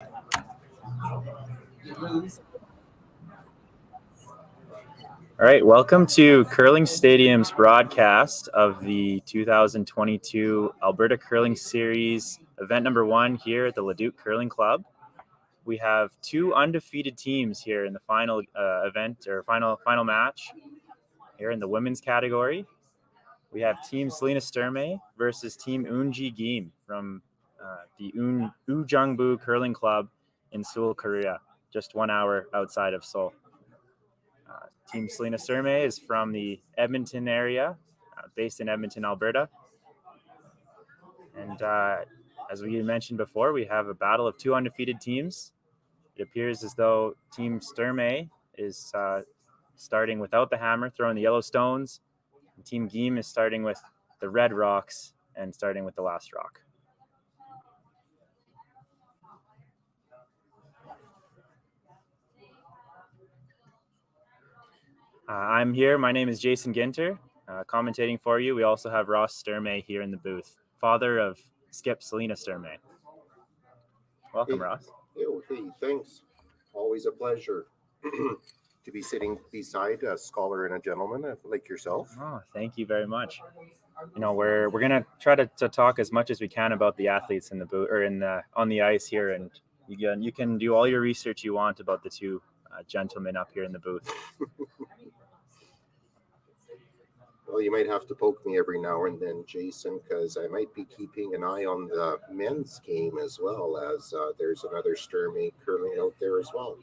All right, welcome to Curling Stadium's broadcast of the 2022 Alberta Curling Series, event number 1 here at the Leduc Curling Club. We have 2 undefeated teams here in the final event or final match here in the women's category. We have Team Selena Sturmay versus Team Eunji Kim from the Ujungbu Curling Club in Seoul, Korea, just 1 hour outside of Seoul. Team Selena Sturmay is from the Edmonton area, based in Edmonton, Alberta. And as we mentioned before, we have a battle of 2 undefeated teams. It appears as though Team Sturmay is starting without the hammer, throwing the yellow stones. And Team Kim is starting with the red rocks and starting with the last rock. I'm here. My name is Jason Ginter, commentating for you. We also have Ross Sturmay here in the booth, father of Skip Selena Sturmay. Welcome, Ross. Hey, thanks. Always a pleasure to be sitting beside a scholar and a gentleman like yourself. Oh, thank you very much. You know, we're gonna try to talk as much as we can about the athletes in the booth or on the ice here, and you can do all your research you want about the 2 gentlemen up here in the booth. Well, you might have to poke me every now and then, Jason, because I might be keeping an eye on the men's game as well, as there's another Sturmay curling out there as well.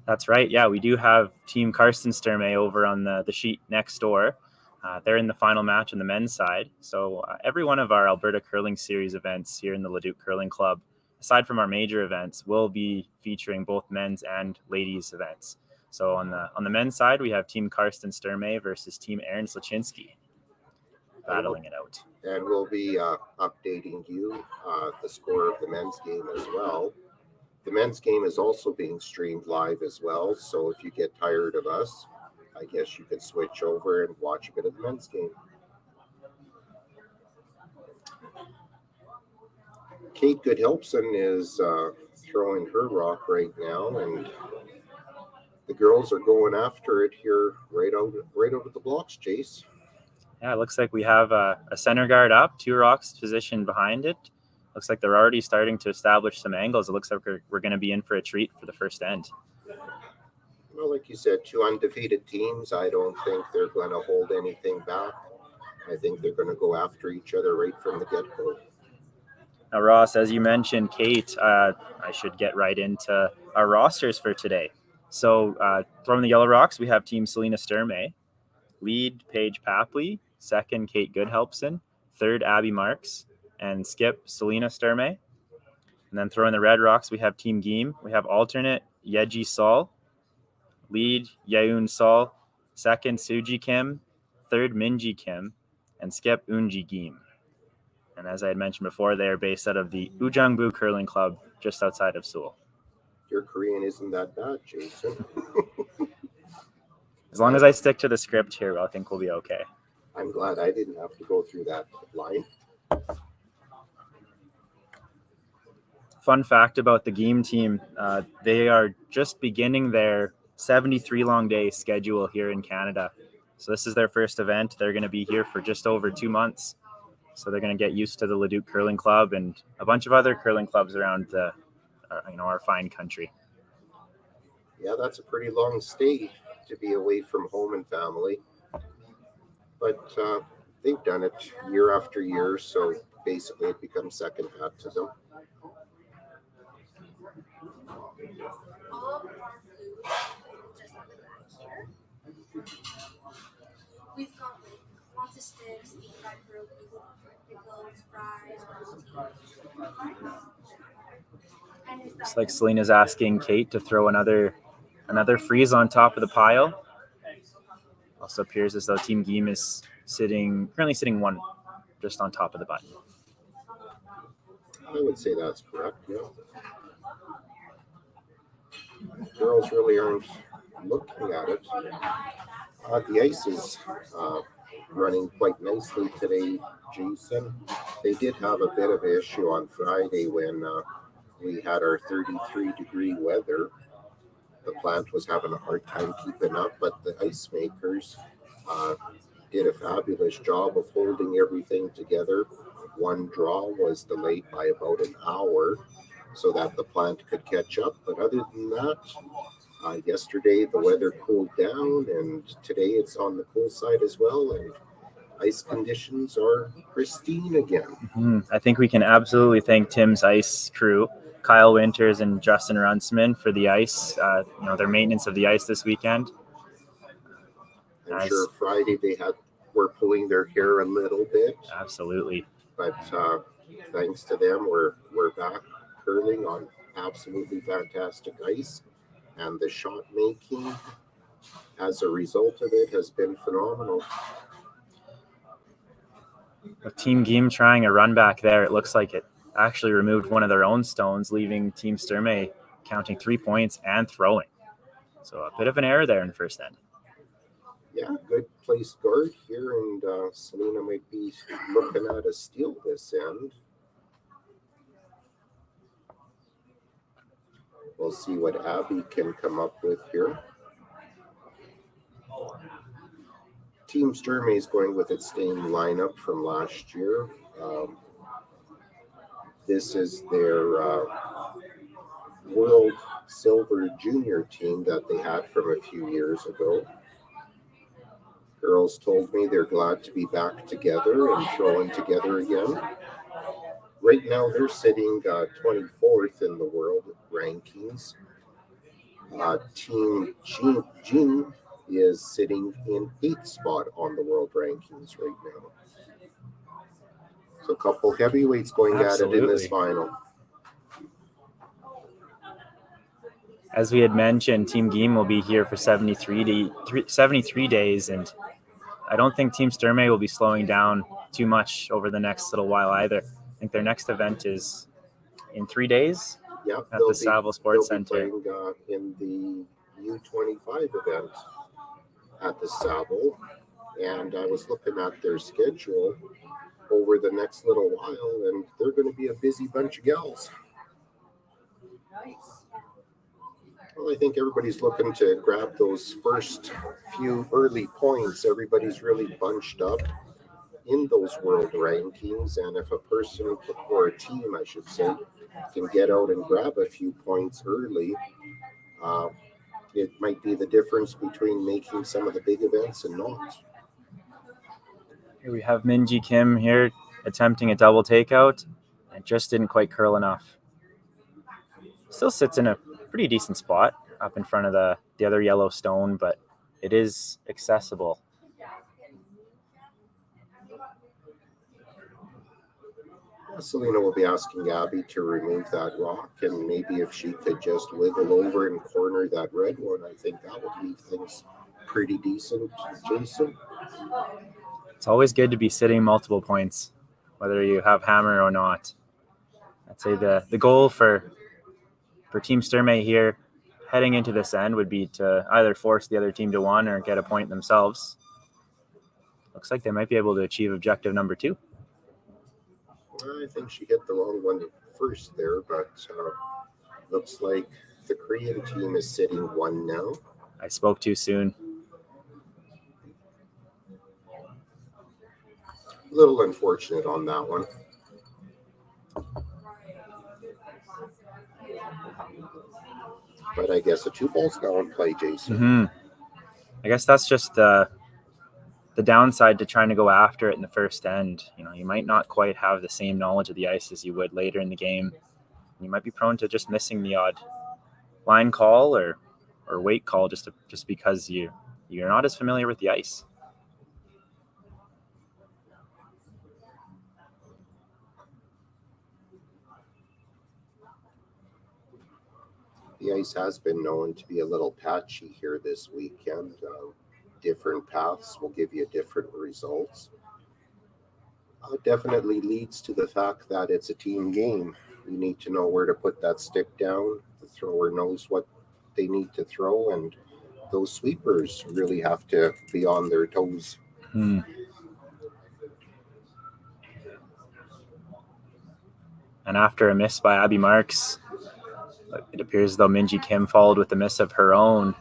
That's right. Yeah, we do have Team Karsten Sturmay over on the sheet next door. They're in the final match on the men's side. So every one of our Alberta Curling Series events here in the Leduc Curling Club, aside from our major events, will be featuring both men's and ladies events. So on the men's side, we have Team Karsten Sturmay versus Team Aaron Slaczynski battling it out. And we'll be updating you the score of the men's game as well. The men's game is also being streamed live as well. So if you get tired of us, I guess you could switch over and watch a bit of the men's game. Kate Goodhelpson is throwing her rock right now, and the girls are going after it here right over the blocks, Jace. Yeah, it looks like we have a center guard up, 2 rocks positioned behind it. Looks like they're already starting to establish some angles. It looks like we're going to be in for a treat for the first end. Well, like you said, 2 undefeated teams. I don't think they're going to hold anything back. I think they're going to go after each other right from the get-go. Now, Ross, as you mentioned, Kate, I should get right into our rosters for today. So throwing the yellow rocks, we have Team Selena Sturmay. Lead, Paige Papley. Second, Kate Goodhelpson. Third, Abby Marks. And skip, Selena Sturmay. And then throwing the red rocks, we have Team Kim. We have alternate, Yeji Sol. Lead, Yeun Sol. Second, Suji Kim. Third, Minji Kim. And skip, Eunji Kim. And as I had mentioned before, they are based out of the Ujungbu Curling Club just outside of Seoul. Your Korean isn't that bad, Jason. As long as I stick to the script here, I think we'll be okay. I'm glad I didn't have to go through that line. Fun fact about the Kim team, they are just beginning their 73 long day schedule here in Canada. So this is their first event. They're going to be here for just over 2 months. So they're going to get used to the Leduc Curling Club and a bunch of other curling clubs around our fine country. Yeah, that's a pretty long stay to be away from home and family. But they've done it year after year, so basically it becomes second hat to them. We've got lots of sticks, deep fried pierogies, pickles, fries, Looks like Selena's asking Kate to throw another freeze on top of the pile. Also appears as though Team Kim is currently sitting 1 just on top of the button. I would say that's correct, yeah. Girls really aren't looking at it. The ice is running quite nicely today, Jason. They did have a bit of an issue on Friday when we had our 33-degree weather. The plant was having a hard time keeping up, but the ice makers did a fabulous job of holding everything together. One draw was delayed by about an hour so that the plant could catch up. But other than that, yesterday the weather cooled down, and today it's on the cool side as well, and ice conditions are pristine again. I think we can absolutely thank Tim's ice crew, Kyle Winters and Justin Runsman, for the ice, their maintenance of the ice this weekend. I'm sure Friday were pulling their hair a little bit. Absolutely. But thanks to them, we're back curling on absolutely fantastic ice, and the shot making as a result of it has been phenomenal. With Team Geem trying a run back there, it looks like it actually removed one of their own stones, leaving Team Sturmay counting 3 points and throwing. So a bit of an error there in the first end. Yeah, good place guard here, and Selena might be looking at a steal this end. We'll see what Abby can come up with here. Team Sturmay is going with its same lineup from last year. This is their World Silver Junior team that they had from a few years ago. Girls told me they're glad to be back together and throwing together again. Right now, they're sitting 24th in the world rankings. Team Jean is sitting in 8th spot on the world rankings right now. So a couple heavyweights going at it in this final. As we had mentioned, Team Geem will be here for 73 days, and I don't think Team Sturmay will be slowing down too much over the next little while either. I think their next event is in 3 days at the Saville Sports Center. They'll be playing in the U25 event at the Saville, and I was looking at their schedule over the next little while, and they're going to be a busy bunch of gals. Well, I think everybody's looking to grab those first few early points. Everybody's really bunched up in those world rankings, and if a person or a team, I should say, can get out and grab a few points early, it might be the difference between making some of the big events and not. Here we have Minji Kim here attempting a double takeout. It just didn't quite curl enough. Still sits in a pretty decent spot up in front of the other yellow stone, but it is accessible. Selena will be asking Abby to remove that rock, and maybe if she could just wiggle over and corner that red one, I think that would leave things pretty decent. Jason? It's always good to be sitting multiple points, whether you have hammer or not. I'd say the goal for Team Sturmay here heading into this end would be to either force the other team to one or get a point themselves. Looks like they might be able to achieve objective number 2. I think she hit the wrong one first there, but looks like the Korean team is sitting 1 now. I spoke too soon. A little unfortunate on that one. But I guess the 2 balls now in play, Jason. I guess that's just the downside to trying to go after it in the first end. You might not quite have the same knowledge of the ice as you would later in the game. You might be prone to just missing the odd line call or weight call just because you're not as familiar with the ice. The ice has been known to be a little patchy here this weekend. Different paths will give you different results. Definitely leads to the fact that it's a team game. You need to know where to put that stick down. The thrower knows what they need to throw, and those sweepers really have to be on their toes. And after a miss by Abby Marks, But it appears as though Minji Kim followed with a miss of her own.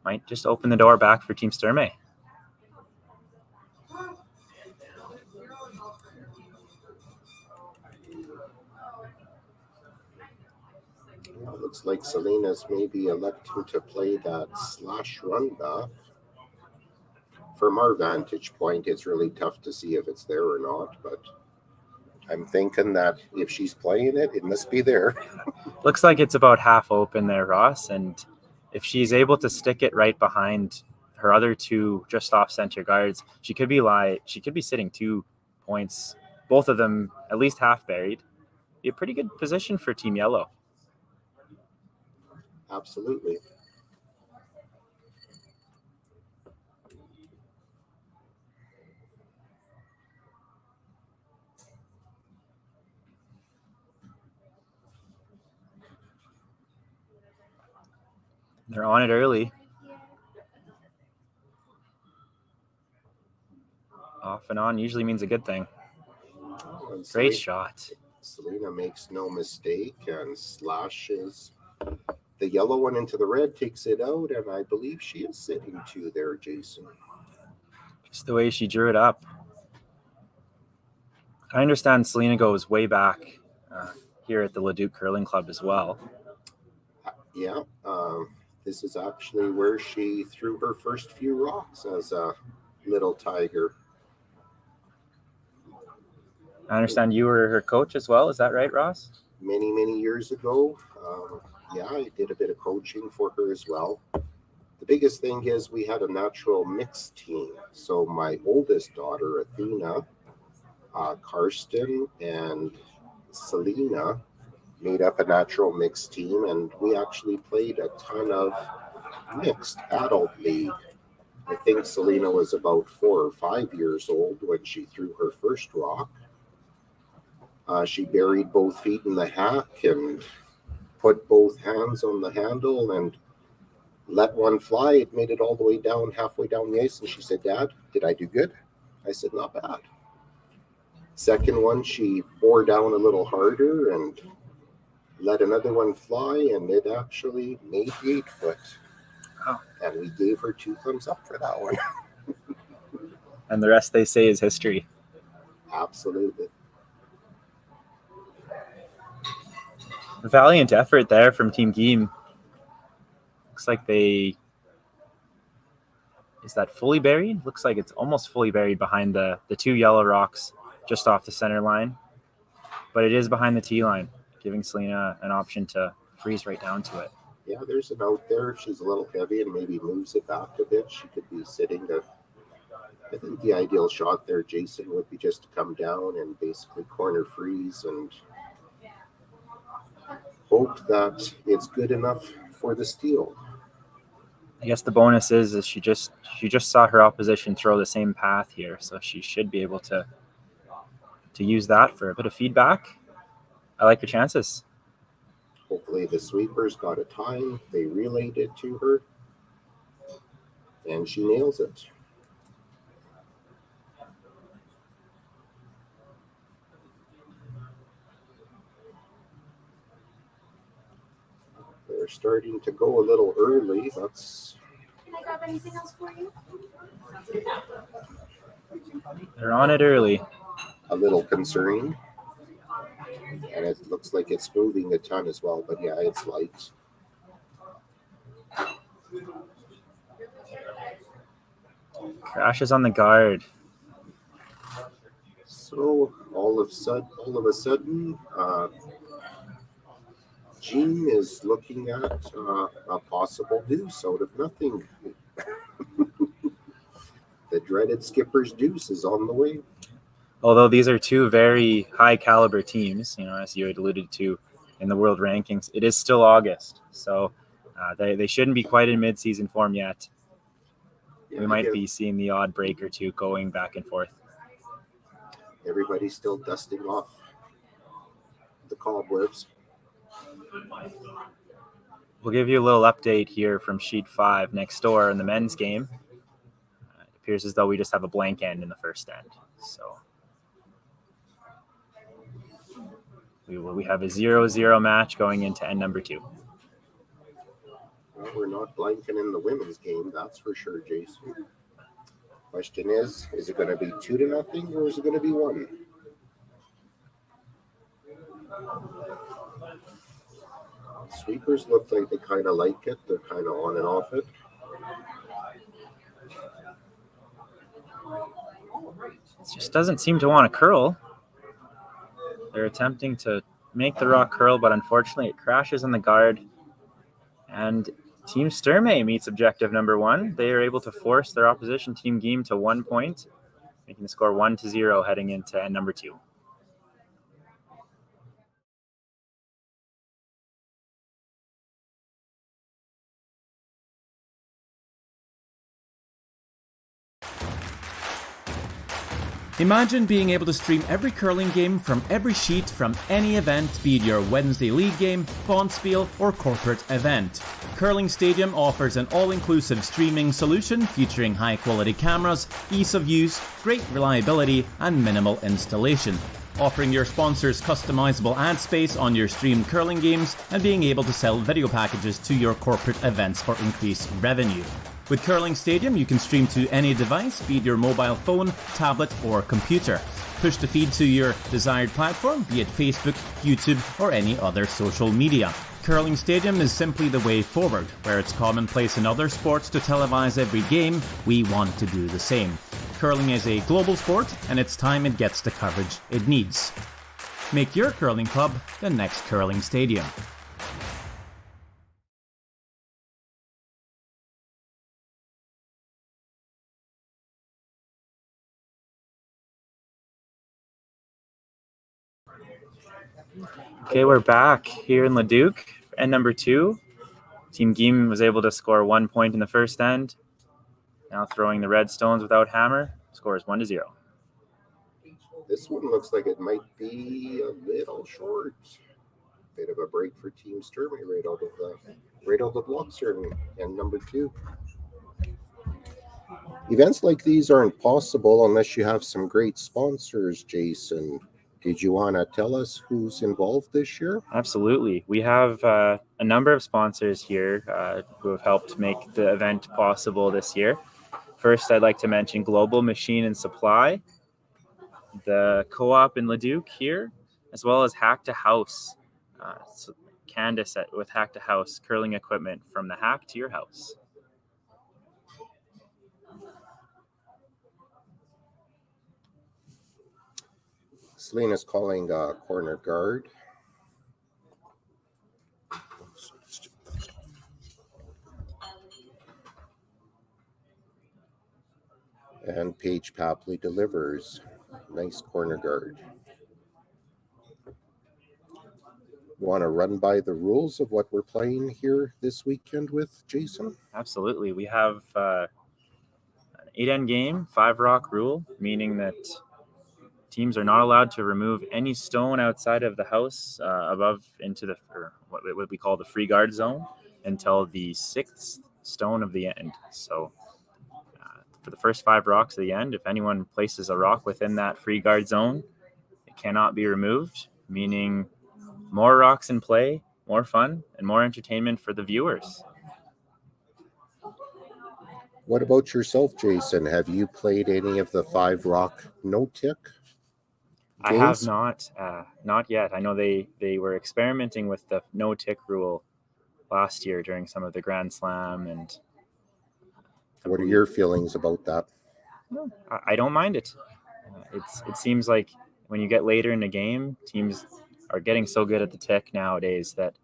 Might just open the door back for Team Sturmay. Well, looks like Selena's maybe electing to play that slash run back. From our vantage point, it's really tough to see if it's there or not, but I'm thinking that if she's playing it, it must be there. Looks like it's about half open there, Ross, and if she's able to stick it right behind her other two just off center guards, she could be sitting 2 points, both of them at least half buried. Be a pretty good position for Team Yellow. Absolutely. They're on it early. Off and on usually means a good thing. Great shot. Selena makes no mistake and slashes the yellow one into the red, takes it out, and I believe she is sitting 2 there, Jason. Just the way she drew it up. I understand Selena goes way back here at the Leduc Curling Club as well. Yeah, this is actually where she threw her first few rocks as a little tiger. I understand you were her coach as well. Is that right, Ross? Many, many years ago. Yeah, I did a bit of coaching for her as well. The biggest thing is we had a natural mixed team. So my oldest daughter, Athena, Karsten, and Selena made up a natural mixed team, and we actually played a ton of mixed adult league. I think Selena was about 4 or 5 years old when she threw her first rock. She buried both feet in the hack and put both hands on the handle and let one fly. It made it all the way down, halfway down the ice, and she said, "Dad, did I do good?" I said, "Not bad." Second one, she bore down a little harder and let another one fly, and it actually made the 8-foot. Wow. And we gave her 2 thumbs up for that one. And the rest, they say, is history. Absolutely. A valiant effort there from Team Geem. Looks like is that fully buried? Looks like it's almost fully buried behind the 2 yellow rocks just off the center line. But it is behind the tee line, giving Selena an option to freeze right down to it. Yeah, there's an out there. If she's a little heavy and maybe moves it back a bit, she could be sitting there. I think the ideal shot there, Jason, would be just to come down and basically corner freeze and hope that it's good enough for the steal. I guess the bonus is she just saw her opposition throw the same path here, so she should be able to use that for a bit of feedback. I like her chances. Hopefully the sweepers got a time. They relayed it to her, and she nails it. They're starting to go a little early. Can I grab anything else for you? They're on it early. A little concerning. And it looks like it's moving a ton as well, but yeah, it's light. Crashes on the guard. So all of a sudden, Jean is looking at a possible deuce out of nothing. The dreaded skipper's deuce is on the way. Although these are 2 very high caliber teams, as you had alluded to in the world rankings, it is still August. So they shouldn't be quite in mid-season form yet. Yeah, we might be seeing the odd break or 2 going back and forth. Everybody's still dusting off the cobwebs. We'll give you a little update here from Sheet 5 next door in the men's game. It appears as though we just have a blank end in the first end. So We have a 0-0 match going into end number 2. Well, we're not blanking in the women's game, that's for sure, Jason. Question is it going to be 2-0 or is it going to be 1? Sweepers look like they kind of like it. They're kind of on and off it. It just doesn't seem to want to curl. They're attempting to make the rock curl, but unfortunately it crashes in the guard. And Team Sturmay meets objective number 1. They are able to force their opposition team game to 1 point, making the score 1-0 heading into end number 2. Imagine being able to stream every curling game from every sheet from any event, be it your Wednesday league game, bonspiel, or corporate event. Curling Stadium offers an all-inclusive streaming solution featuring high-quality cameras, ease of use, great reliability, and minimal installation. Offering your sponsors customizable ad space on your streamed curling games and being able to sell video packages to your corporate events for increased revenue. With Curling Stadium, you can stream to any device, be it your mobile phone, tablet, or computer. Push the feed to your desired platform, be it Facebook, YouTube, or any other social media. Curling Stadium is simply the way forward. Where it's commonplace in other sports to televise every game, we want to do the same. Curling is a global sport, and it's time it gets the coverage it needs. Make your curling club the next Curling Stadium. Okay, we're back here in Leduc. End number 2. Team Guim was able to score 1 point in the first end. Now throwing the red stones without hammer. Score is 1-0. This one looks like it might be a little short. Bit of a break for Team Sturmay right out of the blocks here in number 2. Events like these aren't possible unless you have some great sponsors, Jason. Did you want to tell us who's involved this year? Absolutely. We have a number of sponsors here who have helped make the event possible this year. First, I'd like to mention Global Machine and Supply, the co-op in Leduc here, as well as Hack to House. Candace with Hack to House, curling equipment from the hack to your house. Selena's calling corner guard. And Paige Papley delivers. Nice corner guard. Want to run by the rules of what we're playing here this weekend with, Jason? Absolutely. We have an 8-end game, 5-rock rule, meaning that teams are not allowed to remove any stone outside of the house above into what we call the free guard zone until the 6th stone of the end. So for the first 5 rocks at the end, if anyone places a rock within that free guard zone, it cannot be removed, meaning more rocks in play, more fun, and more entertainment for the viewers. What about yourself, Jason? Have you played any of the 5-rock no-tick I have not yet. I know they were experimenting with the no-tick rule last year during some of the Grand Slam. And what are your feelings about that? I don't mind it. It seems like when you get later in the game, teams are getting so good at the tick nowadays that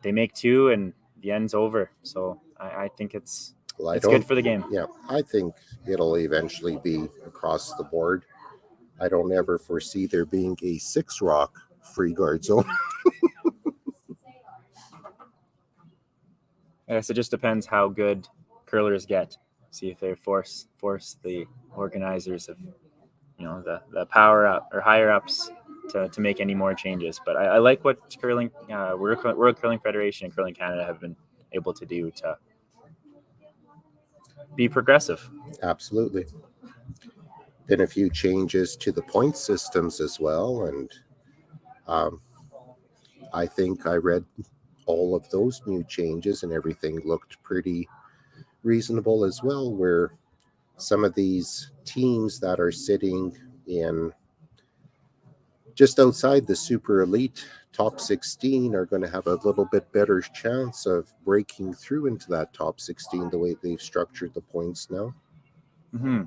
they make 2 and the end's over. So I think it's good for the game. Yeah, I think it'll eventually be across the board. I don't ever foresee there being a 6-rock free guard zone. I guess it just depends how good curlers get. See if they force the organizers of the power up or higher ups to make any more changes. But I like what curling World Curling Federation and Curling Canada have been able to do to be progressive. Absolutely. Been a few changes to the point systems as well, and I think I read all of those new changes and everything looked pretty reasonable as well, where some of these teams that are sitting in just outside the super elite top 16 are going to have a little bit better chance of breaking through into that top 16 the way they've structured the points now. Mm-hmm.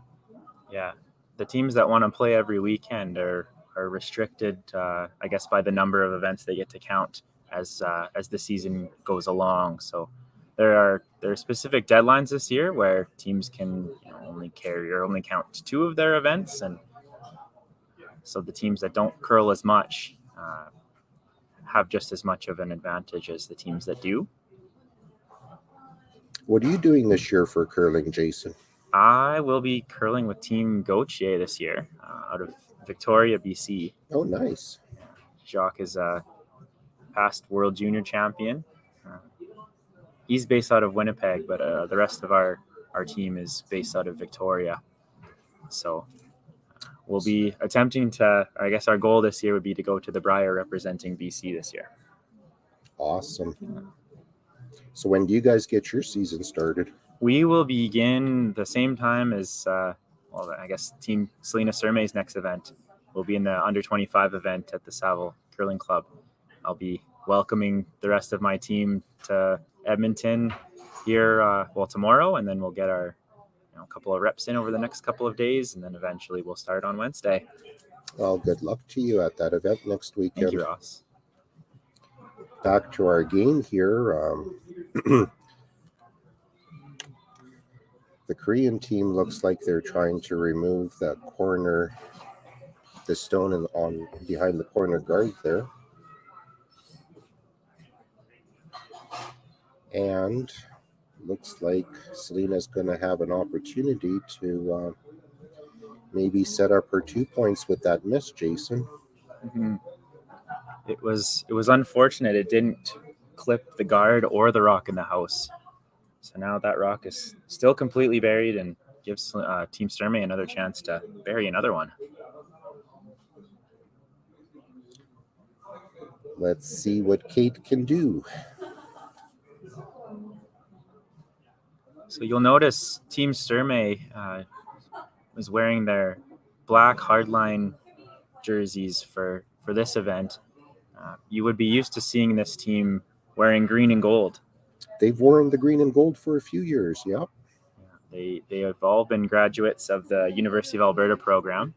Yeah, the teams that want to play every weekend are restricted, I guess, by the number of events they get to count as the season goes along. So there are specific deadlines this year where teams can only count 2 of their events, and so the teams that don't curl as much have just as much of an advantage as the teams that do. What are you doing this year for curling, Jason? I will be curling with Team Gauthier this year out of Victoria, BC. Oh, nice. Jacques is a past world junior champion. He's based out of Winnipeg, but the rest of our team is based out of Victoria. So we'll be attempting to, I guess our goal this year would be to go to the Brier representing BC this year. Awesome. So when do you guys get your season started? We will begin the same time as, I guess, Team Selena Sturmay's next event. We'll be in the under 25 event at the Saville Curling Club. I'll be welcoming the rest of my team to Edmonton here, tomorrow, and then we'll get our couple of reps in over the next couple of days, and then eventually we'll start on Wednesday. Well, good luck to you at that event next weekend. Thank you, Ross. Back to our game here. The Korean team looks like they're trying to remove the stone on behind the corner guard there. And looks like Selena's going to have an opportunity to maybe set up her 2 points with that miss, Jason. Mm-hmm. It was unfortunate. It didn't clip the guard or the rock in the house. So now that rock is still completely buried and gives Team Sturmay another chance to bury another one. Let's see what Kate can do. So you'll notice Team Sturmay is wearing their black hardline jerseys for this event. You would be used to seeing this team wearing green and gold. They've worn the green and gold for a few years, yeah. They have all been graduates of the University of Alberta program,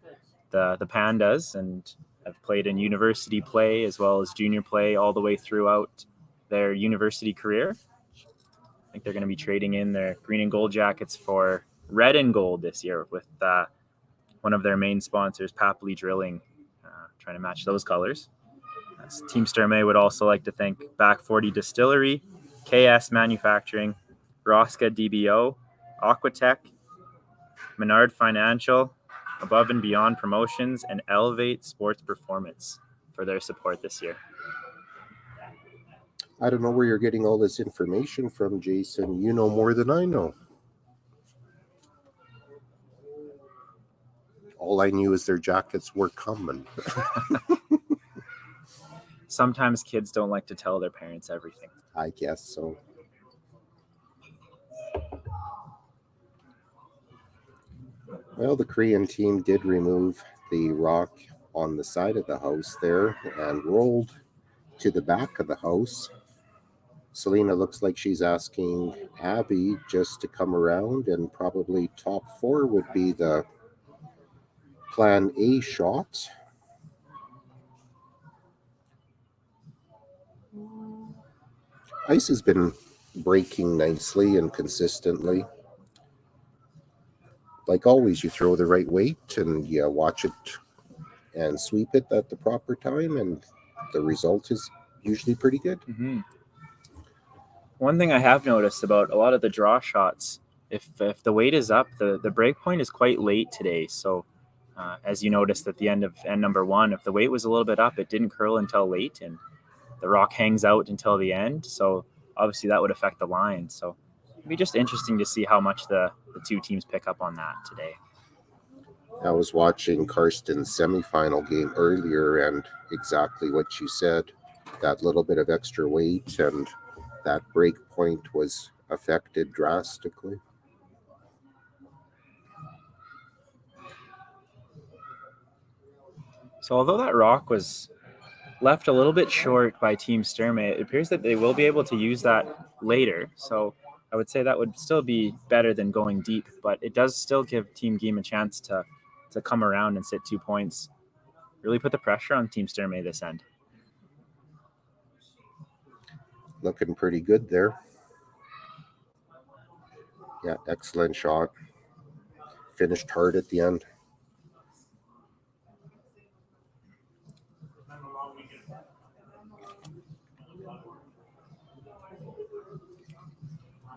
the Pandas, and have played in university play as well as junior play all the way throughout their university career. I think they're going to be trading in their green and gold jackets for red and gold this year with one of their main sponsors, Papley Drilling, trying to match those colors. Team Sturmay would also like to thank Back 40 Distillery, KS Manufacturing, Rosca DBO, Aquatech, Menard Financial, Above and Beyond Promotions, and Elevate Sports Performance for their support this year. I don't know where you're getting all this information from, Jason. You know more than I know. All I knew is their jackets were coming. Sometimes kids don't like to tell their parents everything. I guess so. Well, the Korean team did remove the rock on the side of the house there and rolled to the back of the house. Selena looks like she's asking Abby just to come around, and probably top 4 would be the plan A shot. Ice has been breaking nicely and consistently. Like always, you throw the right weight and you watch it and sweep it at the proper time, and the result is usually pretty good. Mm-hmm. One thing I have noticed about a lot of the draw shots, if the weight is up, the break point is quite late today. So as you noticed at the end of end number 1, if the weight was a little bit up, it didn't curl until late, and the rock hangs out until the end. So obviously that would affect the line. So it'd be just interesting to see how much the 2 teams pick up on that today. I was watching Karsten's semifinal game earlier, and exactly what you said. that little bit of extra weight, and that break point was affected drastically. So although that rock was left a little bit short by Team Sturmay, it appears that they will be able to use that later. So I would say that would still be better than going deep, but it does still give Team Geem a chance to come around and sit 2 points. Really put the pressure on Team Sturmay this end. Looking pretty good there. Yeah, excellent shot. Finished hard at the end.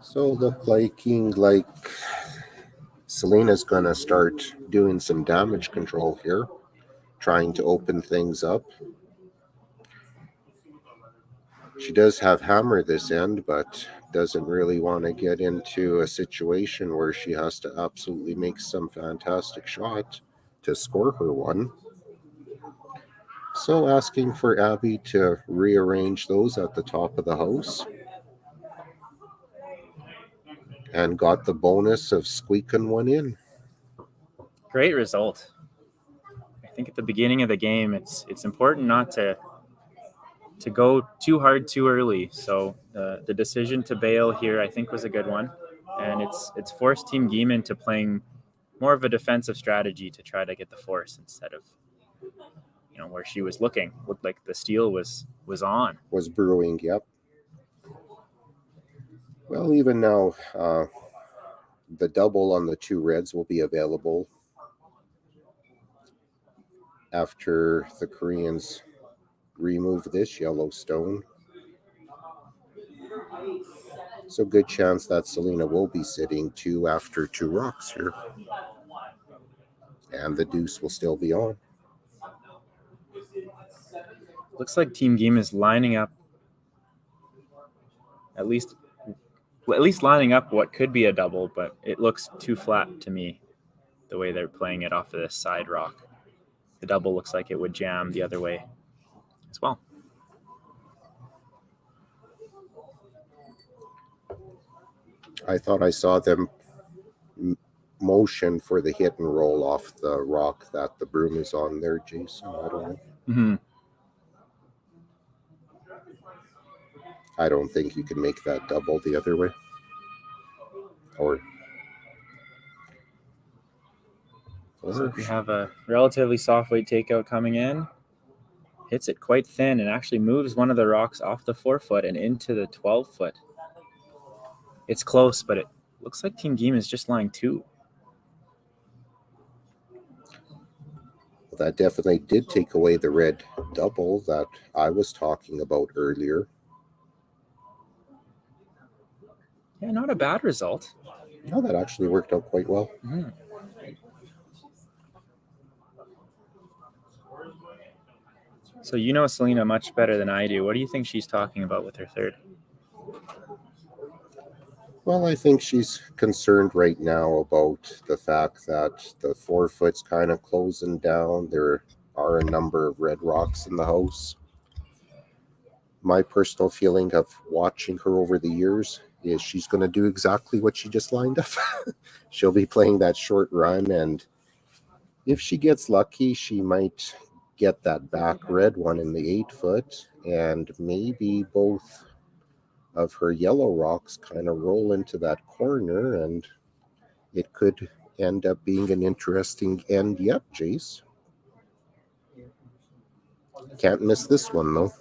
So looking like Selena's going to start doing some damage control here, trying to open things up. She does have hammer this end, but doesn't really want to get into a situation where she has to absolutely make some fantastic shot to score her one. So asking for Abby to rearrange those at the top of the house. And got the bonus of squeaking one in. Great result. I think at the beginning of the game, it's important not to go too hard too early. So the decision to bail here, I think, was a good one, and it's forced Team Geem into playing more of a defensive strategy to try to get the force instead of where she was looking. Looked like the steal was on. Was brewing, yep. Well, even now, the double on the two reds will be available after the Koreans remove this yellow stone. So good chance that Selena will be sitting 2 after 2 rocks here. And the deuce will still be on. Looks like Team Geem is lining up at least lining up what could be a double, but it looks too flat to me the way they're playing it off of this side rock. The double looks like it would jam the other way as well. I thought I saw them motion for the hit and roll off the rock that the broom is on there, Jason. I don't know. Mm-hmm. I don't think you can make that double the other way. Or Looks like we have a relatively soft weight takeout coming in. Hits it quite thin and actually moves one of the rocks off the 4-foot and into the 12-foot. It's close, but it looks like Team Geem is just lying 2. that definitely did take away the red double that I was talking about earlier. Yeah, not a bad result. No, that actually worked out quite well. Mm. So you know Selena much better than I do. What do you think she's talking about with her third? Well, I think she's concerned right now about the fact that the 4-foot's kind of closing down. There are a number of red rocks in the house. My personal feeling of watching her over the years is she's going to do exactly what she just lined up. She'll be playing that short run, and if she gets lucky, she might get that back red one in the 8-foot, and maybe both of her yellow rocks kind of roll into that corner, and it could end up being an interesting end yet, Jace. Can't miss this one, though.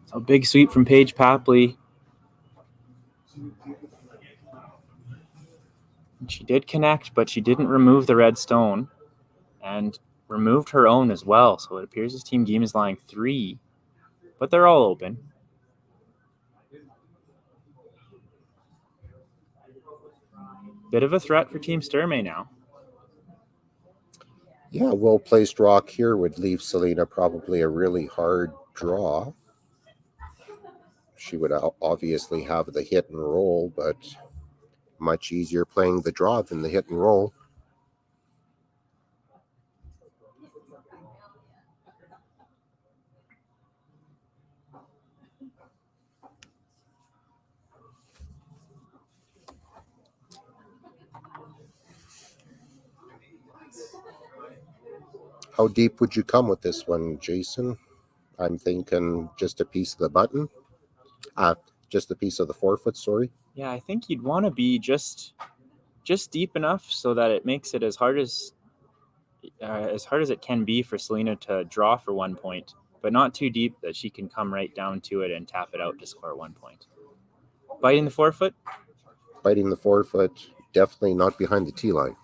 So big sweep from Paige Papley. She did connect, but she didn't remove the red stone and removed her own as well. So it appears as Team Geem is lying 3, but they're all open. Bit of a threat for Team Sturmay now. Yeah, well-placed rock here would leave Selena probably a really hard draw. She would obviously have the hit and roll, but much easier playing the draw than the hit and roll. How deep would you come with this one, Jason? I'm thinking just a piece of the button. Just a piece of the forefoot, sorry. Yeah, I think you'd want to be just deep enough so that it makes it as hard as it can be for Selena to draw for 1 point, but not too deep that she can come right down to it and tap it out to score 1 point. Biting the forefoot? Biting the forefoot, definitely not behind the tee line.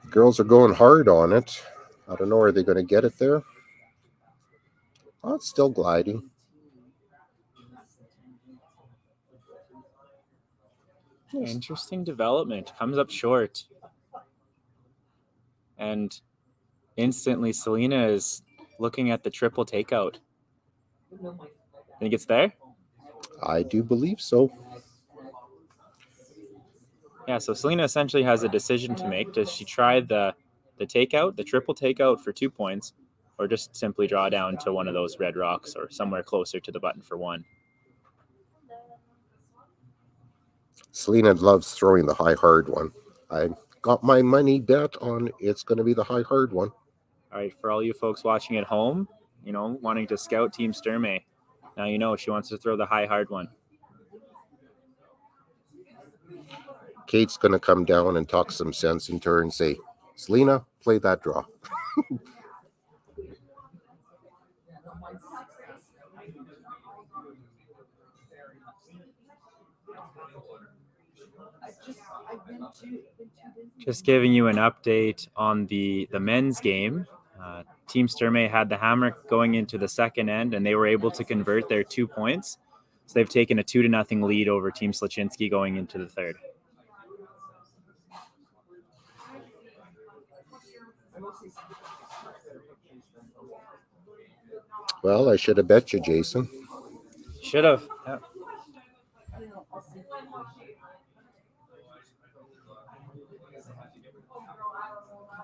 The girls are going hard on it. I don't know, are they going to get it there? Oh, it's still gliding. Interesting development. Comes up short. And instantly Selena is looking at the triple takeout. Think it's there? I do believe so. Yeah, so Selena essentially has a decision to make. Does she try the takeout, the triple takeout for 2 points, or just simply draw down to one of those red rocks or somewhere closer to the button for 1? Selena loves throwing the high hard one. I got my money bet on it's going to be the high hard one. All right, for all you folks watching at home, wanting to scout Team Sturmay, now she wants to throw the high hard one. Kate's going to come down and talk some sense into her and say, Selena, play that draw. Just giving you an update on the men's game. Team Sturmay had the hammer going into the second end, and they were able to convert their 2 points. So they've taken a 2-0 lead over Team Slaczynski going into the third. Well, I should have bet you, Jason. Should have. Yeah.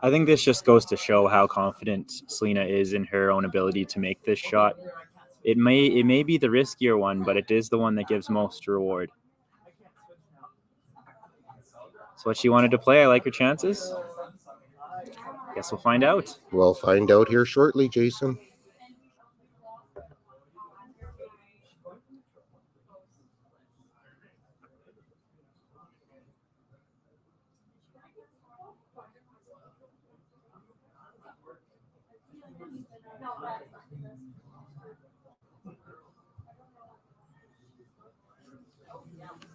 I think this just goes to show how confident Selena is in her own ability to make this shot. It may be the riskier one, but it is the one that gives most reward. So what she wanted to play. I like her chances. Guess we'll find out. We'll find out here shortly, Jason.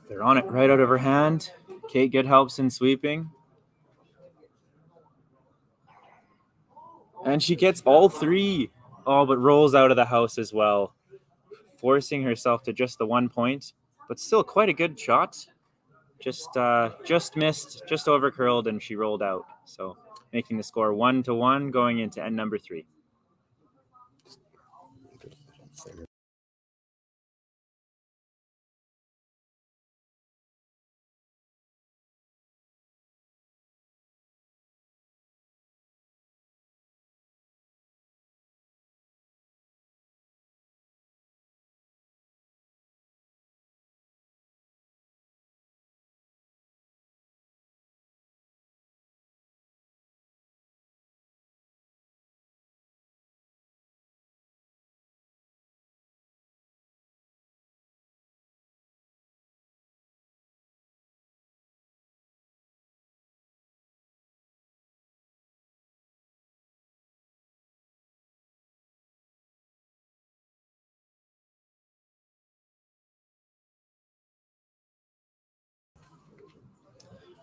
They're on it right out of her hand. Kate Good helps in sweeping. And she gets all 3. Oh, but rolls out of the house as well, forcing herself to just the 1 point, but still quite a good shot. Just missed, just over curled, and she rolled out. So making the score 1-1 going into end number 3.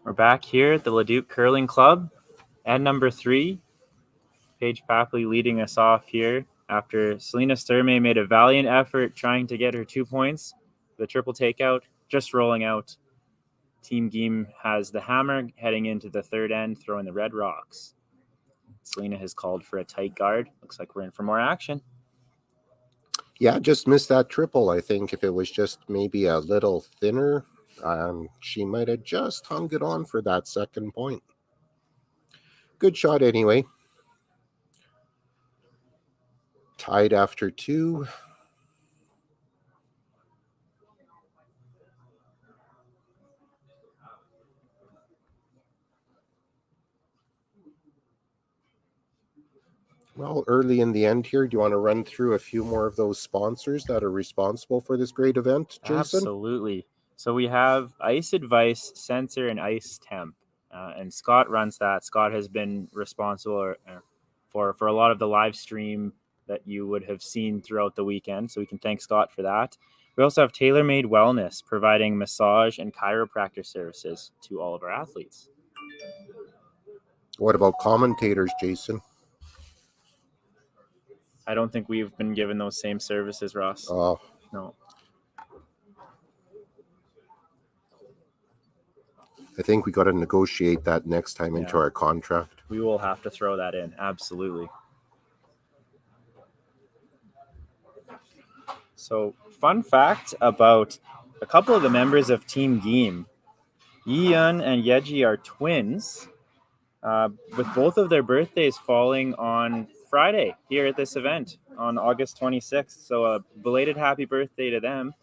We're back here at the Leduc Curling Club. End number 3. Paige Papley leading us off here after Selena Sturmay made a valiant effort trying to get her 2 points. The triple takeout, just rolling out. Team Game has the hammer heading into the third end, throwing the red rocks. Selena has called for a tight guard. Looks like we're in for more action. Yeah, just missed that triple. I think if it was just maybe a little thinner, she might have just hung it on for that second point. Good shot anyway. Tied after 2. Well, early in the end here, do you want to run through a few more of those sponsors that are responsible for this great event, Jason? Absolutely. So we have Ice Advice, Sensor, and Ice Temp. And Scott runs that. Scott has been responsible for a lot of the live stream that you would have seen throughout the weekend. So we can thank Scott for that. We also have Tailor Made Wellness, providing massage and chiropractor services to all of our athletes. What about commentators, Jason? I don't think we've been given those same services, Ross. Oh, No. I think we got to negotiate that next time into our contract. We will have to throw that in. Absolutely. So, fun fact about a couple of the members of Team Game. Yiyun and Yeji are twins, with both of their birthdays falling on Friday here at this event on August 26th. So a belated happy birthday to them,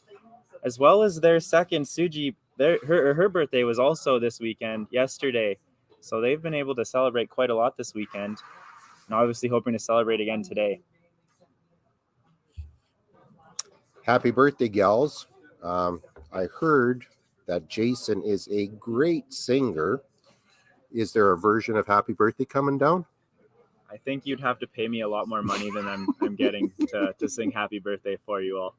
as well as their second, Suji. Her birthday was also this weekend, yesterday. So they've been able to celebrate quite a lot this weekend, and obviously hoping to celebrate again today. Happy birthday, gals. I heard that Jason is a great singer. Is there a version of Happy Birthday coming down? I think you'd have to pay me a lot more money than I'm getting to sing Happy Birthday for you all.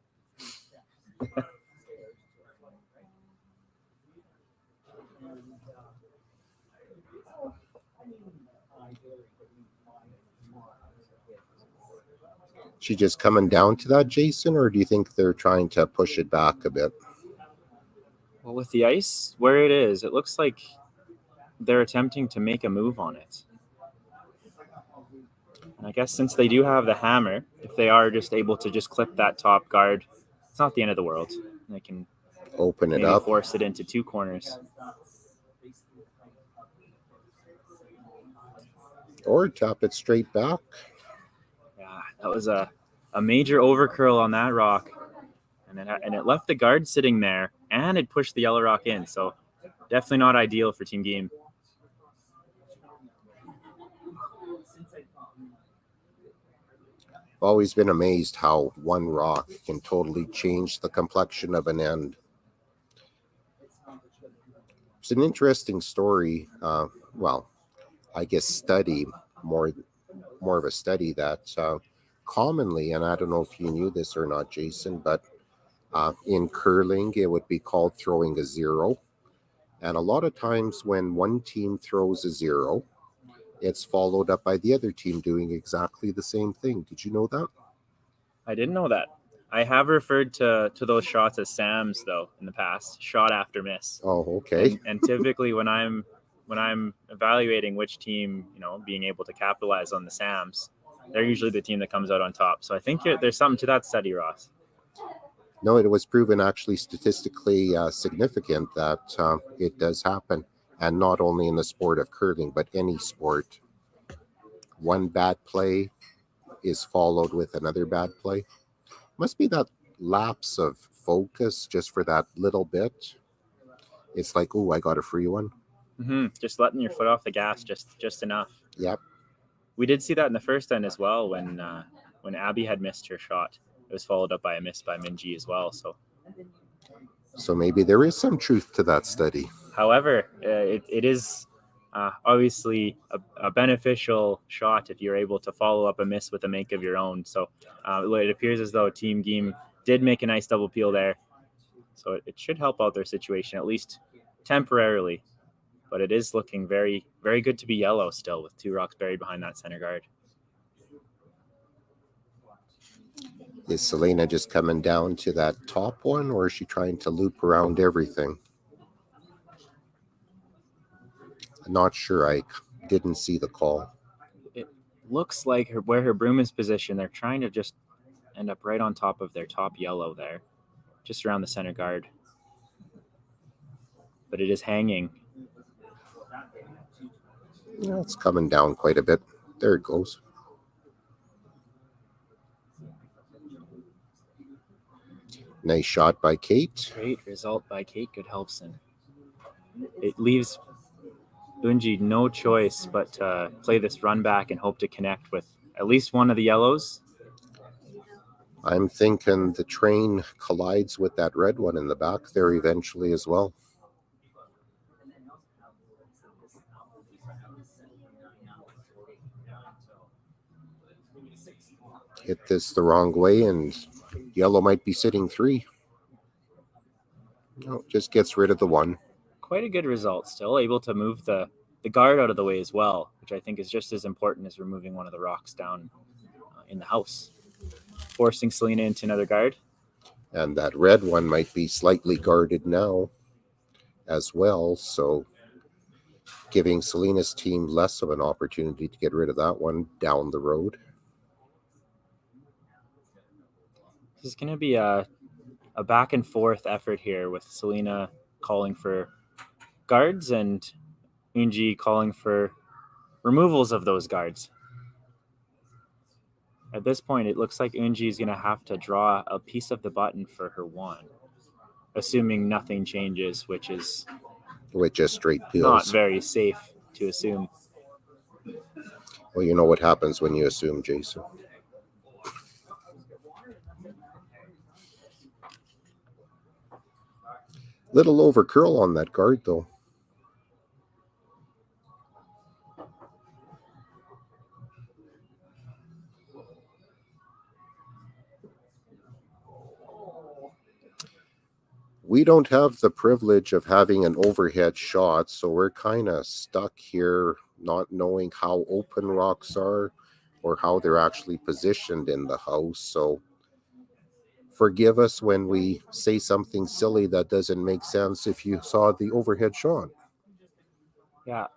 She just coming down to that, Jason, or do you think they're trying to push it back a bit? Well, with the ice where it is, it looks like they're attempting to make a move on it. And I guess since they do have the hammer, if they are just able to just clip that top guard, it's not the end of the world. They can open it maybe up, force it into 2 corners. or tap it straight back. Yeah, that was a major overcurl on that rock. And it left the guard sitting there, and it pushed the yellow rock in. So definitely not ideal for Team Game. I've always been amazed how one rock can totally change the complexion of an end. It's an interesting story. Well, I guess study, more of a study that commonly, and I don't know if you knew this or not, Jason, but in curling, it would be called throwing a zero. And a lot of times when one team throws a zero, it's followed up by the other team doing exactly the same thing. Did you know that? I didn't know that. I have referred to those shots as SAMs, though, in the past, shot after miss. Oh, okay. And typically when I'm evaluating which team, being able to capitalize on the SAMs, they're usually the team that comes out on top. So I think there's something to that study, Ross. No, it was proven actually statistically significant that it does happen. And not only in the sport of curling, but any sport. One bad play is followed with another bad play. Must be that lapse of focus just for that little bit. It's like, oh, I got a free one. Mm-hmm. Just letting your foot off the gas just enough. Yep. We did see that in the first end as well when Abby had missed her shot. It was followed up by a miss by Minji as well. So maybe there is some truth to that study. However, it is obviously a beneficial shot if you're able to follow up a miss with a make of your own. So it appears as though Team Game did make a nice double peel there. So it should help out their situation, at least temporarily. But it is looking very, very good to be yellow still with 2 rocks buried behind that center guard. Is Selena just coming down to that top one, or is she trying to loop around everything? I'm not sure. I didn't see the call. It looks like where her broom is positioned, they're trying to just end up right on top of their top yellow there, just around the center guard. But it is hanging. Yeah, it's coming down quite a bit. There it goes. Nice shot by Kate. Great result by Kate Goodhelpson. It leaves Unji no choice but to play this run back and hope to connect with at least one of the yellows. I'm thinking the train collides with that red one in the back there eventually as well. Hit this the wrong way and yellow might be sitting 3. No, just gets rid of the 1. Quite a good result still, able to move the guard out of the way as well, which I think is just as important as removing one of the rocks down in the house. Forcing Selena into another guard. And that red one might be slightly guarded now as well, so giving Selena's team less of an opportunity to get rid of that one down the road. This is going to be a back and forth effort here with Selena calling for guards and Unji calling for removals of those guards. At this point, it looks like Unji is going to have to draw a piece of the button for her 1, assuming nothing changes, which is just straight peels. Not very safe to assume. Well, you know what happens when you assume, Jason. Little over curl on that guard, though. We don't have the privilege of having an overhead shot, so we're kind of stuck here not knowing how open rocks are or how they're actually positioned in the house. So forgive us when we say something silly that doesn't make sense if you saw the overhead shot. Yeah,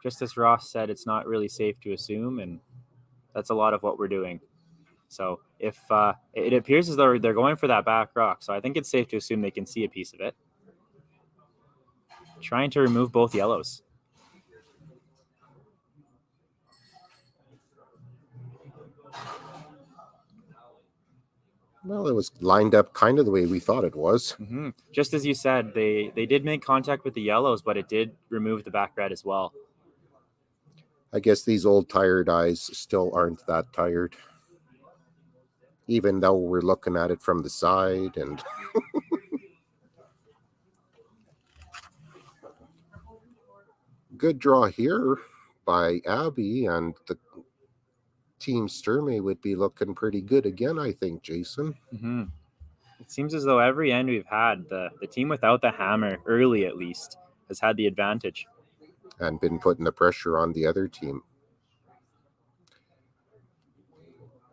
just as Ross said, it's not really safe to assume, and that's a lot of what we're doing. So if it appears as though they're going for that back rock, so I think it's safe to assume they can see a piece of it. Trying to remove both yellows. Well, it was lined up kind of the way we thought it was. Mm-hmm. Just as you said, they did make contact with the yellows, but it did remove the back red as well. I guess these old tired eyes still aren't that tired. Even though we're looking at it from the side and... Good draw here by Abby, and the team Sturmay would be looking pretty good again, I think, Jason. Mm-hmm. It seems as though every end we've had, the team without the hammer, early at least, has had the advantage. And been putting the pressure on the other team.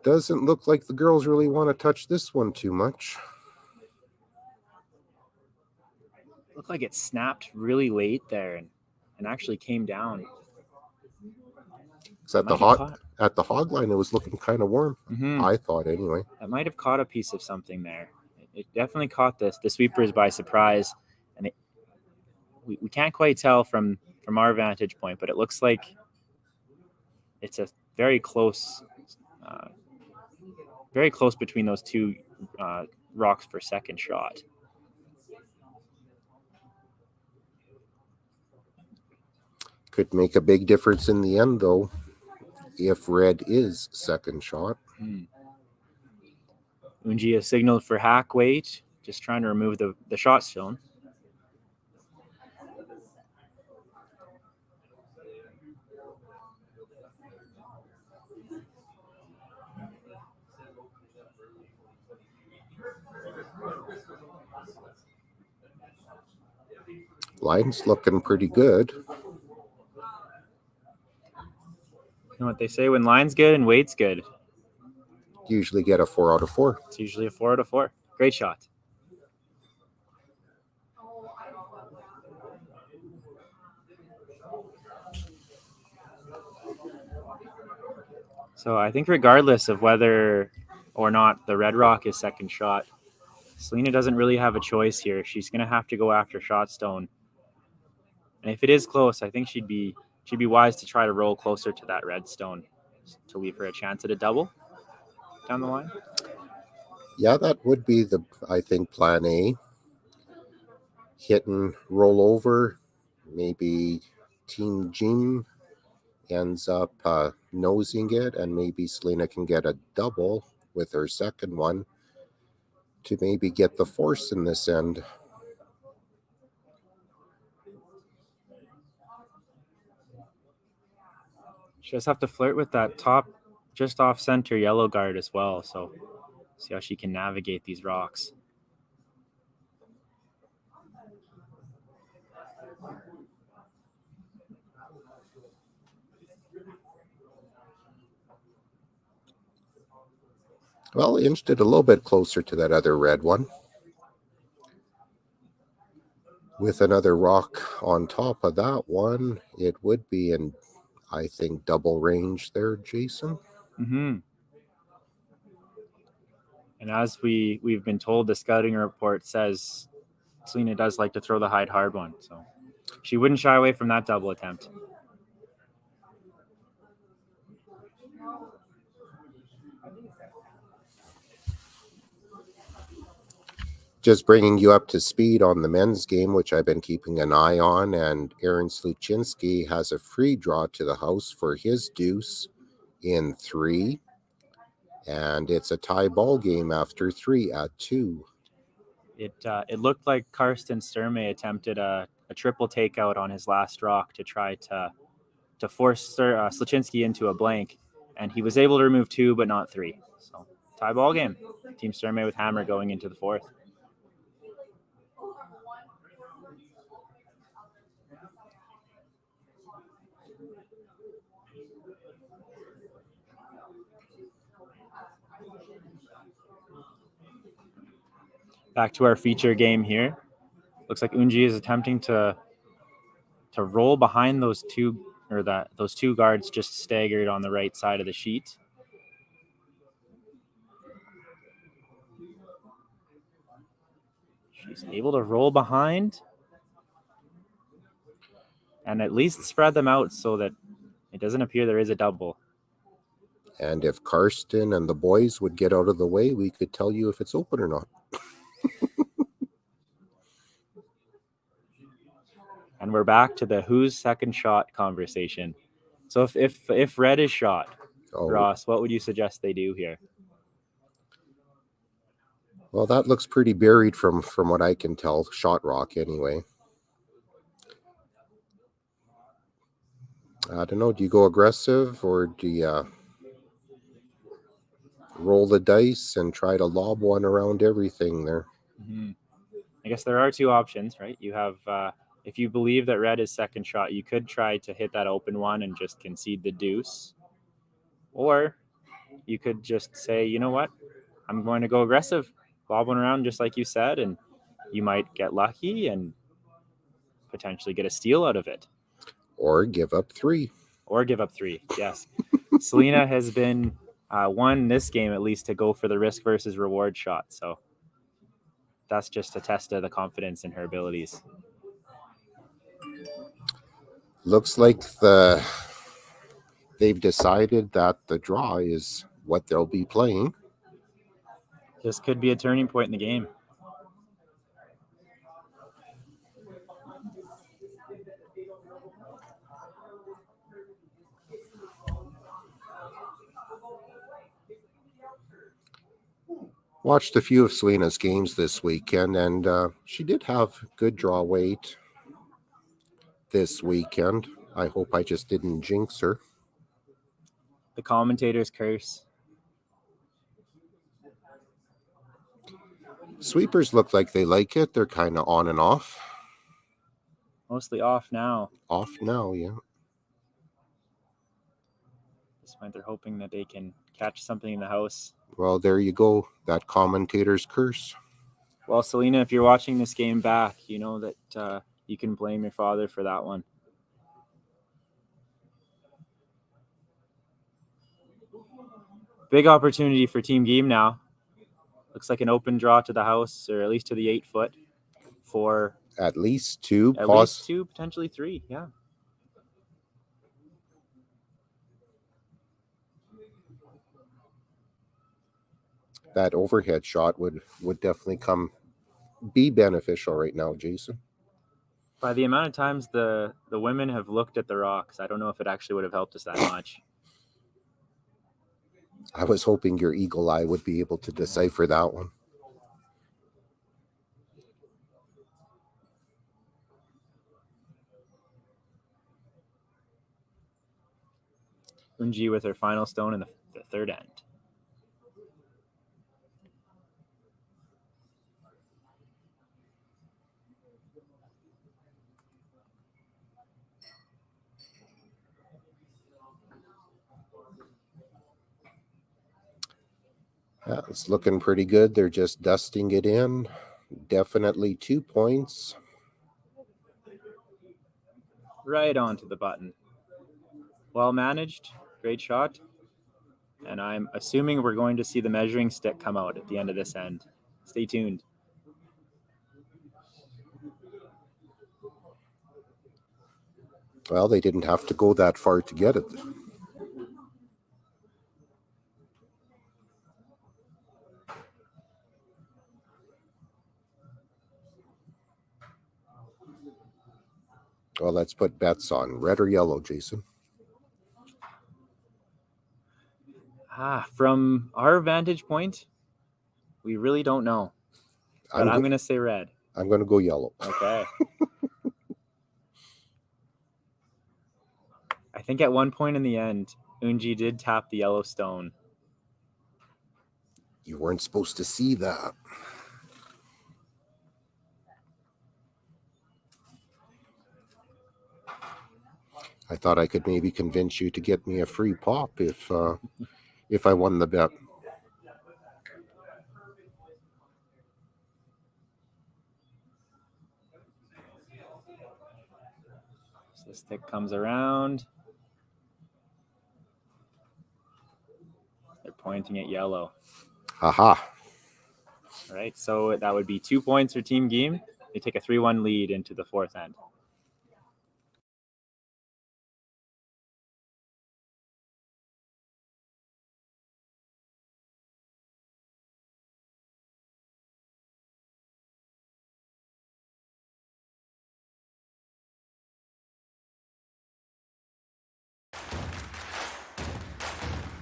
Doesn't look like the girls really want to touch this one too much. Looked like it snapped really late there and actually came down. It's at the hog line, it was looking kind of warm. Mm-hmm. I thought anyway. That might have caught a piece of something there. It definitely caught the sweepers by surprise, and we can't quite tell from our vantage point, but it looks like it's a very close between those two rocks for second shot. Could make a big difference in the end, though, if red is second shot. Unji has signaled for hack weight, just trying to remove the shot stone. Line's looking pretty good. You know what they say, when line's good and weight's good. usually get a 4 out of 4. It's usually a 4 out of 4. Great shot. So I think regardless of whether or not the red rock is second shot, Selena doesn't really have a choice here. She's going to have to go after shot stone. And if it is close, I think she'd be wise to try to roll closer to that red stone to leave her a chance at a double down the line. Yeah, that would be I think, plan A. Hit and roll over. Maybe Team Jim ends up nosing it, and maybe Selena can get a double with her second one to maybe get the force in this end. She does have to flirt with that top, just off center yellow guard as well. So see how she can navigate these rocks. Well, inched it a little bit closer to that other red one. With another rock on top of that one, it would be in, I think, double range there, Jason. Mm-hmm. And as we've been told, the scouting report says Selena does like to throw the hard one. So she wouldn't shy away from that double attempt. Just bringing you up to speed on the men's game, which I've been keeping an eye on, and Aaron Sluchinski has a free draw to the house for his deuce in 3, and it's a tie ball game after 3 at 2. It looked like Karsten Sturmay attempted a triple takeout on his last rock to try to force Sluchinski into a blank, and he was able to remove 2 but not 3. So tie ball game. Team Sturmay with hammer going into the 4th. Back to our feature game here. Looks like Unji is attempting to roll behind those two guards just staggered on the right side of the sheet. She's able to roll behind and at least spread them out so that it doesn't appear there is a double. And if Karsten and the boys would get out of the way, we could tell you if it's open or not. And we're back to the who's second shot conversation. So if red is shot, Ross, what would you suggest they do here? Well, that looks pretty buried from what I can tell. Shot rock, anyway. I don't know. Do you go aggressive, or do you roll the dice and try to lob one around everything there? Mm-hmm. I guess there are 2 options, right? You have, if you believe that red is second shot, you could try to hit that open one and just concede the deuce. Or you could just say, you know what? I'm going to go aggressive, lob one around just like you said, and you might get lucky and potentially get a steal out of it. Or give up 3. Yes. Selena has been won this game at least to go for the risk versus reward shot. So that's just a test of the confidence in her abilities. Looks like they've decided that the draw is what they'll be playing. This could be a turning point in the game. Watched a few of Selena's games this weekend, and she did have good draw weight this weekend. I hope I just didn't jinx her. The commentator's curse. Sweepers look like they like it. They're kind of on and off. Mostly off now. Off now, yeah. This point, they're hoping that they can catch something in the house. Well, there you go. That commentator's curse. Well, Selena, if you're watching this game back, you know that you can blame your father for that one. Big opportunity for Team Game now. Looks like an open draw to the house, or at least to the 8-foot for At least two, at least 2, potentially 3. Yeah. That overhead shot would definitely be beneficial right now, Jason. By the amount of times the women have looked at the rocks, I don't know if it actually would have helped us that much. I was hoping your eagle eye would be able to decipher that one. Unji with her final stone in the third end. Yeah, it's looking pretty good. They're just dusting it in. Definitely 2 points. Right onto the button. Well managed. Great shot. And I'm assuming we're going to see the measuring stick come out at the end of this end. Stay tuned. Well, they didn't have to go that far to get it. Well, let's put bets on red or yellow, Jason. From our vantage point, we really don't know. But I'm going to say red. I'm going to go yellow. Okay. I think at one point in the end, Unji did tap the yellow stone. You weren't supposed to see that. I thought I could maybe convince you to get me a free pop if I won the bet. So the stick comes around. They're pointing at yellow. Aha. All right, so that would be 2 points for Team Game. They take a 3-1 lead into the fourth end.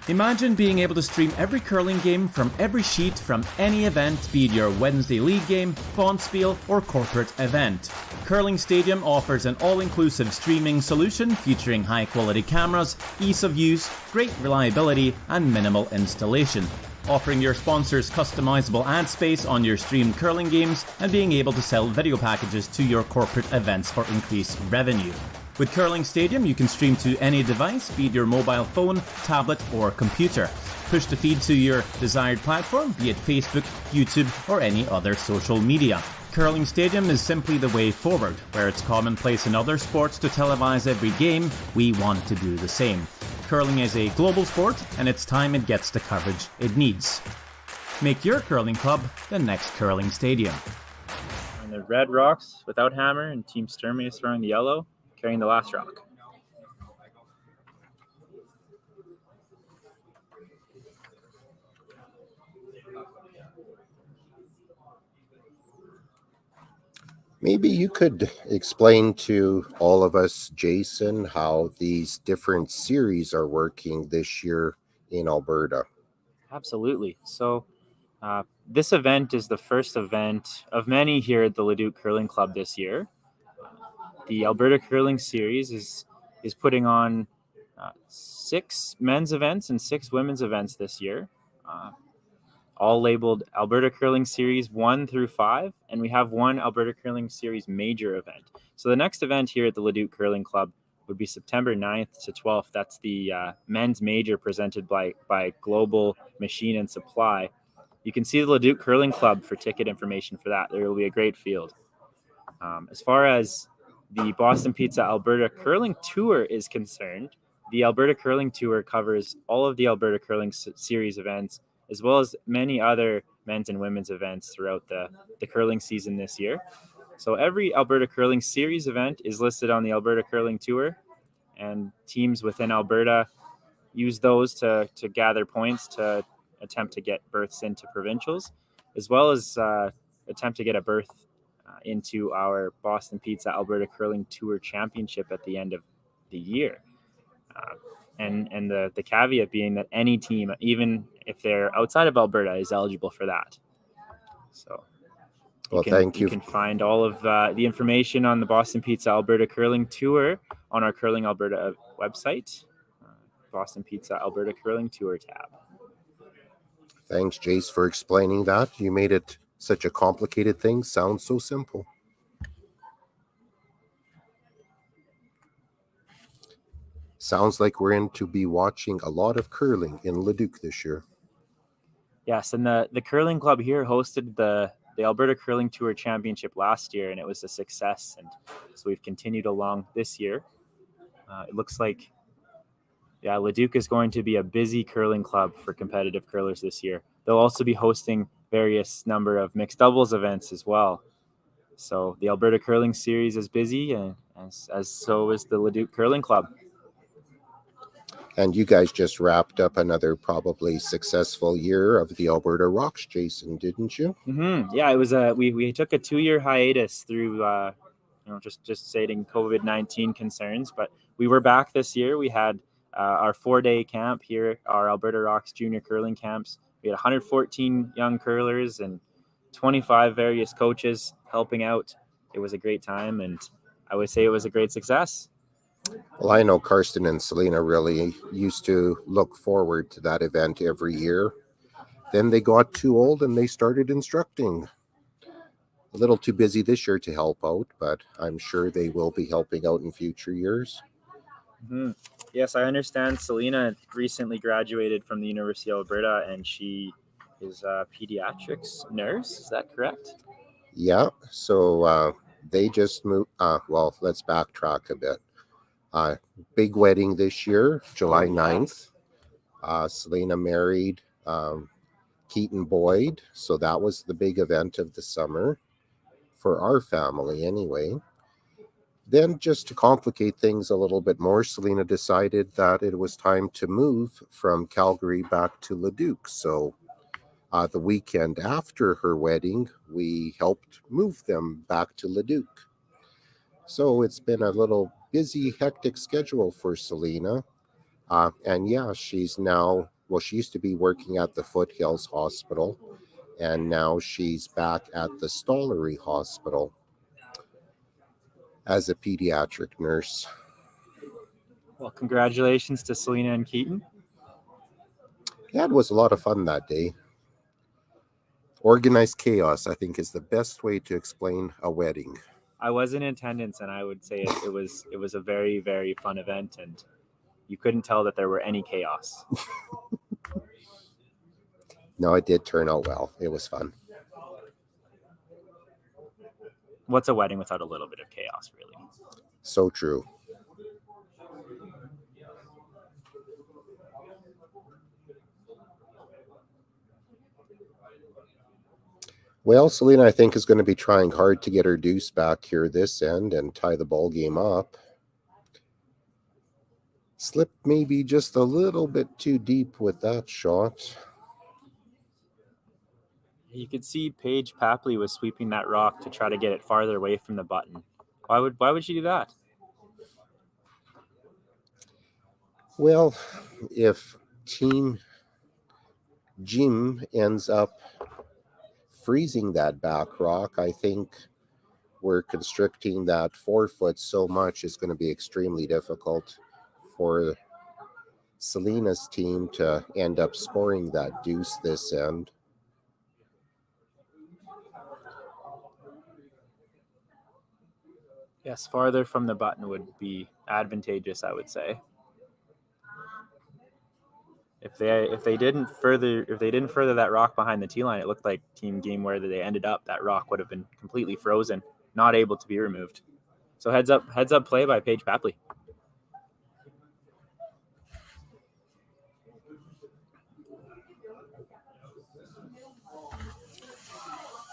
Imagine being able to stream every curling game from every sheet from any event, be it your Wednesday league game, bonspiel, or corporate event. Curling Stadium offers an all-inclusive streaming solution featuring high-quality cameras, ease of use, great reliability, and minimal installation. Offering your sponsors customizable ad space on your streamed curling games and being able to sell video packages to your corporate events for increased revenue. With Curling Stadium, you can stream to any device, be it your mobile phone, tablet, or computer. Push the feed to your desired platform, be it Facebook, YouTube, or any other social media. Curling Stadium is simply the way forward. Where it's commonplace in other sports to televise every game, we want to do the same. Curling is a global sport, and it's time it gets the coverage it needs. Make your curling club the next Curling Stadium. And the red rocks without hammer, and Team Sturmay is throwing the yellow, carrying the last rock. Maybe you could explain to all of us, Jason, how these different series are working this year in Alberta. Absolutely. So this event is the first event of many here at the Leduc Curling Club this year. The Alberta Curling Series is putting on 6 men's events and 6 women's events this year, all labeled Alberta Curling Series 1 through 5, and we have one Alberta Curling Series major event. So the next event here at the Leduc Curling Club would be September 9th to 12th. That's the men's major presented by Global Machine and Supply. You can see the Leduc Curling Club for ticket information for that. There will be a great field. As far as the Boston Pizza Alberta Curling Tour is concerned, the Alberta Curling Tour covers all of the Alberta Curling Series events, as well as many other men's and women's events throughout the curling season this year. So every Alberta Curling Series event is listed on the Alberta Curling Tour, and teams within Alberta use those to gather points to attempt to get berths into provincials, as well as attempt to get a berth into our Boston Pizza Alberta Curling Tour Championship at the end of the year. And the caveat being that any team, even if they're outside of Alberta, is eligible for that. So Thank you. You can find all of the information on the Boston Pizza Alberta Curling Tour on our Curling Alberta website, Boston Pizza Alberta Curling Tour tab. Thanks, Jace, for explaining that. You made it such a complicated thing sound so simple. Sounds like we're in to be watching a lot of curling in Leduc this year. Yes, and the curling club here hosted the Alberta Curling Tour Championship last year, and it was a success. And so we've continued along this year. It looks like, Leduc is going to be a busy curling club for competitive curlers this year. They'll also be hosting various number of mixed doubles events as well. So the Alberta Curling Series is busy, and as so is the Leduc Curling Club. And you guys just wrapped up another probably successful year of the Alberta Rocks, Jason, didn't you? Mm-hmm. Yeah, it was we took a 2-year hiatus through just stating COVID-19 concerns, but we were back this year. We had our 4-day camp here, our Alberta Rocks Junior Curling Camps. We had 114 young curlers and 25 various coaches helping out. It was a great time, and I would say it was a great success. Well, I know Karsten and Selena really used to look forward to that event every year. Then they got too old and they started instructing. A little too busy this year to help out, but I'm sure they will be helping out in future years. Mm-hmm. Yes, I understand Selena recently graduated from the University of Alberta, and she is a pediatrics nurse. Is that correct? Yeah, so they just moved. Let's backtrack a bit. Big wedding this year, July 9th. Selena married Keaton Boyd, so that was the big event of the summer for our family anyway. Then, just to complicate things a little bit more, Selena decided that it was time to move from Calgary back to Leduc. So the weekend after her wedding, we helped move them back to Leduc. So it's been a little busy, hectic schedule for Selena. She's now, she used to be working at the Foothills Hospital, and now she's back at the Stollery Hospital as a pediatric nurse. Well, congratulations to Selena and Keaton. Yeah, it was a lot of fun that day. Organized chaos, I think, is the best way to explain a wedding. I was in attendance, and I would say it was a very, very fun event, and you couldn't tell that there were any chaos. No, it did turn out well. It was fun. What's a wedding without a little bit of chaos, really? So true. Well, Selena, I think, is going to be trying hard to get her deuce back here this end and tie the ball game up. Slipped maybe just a little bit too deep with that shot. You could see Paige Papley was sweeping that rock to try to get it farther away from the button. Why would she do that? Well, if Team Jim ends up freezing that back rock, I think we're constricting that 4-foot so much it's going to be extremely difficult for Selena's team to end up scoring that deuce this end. Yes, farther from the button would be advantageous, I would say. If they didn't further that rock behind the tee line, it looked like Team Game where they ended up, that rock would have been completely frozen, not able to be removed. So heads up play by Paige Papley.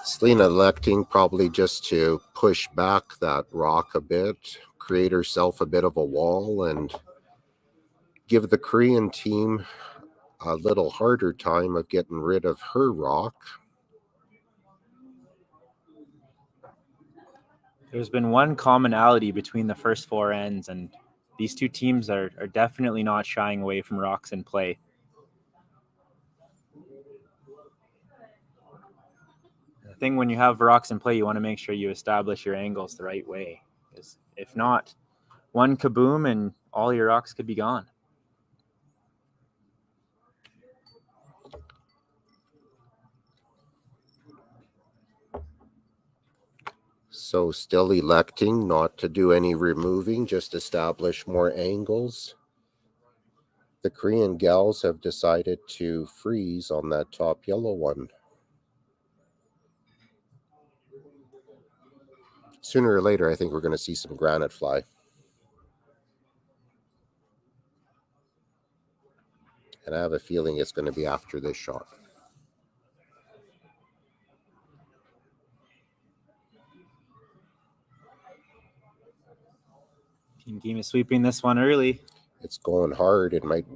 Selena electing probably just to push back that rock a bit, create herself a bit of a wall, and give the Korean team a little harder time of getting rid of her rock. There's been one commonality between the first four ends, and these two teams are definitely not shying away from rocks in play. The thing when you have rocks in play, you want to make sure you establish your angles the right way. Because if not, one kaboom and all your rocks could be gone. So still electing not to do any removing, just establish more angles. The Korean gals have decided to freeze on that top yellow one. Sooner or later, I think we're going to see some granite fly. And I have a feeling it's going to be after this shot. Team Game is sweeping this one early. It's going hard. It might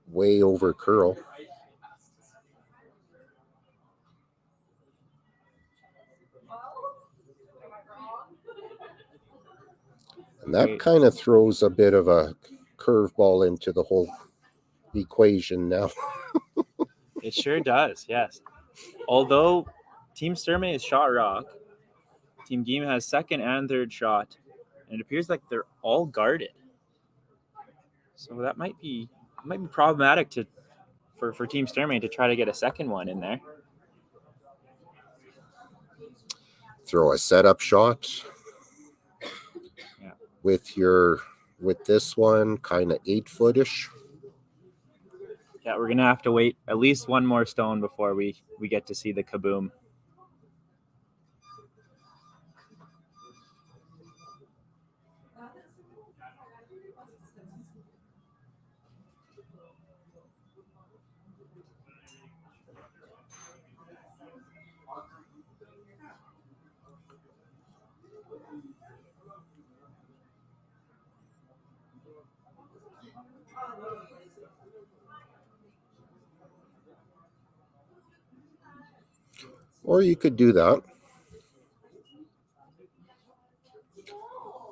way over curl. And that kind of throws a bit of a curveball into the whole equation now. It sure does, yes. Although Team Sturmay is shot rock, Team Game has second and third shot, and it appears like they're all guarded. So that might be problematic for Team Sturmay to try to get a second one in there. Throw a setup shot. Yeah. With this one, kind of 8-footish. Yeah, we're gonna have to wait at least one more stone before we get to see the kaboom. Or you could do that.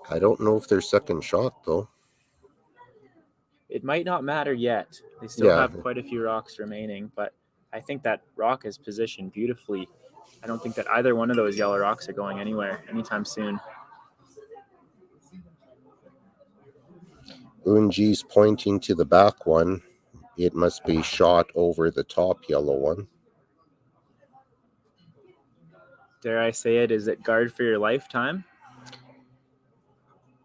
I don't know if there's second shot, though. It might not matter yet. They still have quite a few rocks remaining, but I think that rock is positioned beautifully. I don't think that either one of those yellow rocks are going anywhere anytime soon. Unji's pointing to the back one. It must be shot over the top yellow one. Dare I say it, is it guard for your lifetime?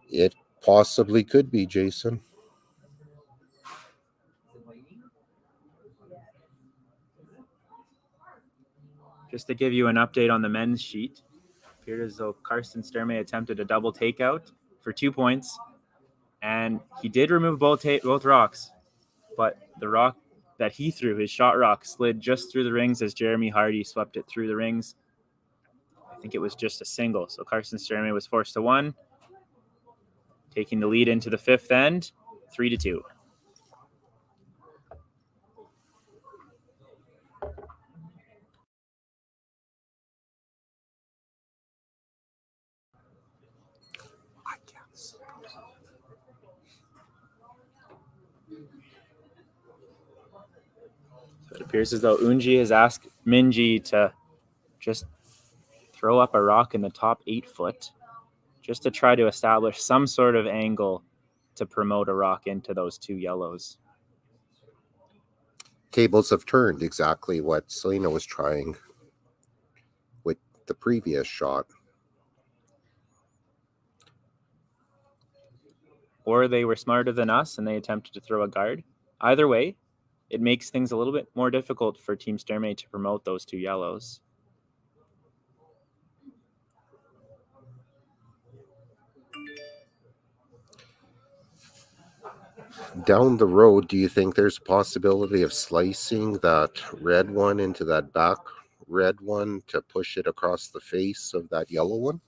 It possibly could be, Jason. Just to give you an update on the men's sheet, it appeared as though Carson Sturmay attempted a double takeout for 2 points, and he did remove both rocks, but the rock that he threw, his shot rock, slid just through the rings as Jeremy Hardy swept it through the rings. I think it was just a single, so Carson Sturmay was forced to one, taking the lead into the fifth end, 3-2. So it appears as though Unji has asked Minji to just throw up a rock in the top 8 foot, just to try to establish some sort of angle to promote a rock into those two yellows. Tables have turned, exactly what Selena was trying with the previous shot. or they were smarter than us and they attempted to throw a guard. Either way, it makes things a little bit more difficult for Team Sturmay to promote those two yellows. Down the road, do you think there's a possibility of slicing that red one into that back red one to push it across the face of that yellow one?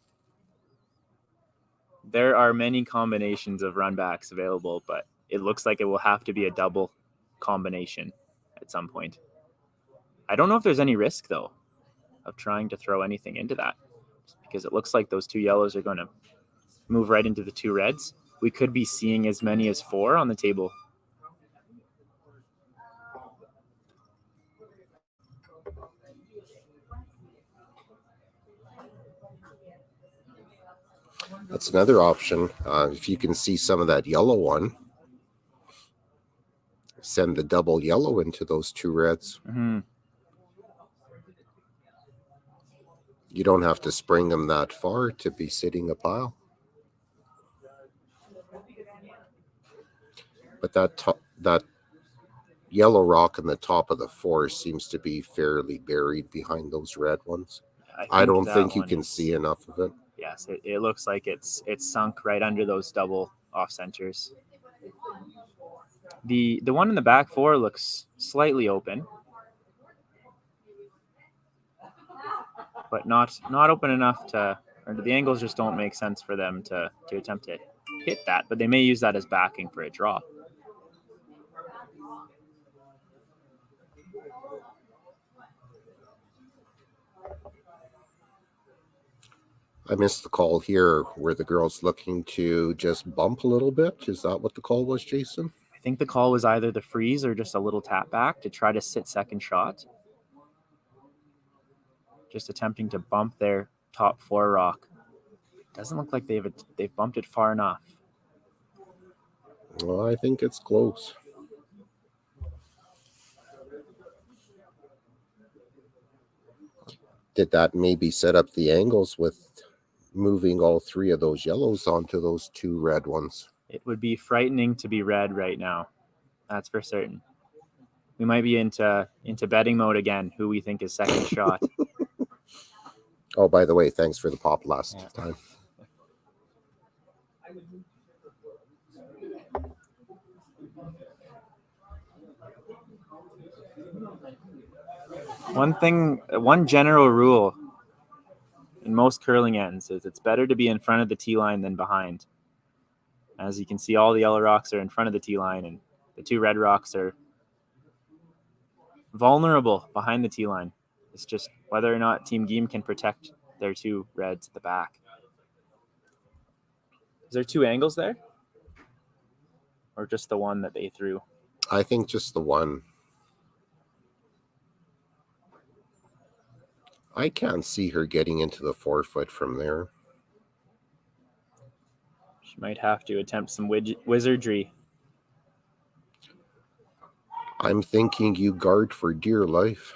There are many combinations of runbacks available, but it looks like it will have to be a double combination at some point. I don't know if there's any risk, though, of trying to throw anything into that, because it looks like those two yellows are going to move right into the two reds. We could be seeing as many as 4 on the table. That's another option. If you can see some of that yellow one, send the double yellow into those two reds. Mm-hmm. You don't have to spring them that far to be sitting a pile. But that yellow rock in the top of the 4 seems to be fairly buried behind those red ones. I don't think you can see enough of it. Yes, it looks like it's sunk right under those double off centers. The one in the back 4 looks slightly open, but not open enough to, or the angles just don't make sense for them to attempt to hit that, but they may use that as backing for a draw. I missed the call here where the girl's looking to just bump a little bit. Is that what the call was, Jason? I think the call was either the freeze or just a little tap back to try to sit second shot. Just attempting to bump their top 4 rock. Doesn't look like they've bumped it far enough. Well, I think it's close. Did that maybe set up the angles with moving all 3 of those yellows onto those 2 red ones? It would be frightening to be red right now. That's for certain. We might be into betting mode again, who we think is second shot. Oh, by the way, thanks for the pop last time. One general rule in most curling ends is it's better to be in front of the tee line than behind. As you can see, all the yellow rocks are in front of the tee line, and the 2 red rocks are vulnerable behind the tee line. It's just whether or not Team Geem can protect their 2 reds at the back. Is there 2 angles there? Or just the one that they threw? I think just the one. I can't see her getting into the 4-foot from there. She might have to attempt some wizardry. I'm thinking you guard for dear life.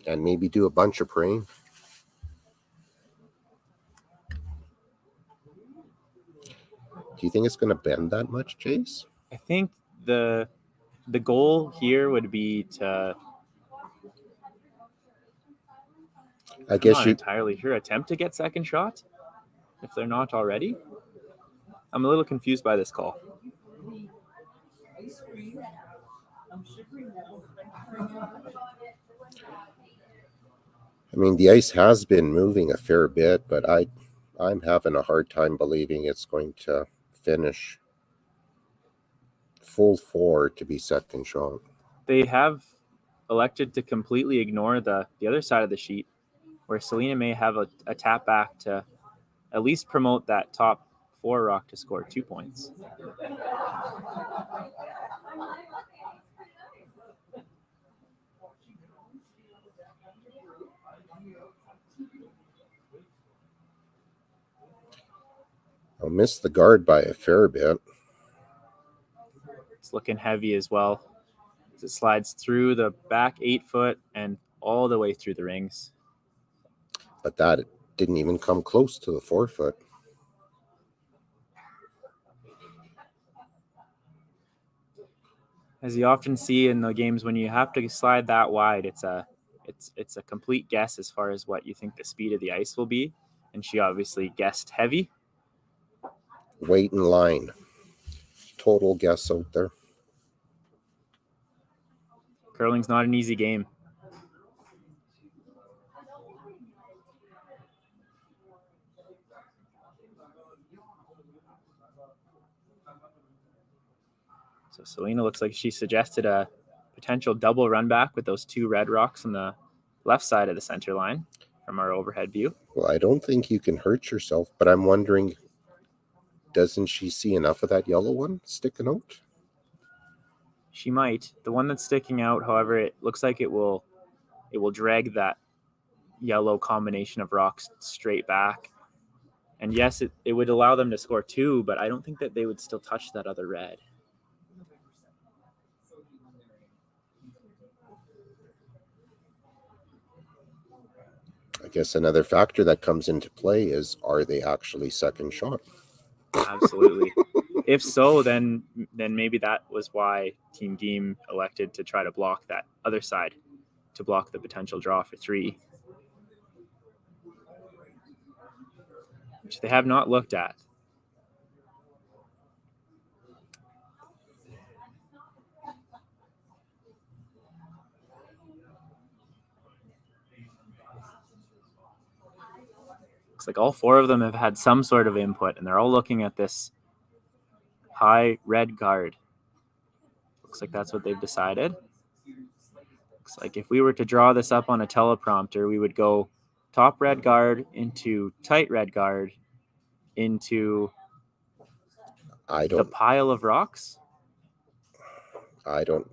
And maybe do a bunch of praying. Do you think it's going to bend that much, Chase? I think the goal here would be to... I guess I'm not entirely sure. Attempt to get second shot, if they're not already. I'm a little confused by this call. I mean, the ice has been moving a fair bit, but I'm having a hard time believing it's going to finish full 4 to be second shot. They have elected to completely ignore the other side of the sheet, where Selena may have a tap back to at least promote that top 4 rock to score 2 points. I'll miss the guard by a fair bit. It's looking heavy as well, as it slides through the back 8-foot and all the way through the rings. But that didn't even come close to the 4-foot. As you often see in the games, when you have to slide that wide, it's a complete guess as far as what you think the speed of the ice will be. And she obviously guessed heavy. Wait in line. Total guess out there. Curling's not an easy game. So Selena looks like she suggested a potential double run back with those 2 red rocks on the left side of the center line from our overhead view. Well, I don't think you can hurt yourself, but I'm wondering, doesn't she see enough of that yellow one sticking out? She might. The one that's sticking out, however, it looks like it will drag that yellow combination of rocks straight back. And yes, it would allow them to score 2, but I don't think that they would still touch that other red. I guess another factor that comes into play is, are they actually second shot? Absolutely. If so, then maybe that was why Team Game elected to try to block that other side, to block the potential draw for 3, which they have not looked at. Looks like all 4 of them have had some sort of input, and they're all looking at this high red guard. Looks like that's what they've decided. Looks like if we were to draw this up on a teleprompter, we would go top red guard into tight red guard into the pile of rocks. I don't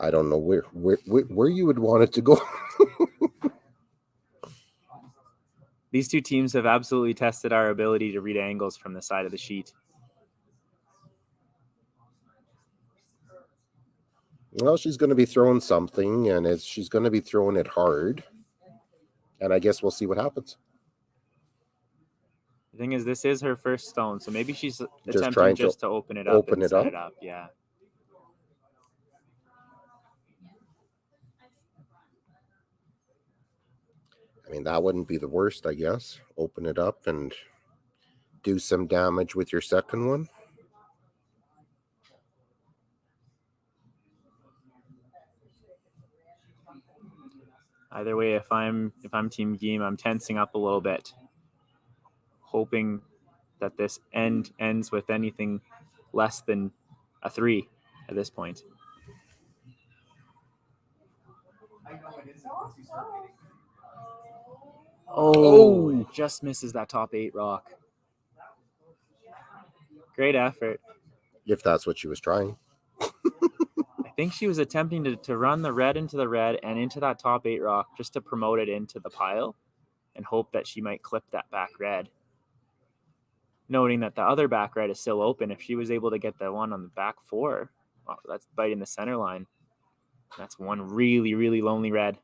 know where you would want it to go. These 2 teams have absolutely tested our ability to read angles from the side of the sheet. Well, she's going to be throwing something, and she's going to be throwing it hard. And I guess we'll see what happens. The thing is, this is her first stone, so maybe she's attempting just to open it up. Set it up, yeah. I mean, that wouldn't be the worst, I guess. Open it up and do some damage with your second one. Either way, if I'm Team Game, I'm tensing up a little bit, hoping that this ends with anything less than a 3 at this point. Oh, just misses that top 8 rock. Great effort. If that's what she was trying. I think she was attempting to run the red into the red and into that top 8 rock just to promote it into the pile and hope that she might clip that back red. Noting that the other back red is still open. If she was able to get the one on the back 4, well, that's biting the center line. That's one really, really lonely red.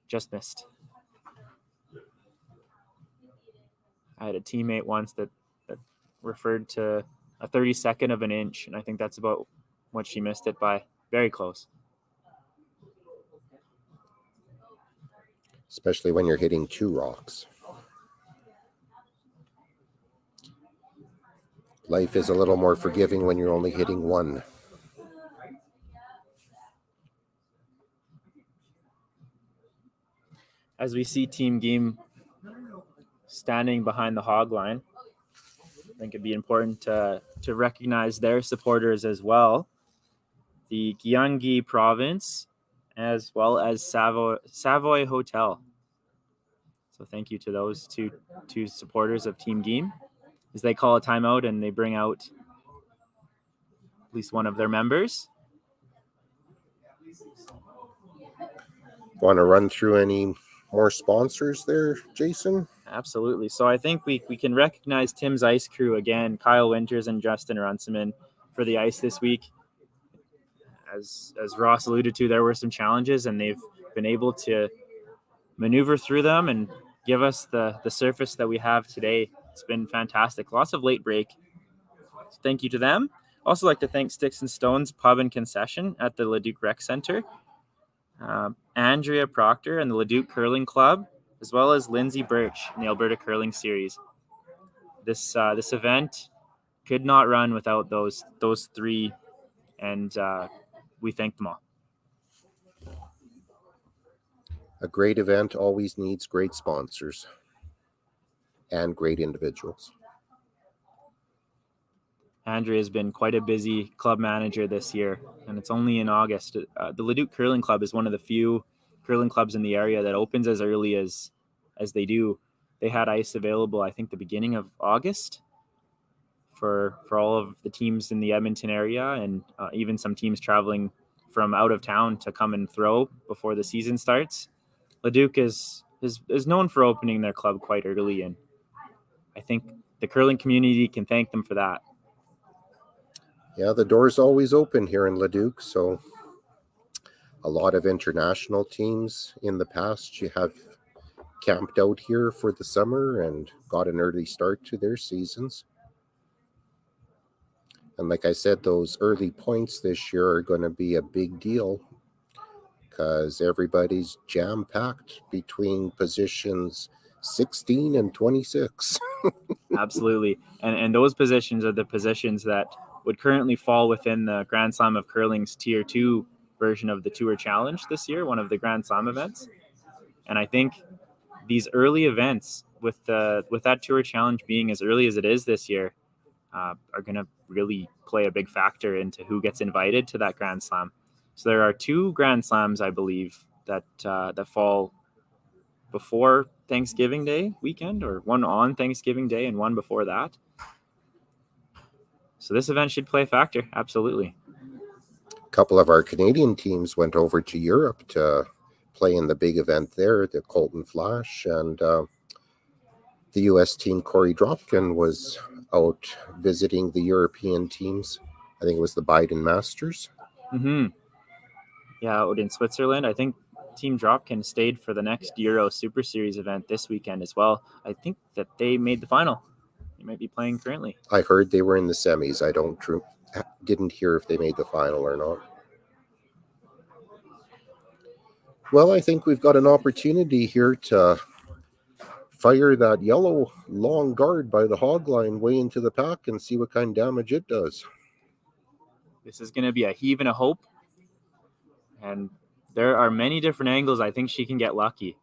Just missed. I had a teammate once that referred to a 32nd of an inch, and I think that's about what she missed it by. Very close. Especially when you're hitting 2 rocks. Life is a little more forgiving when you're only hitting 1. As we see Team Game standing behind the hog line, I think it'd be important to recognize their supporters as well. The Gyeonggi province, as well as Savoy Hotel. So thank you to those two supporters of Team Game as they call a timeout and they bring out at least one of their members. Want to run through any more sponsors there, Jason? Absolutely. So I think we can recognize Tim's Ice Crew again, Kyle Winters and Justin Runciman for the ice this week. As Ross alluded to, there were some challenges and they've been able to maneuver through them and give us the surface that we have today It's been fantastic. Lots of late break. So thank you to them. Also like to thank Sticks and Stones Pub and Concession at the Leduc Rec Center, Andrea Proctor and the Leduc Curling Club, as well as Lindsay Birch in the Alberta Curling Series. This event could not run without those three, and we thank them all. A great event always needs great sponsors and great individuals. Andrea has been quite a busy club manager this year, and it's only in August. The Leduc Curling Club is one of the few curling clubs in the area that opens as early as they do. They had ice available, I think, the beginning of August for all of the teams in the Edmonton area, and even some teams traveling from out of town to come and throw before the season starts. Leduc is known for opening their club quite early, and I think the curling community can thank them for that. Yeah, the door's always open here in Leduc, so a lot of international teams in the past you have camped out here for the summer and got an early start to their seasons. And like I said, those early points this year are going to be a big deal because everybody's jam-packed between positions 16 and 26. Absolutely. And those positions are the positions that would currently fall within the Grand Slam of Curling's Tier 2 version of the Tour Challenge this year, one of the Grand Slam events. And I think these early events, with that Tour Challenge being as early as it is this year, are going to really play a big factor into who gets invited to that Grand Slam. So there are 2 Grand Slams, I believe, that fall before Thanksgiving Day weekend, or one on Thanksgiving Day and one before that. So this event should play a factor, absolutely. A couple of our Canadian teams went over to Europe to play in the big event there, the Colton Flash, and the U.S. team, Corey Dropkin, was out visiting the European teams. I think it was the Biden Masters. Mm-hmm. Yeah, out in Switzerland. I think Team Dropkin stayed for the next Euro Super Series event this weekend as well. I think that they made the final. They might be playing currently. I heard they were in the semis. I didn't hear if they made the final or not. Well, I think we've got an opportunity here to fire that yellow long guard by the hog line way into the pack and see what kind of damage it does. This is going to be a heave and a hope. And there are many different angles I think she can get lucky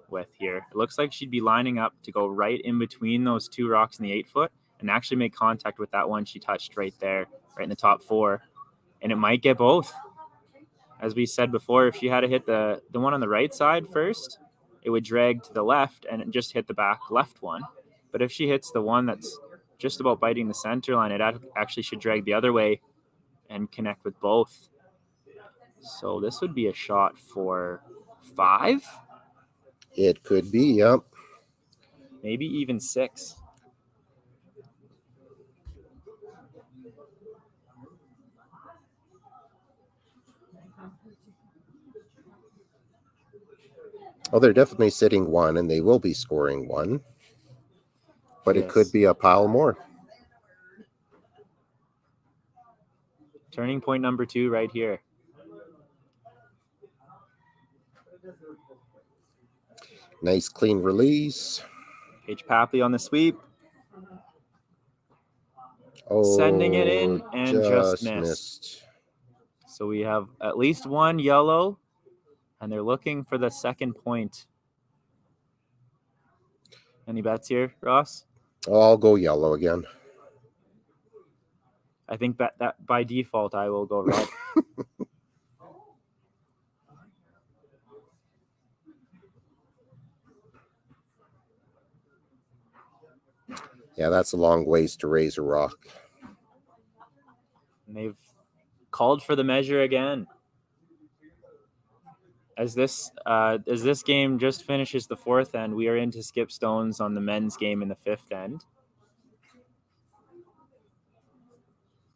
with here. It looks like she'd be lining up to go right in between those 2 rocks in the 8-foot and actually make contact with that one she touched right there, right in the top 4. And it might get both. As we said before, if she had to hit the one on the right side first, it would drag to the left and just hit the back left one. But if she hits the one that's just about biting the center line, it actually should drag the other way and connect with both. So this would be a shot for 5? It could be, yep. Maybe even 6. Well, they're definitely sitting 1, and they will be scoring 1. But yes, it could be a pile more. Turning point number 2 right here. Nice clean release. Paige Papley on the sweep. Oh, sending it in and just missed. So we have at least 1 yellow, and they're looking for the second point. Any bets here, Ross? Oh, I'll go yellow again. I think that by default I will go red. Yeah, that's a long ways to raise a rock. And they've called for the measure again. As this game just finishes the 4th end, we are into skip stones on the men's game in the 5th end.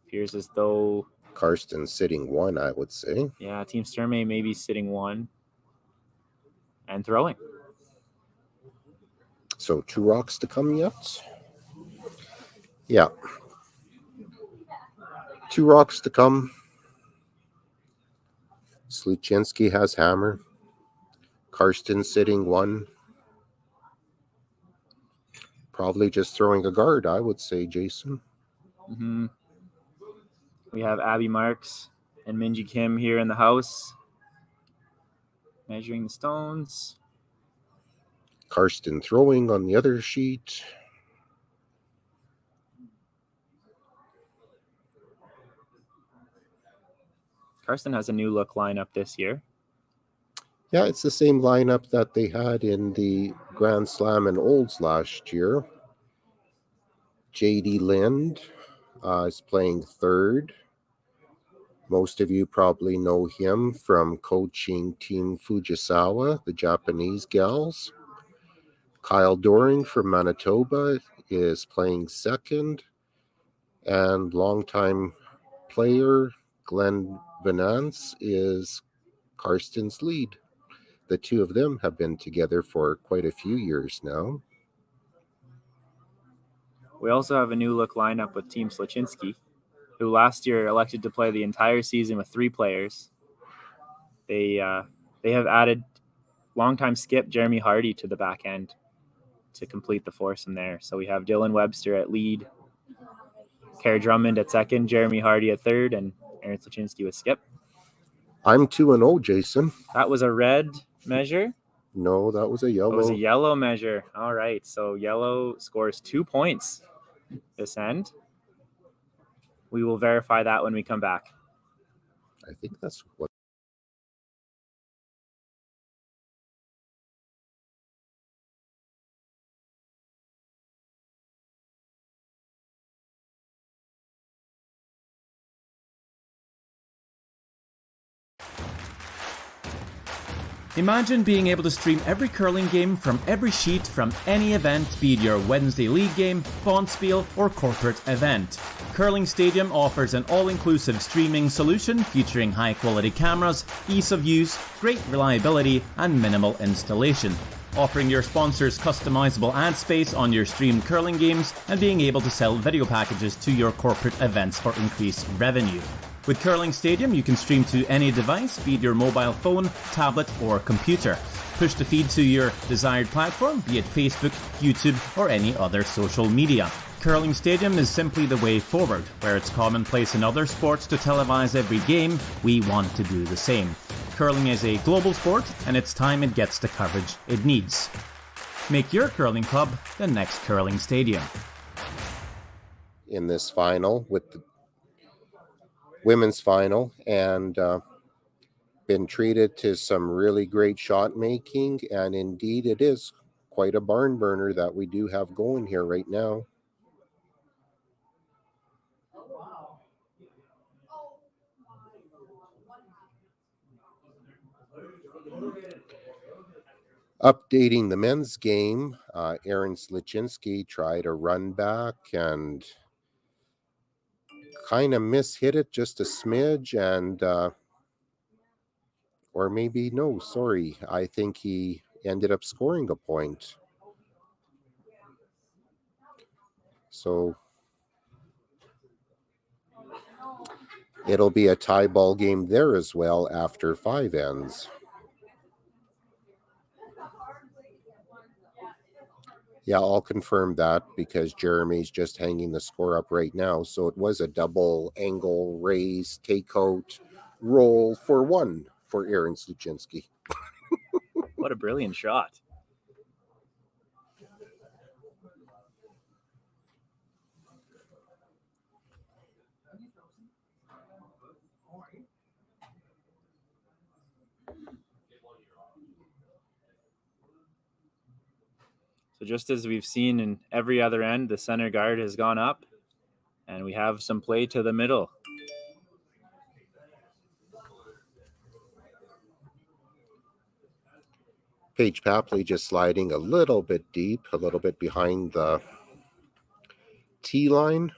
Appears as though Karsten's sitting 1, I would say. Yeah, Team Sturmay may be sitting 1 and throwing. So 2 rocks to come yet? Yeah. 2 rocks to come. Sluchinski has hammer. Karsten sitting 1. Probably just throwing a guard, I would say, Jason. Mm-hmm. We have Abby Marks and Minji Kim here in the house, measuring the stones. Karsten throwing on the other sheet. Karsten has a new look lineup this year. Yeah, it's the same lineup that they had in the Grand Slam and Olds last year. J.D. Lind is playing third. Most of you probably know him from coaching Team Fujisawa, the Japanese gals. Kyle Doring from Manitoba is playing second. And longtime player Glenn Venance is Karsten's lead. The two of them have been together for quite a few years now. We also have a new look lineup with Team Sluchinski, who last year elected to play the entire season with 3 players. They have added longtime skip Jeremy Hardy to the back end to complete the foursome there. So we have Dylan Webster at lead, Kerr Drummond at second, Jeremy Hardy at third, and Aaron Sluchinski with skip. I'm 2-0, Jason. That was a red measure? No, that was a yellow. It was a yellow measure. All right, so yellow scores 2 points this end. We will verify that when we come back. I think that's what. Imagine being able to stream every curling game from every sheet from any event, be it your Wednesday league game, bonspiel, or corporate event. Curling Stadium offers an all-inclusive streaming solution featuring high-quality cameras, ease of use, great reliability, and minimal installation. Offering your sponsors customizable ad space on your streamed curling games and being able to sell video packages to your corporate events for increased revenue. With Curling Stadium, you can stream to any device, be it your mobile phone, tablet, or computer. Push the feed to your desired platform, be it Facebook, YouTube, or any other social media. Curling Stadium is simply the way forward. Where it's commonplace in other sports to televise every game, we want to do the same. Curling is a global sport, and it's time it gets the coverage it needs. Make your curling club the next Curling Stadium. In this final, with the women's final, and been treated to some really great shot making, and indeed it is quite a barn burner that we do have going here right now. Updating the men's game, Aaron Sluchinski tried a run back and kind of mishit it just a smidge, and or maybe no, sorry, I think he ended up scoring a point. So it'll be a tie ball game there as well after 5 ends. Yeah, I'll confirm that because Jeremy's just hanging the score up right now. So it was a double angle raise, takeout, roll for 1 for Aaron Sluchinski. What a brilliant shot. So just as we've seen in every other end, the center guard has gone up, and we have some play to the middle. Paige Papley just sliding a little bit deep, a little bit behind the tee line.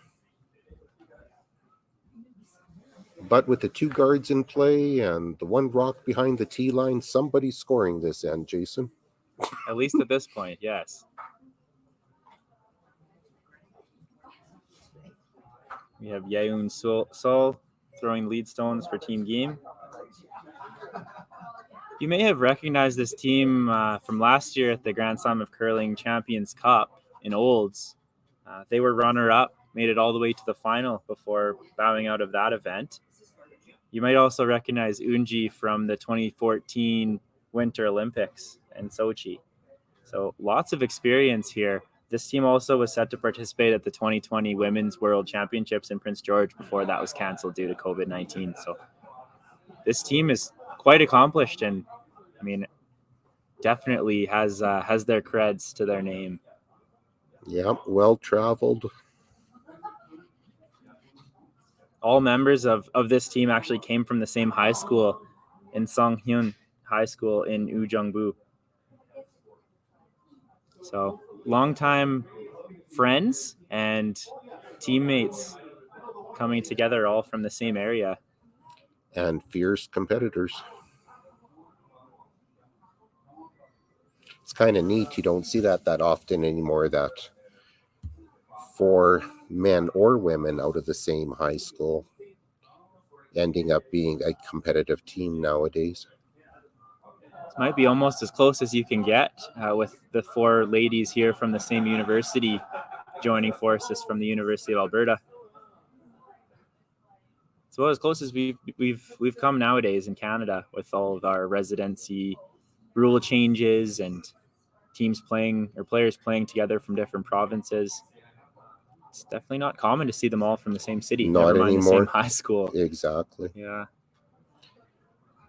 But with the 2 guards in play and the 1 rock behind the tee line, somebody's scoring this end, Jason. At least at this point, yes. We have Yeun Sol throwing lead stones for Team Game. You may have recognized this team from last year at the Grand Slam of Curling Champions Cup in Olds. They were runner-up, made it all the way to the final before bowing out of that event. You might also recognize Unji from the 2014 Winter Olympics in Sochi. So lots of experience here. This team also was set to participate at the 2020 Women's World Championships in Prince George before that was canceled due to COVID-19. So this team is quite accomplished, and I mean, definitely has their creds to their name. Yeah, well-traveled. All members of this team actually came from the same high school in Songhyun High School in Ujeongbu. So longtime friends and teammates coming together all from the same area. And fierce competitors. It's kind of neat. You don't see that often anymore, that 4 men or women out of the same high school ending up being a competitive team nowadays. This might be almost as close as you can get with the 4 ladies here from the same university joining forces from the University of Alberta. It's about as close as we've come nowadays in Canada with all of our residency rule changes and teams playing or players playing together from different provinces. It's definitely not common to see them all from the same city. Not never mind anymore. The same high school. Exactly. Yeah.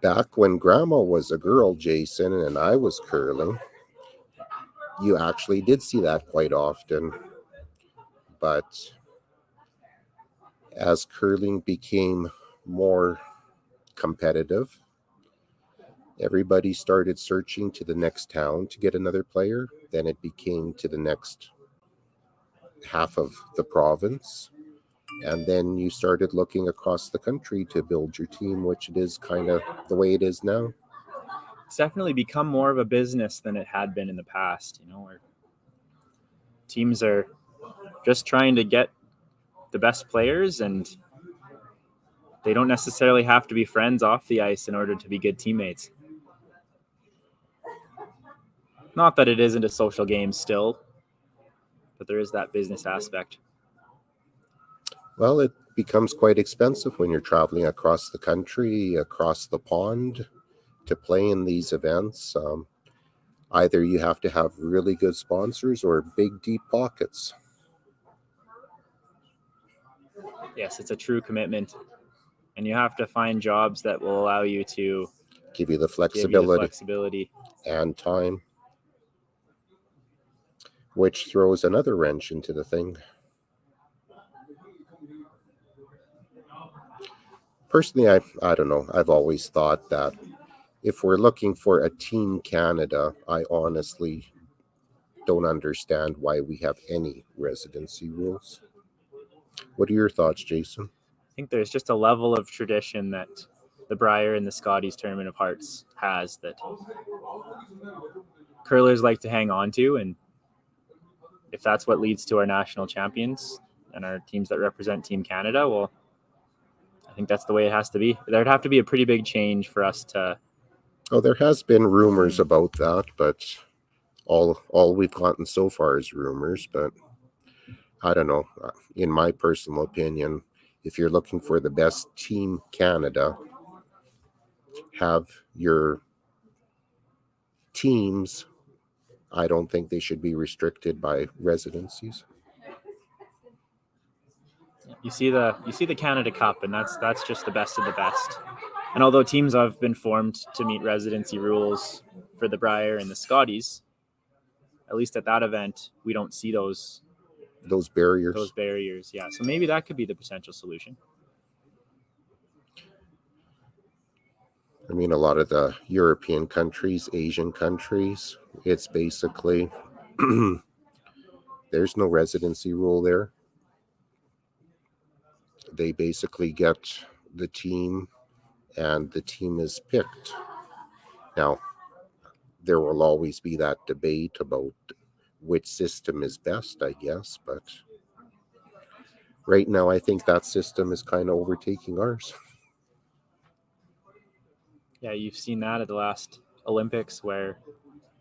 Back when Grandma was a girl, Jason, and I was curling, you actually did see that quite often. But as curling became more competitive, everybody started searching to the next town to get another player. Then it became to the next half of the province. And then you started looking across the country to build your team, which it is kind of the way it is now. It's definitely become more of a business than it had been in the past, where teams are just trying to get the best players, and they don't necessarily have to be friends off the ice in order to be good teammates. Not that it isn't a social game still, but there is that business aspect. Well, it becomes quite expensive when you're traveling across the country, across the pond to play in these events. Either you have to have really good sponsors or big, deep pockets. Yes, it's a true commitment. And you have to find jobs that will allow you to give you the flexibility and time, which throws another wrench into the thing. Personally, I don't know. I've always thought that if we're looking for a Team Canada, I honestly don't understand why we have any residency rules. What are your thoughts, Jason? I think there's just a level of tradition that the Brier and the Scotties Tournament of Hearts has that curlers like to hang on to, and if that's what leads to our national champions and our teams that represent Team Canada, well, I think that's the way it has to be. There'd have to be a pretty big change for us to... Oh, there has been rumors about that, but all we've gotten so far is rumors. But I don't know. In my personal opinion, if you're looking for the best Team Canada, have your teams. I don't think they should be restricted by residencies. You see the Canada Cup, and that's just the best of the best. And although teams have been formed to meet residency rules for the Brier and the Scotties, at least at that event, we don't see those barriers. Those barriers, yeah. So maybe that could be the potential solution. I mean, a lot of the European countries, Asian countries, it's basically there's no residency rule there. They basically get the team, and the team is picked. Now, there will always be that debate about which system is best, I guess, but right now, I think that system is kind of overtaking ours. Yeah, you've seen that at the last Olympics where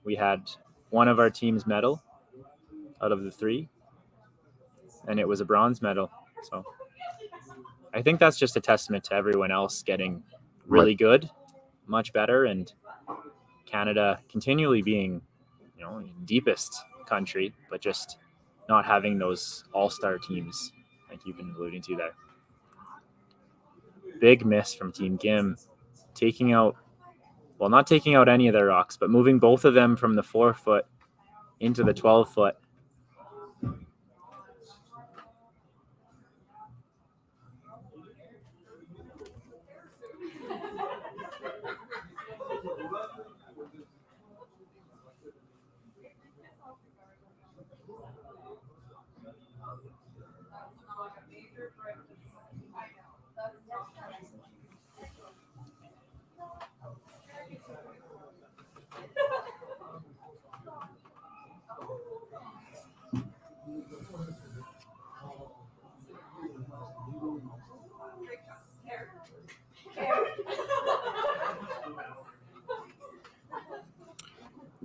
we had one of our teams medal out of the 3, and it was a bronze medal. So I think that's just a testament to everyone else getting really good, much better, and Canada continually being, deepest country, but just not having those all-star teams like you've been alluding to there. Big miss from Team Gim, not taking out any of their rocks, but moving both of them from the 4-foot into the 12-foot.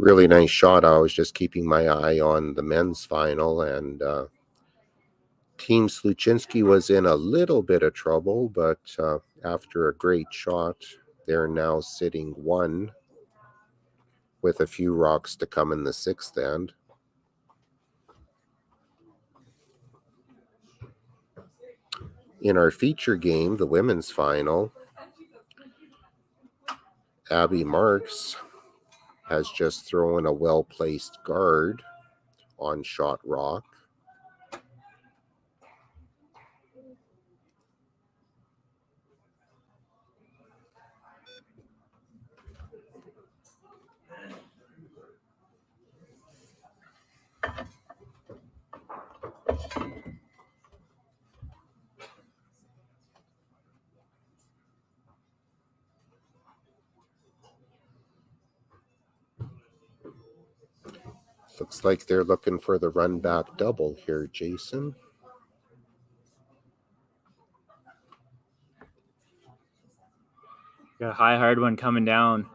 Really nice shot. I was just keeping my eye on the men's final, and Team Sluchinski was in a little bit of trouble, but after a great shot, they're now sitting 1 with a few rocks to come in the 6th end. In our feature game, the women's final, Abby Marks has just thrown a well-placed guard on shot rock. Looks like they're looking for the run back double here, Jason. Got a high hard one coming down.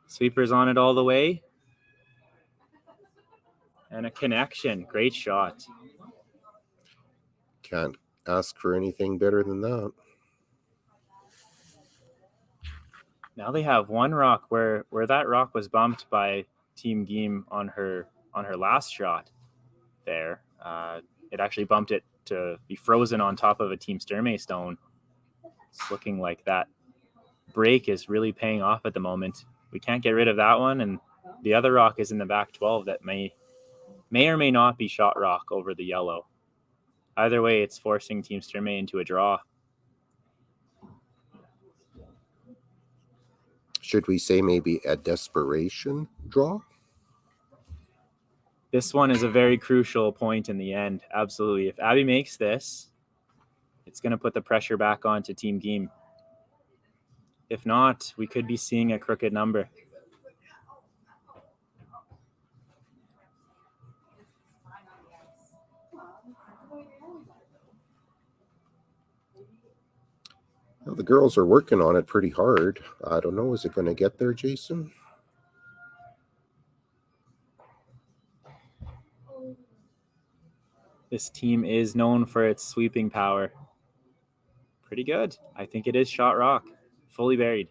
Sweepers on it all the way. And a connection. Great shot. Can't ask for anything better than that. Now they have one rock where that rock was bumped by Team Geem on her last shot there. It actually bumped it to be frozen on top of a Team Sturmay stone. It's looking like that break is really paying off at the moment. We can't get rid of that one, and the other rock is in the back 12 that may or may not be shot rock over the yellow. Either way, it's forcing Team Sturmay into a draw. Should we say maybe a desperation draw? This one is a very crucial point in the end. Absolutely. If Abby makes this, it's going to put the pressure back onto Team Geem. If not, we could be seeing a crooked number. Well, the girls are working on it pretty hard. I don't know. Is it going to get there, Jason? This team is known for its sweeping power. Pretty good. I think it is shot rock. Fully buried.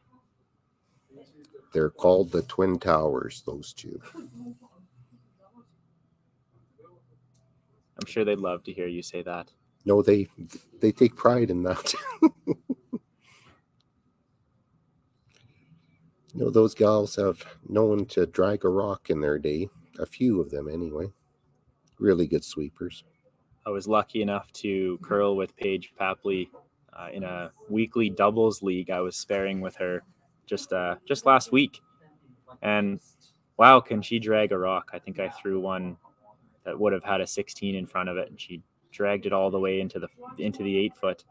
They're called the Twin Towers, those two. I'm sure they'd love to hear you say that. No, they take pride in that. Those gals have known to drag a rock in their day. A few of them, anyway. Really good sweepers. I was lucky enough to curl with Paige Papley in a weekly doubles league. I was sparring with her just last week, and wow, can she drag a rock? I think I threw one that would have had a 16 in front of it, and she dragged it all the way into the 8-foot.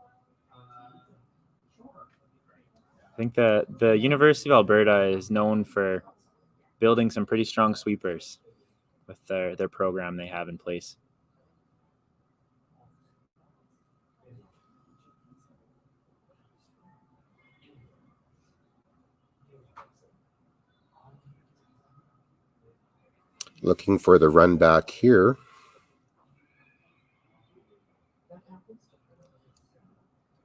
I think the University of Alberta is known for building some pretty strong sweepers with their program they have in place. Looking for the run back here.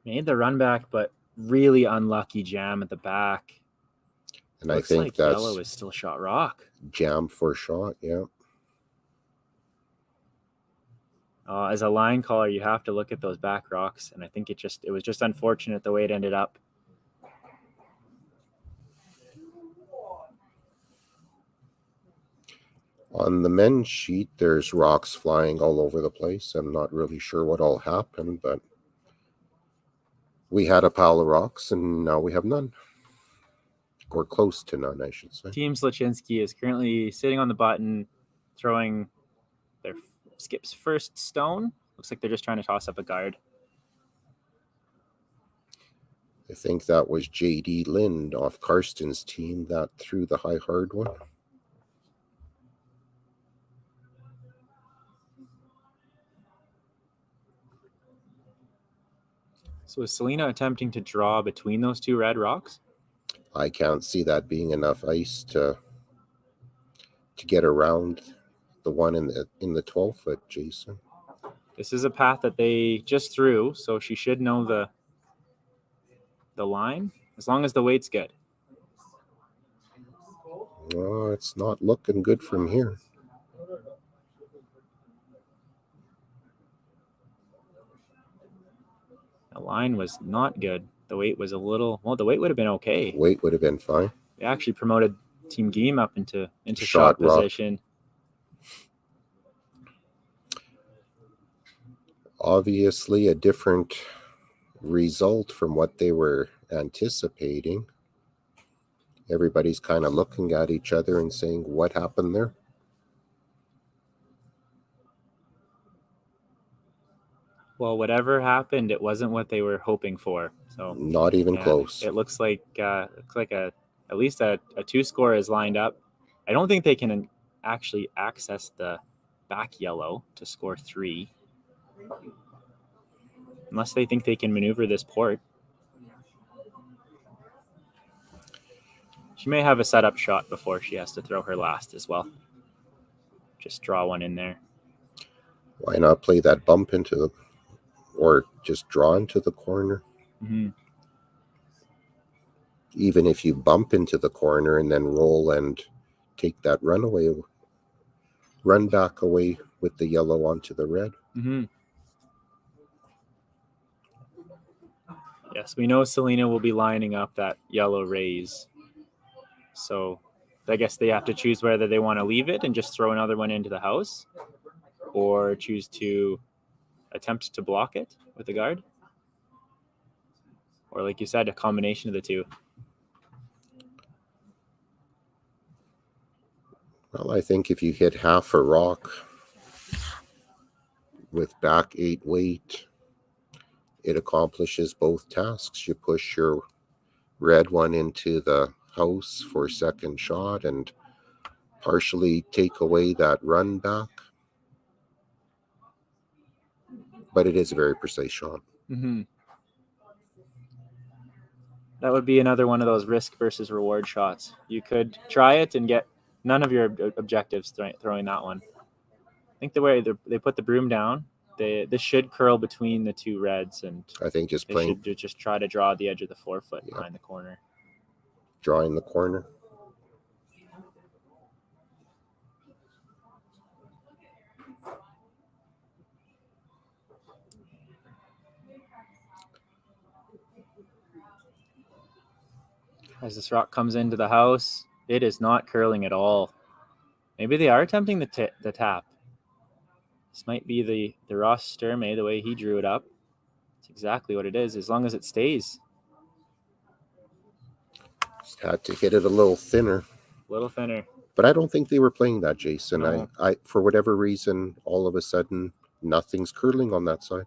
Made the run back, but really unlucky jam at the back. And Looks I think like that's yellow is still shot rock. jam for shot, yeah. As a line caller, you have to look at those back rocks, and I think it was just unfortunate the way it ended up. On the men's sheet, there's rocks flying all over the place. I'm not really sure what all happened, but we had a pile of rocks, and now we have none. Or close to none, I should say. Team Slaczynski is currently sitting on the button, throwing their skip's first stone. Looks like they're just trying to toss up a guard. I think that was J.D. Lind off Karsten's team that threw the high hard one. So is Selena attempting to draw between those two red rocks? I can't see that being enough ice to get around the one in the 12-foot, Jason. This is a path that they just threw, so she should know the line, as long as the weight's good. Oh, it's not looking good from here. The line was not good. The weight was the weight would have been okay. Weight would have been fine. They actually promoted Team Game up into Shot shot rock. position. Obviously a different result from what they were anticipating. Everybody's kind of looking at each other and saying, what happened there? Well, whatever happened, it wasn't what they were hoping for. So Not even close. It looks like at least a 2-score is lined up. I don't think they can actually access the back yellow to score 3, unless they think they can maneuver this port. She may have a setup shot before she has to throw her last as well. Just draw one in there. Why not play that bump or just draw into the corner? Mm-hmm. Even if you bump into the corner and then roll and take that run back away with the yellow onto the red. Mm-hmm. Yes, we know Selena will be lining up that yellow raise. So I guess they have to choose whether they want to leave it and just throw another one into the house, or choose to attempt to block it with the guard. Or like you said, a combination of the two. Well, I think if you hit half a rock with back 8 weight, it accomplishes both tasks. You push your red one into the house for second shot and partially take away that run back. But it is a very precise shot. Mm-hmm. That would be another one of those risk versus reward shots. You could try it and get none of your objectives throwing that one. I think the way they put the broom down, this should curl between the two reds, and I think they should just try to draw the edge of the 4-foot behind the corner. Drawing the corner. As this rock comes into the house, it is not curling at all. Maybe they are attempting the tap. This might be the Ross Sturmay, the way he drew it up. It's exactly what it is, as long as it stays. Just had to hit it a little thinner. A little thinner. But I don't think they were playing that, Jason. No. I for whatever reason, all of a sudden, nothing's curling on that side.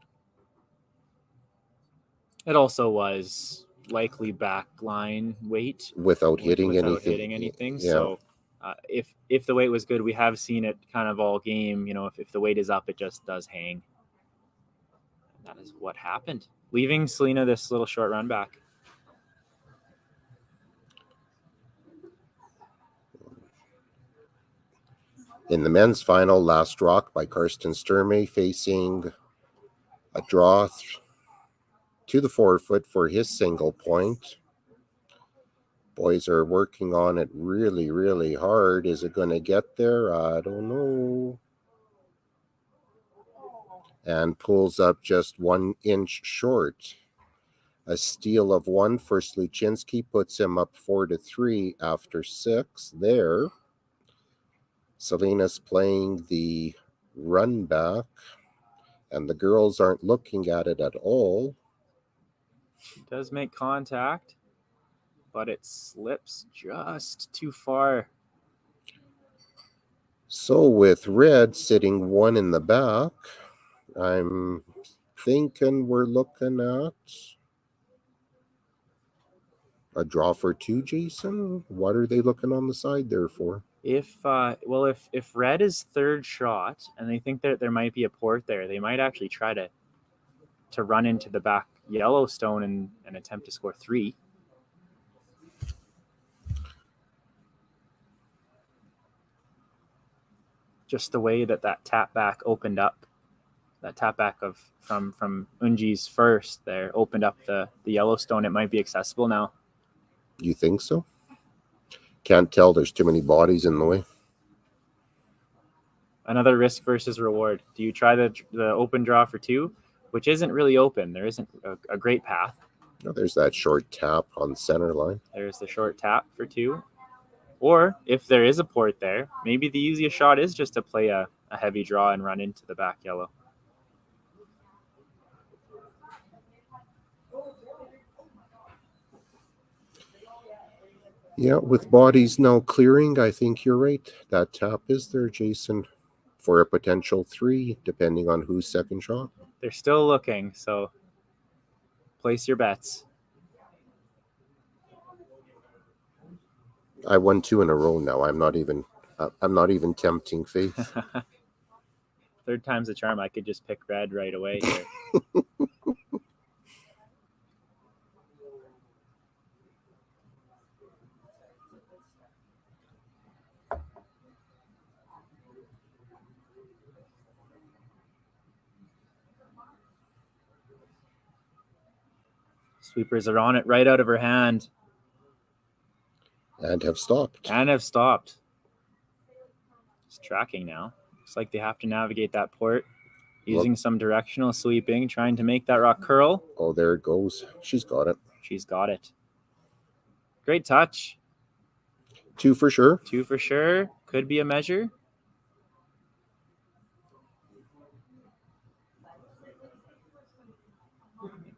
It also was likely back line weight Without hitting anything. Yeah. So if the weight was good, we have seen it kind of all game. If the weight is up, it just does hang. And that is what happened, leaving Selena this little short run back. In the men's final, last rock by Karsten Sturmay, facing a draw to the forefoot for his single point. Boys are working on it really, really hard. Is it going to get there? I don't know. And pulls up just 1 inch short. A steal of 1 for Sluchinski puts him up 4-3 after 6 there. Selena's playing the run back, and the girls aren't looking at it at all. It does make contact, but it slips just too far. So with red sitting 1 in the back, I'm thinking we're looking at a draw for 2, Jason. What are they looking on the side there for? If red is third shot and they think that there might be a port there, they might actually try to run into the back Yellowstone and attempt to score 3. Just the way that tap back opened up, that tap back from Unji's first there opened up the Yellowstone. It might be accessible now. You think so? Can't tell. There's too many bodies in the way. Another risk versus reward. Do you try the open draw for 2, which isn't really open? There isn't a great path. No, there's that short tap on the center line. There's the short tap for 2. Or if there is a port there, maybe the easiest shot is just to play a heavy draw and run into the back yellow. Yeah, with bodies now clearing, I think you're right. That tap is there, Jason, for a potential 3, depending on who's second shot. They're still looking, so place your bets. I won 2 in a row now. I'm not even tempting fate. Third time's a charm. I could just pick red right away here. Sweepers are on it right out of her hand. And have stopped. It's tracking now. Looks like they have to navigate that port using some directional sweeping, trying to make that rock curl. Oh, there it goes. She's got it. Great touch. 2 for sure. Could be a measure.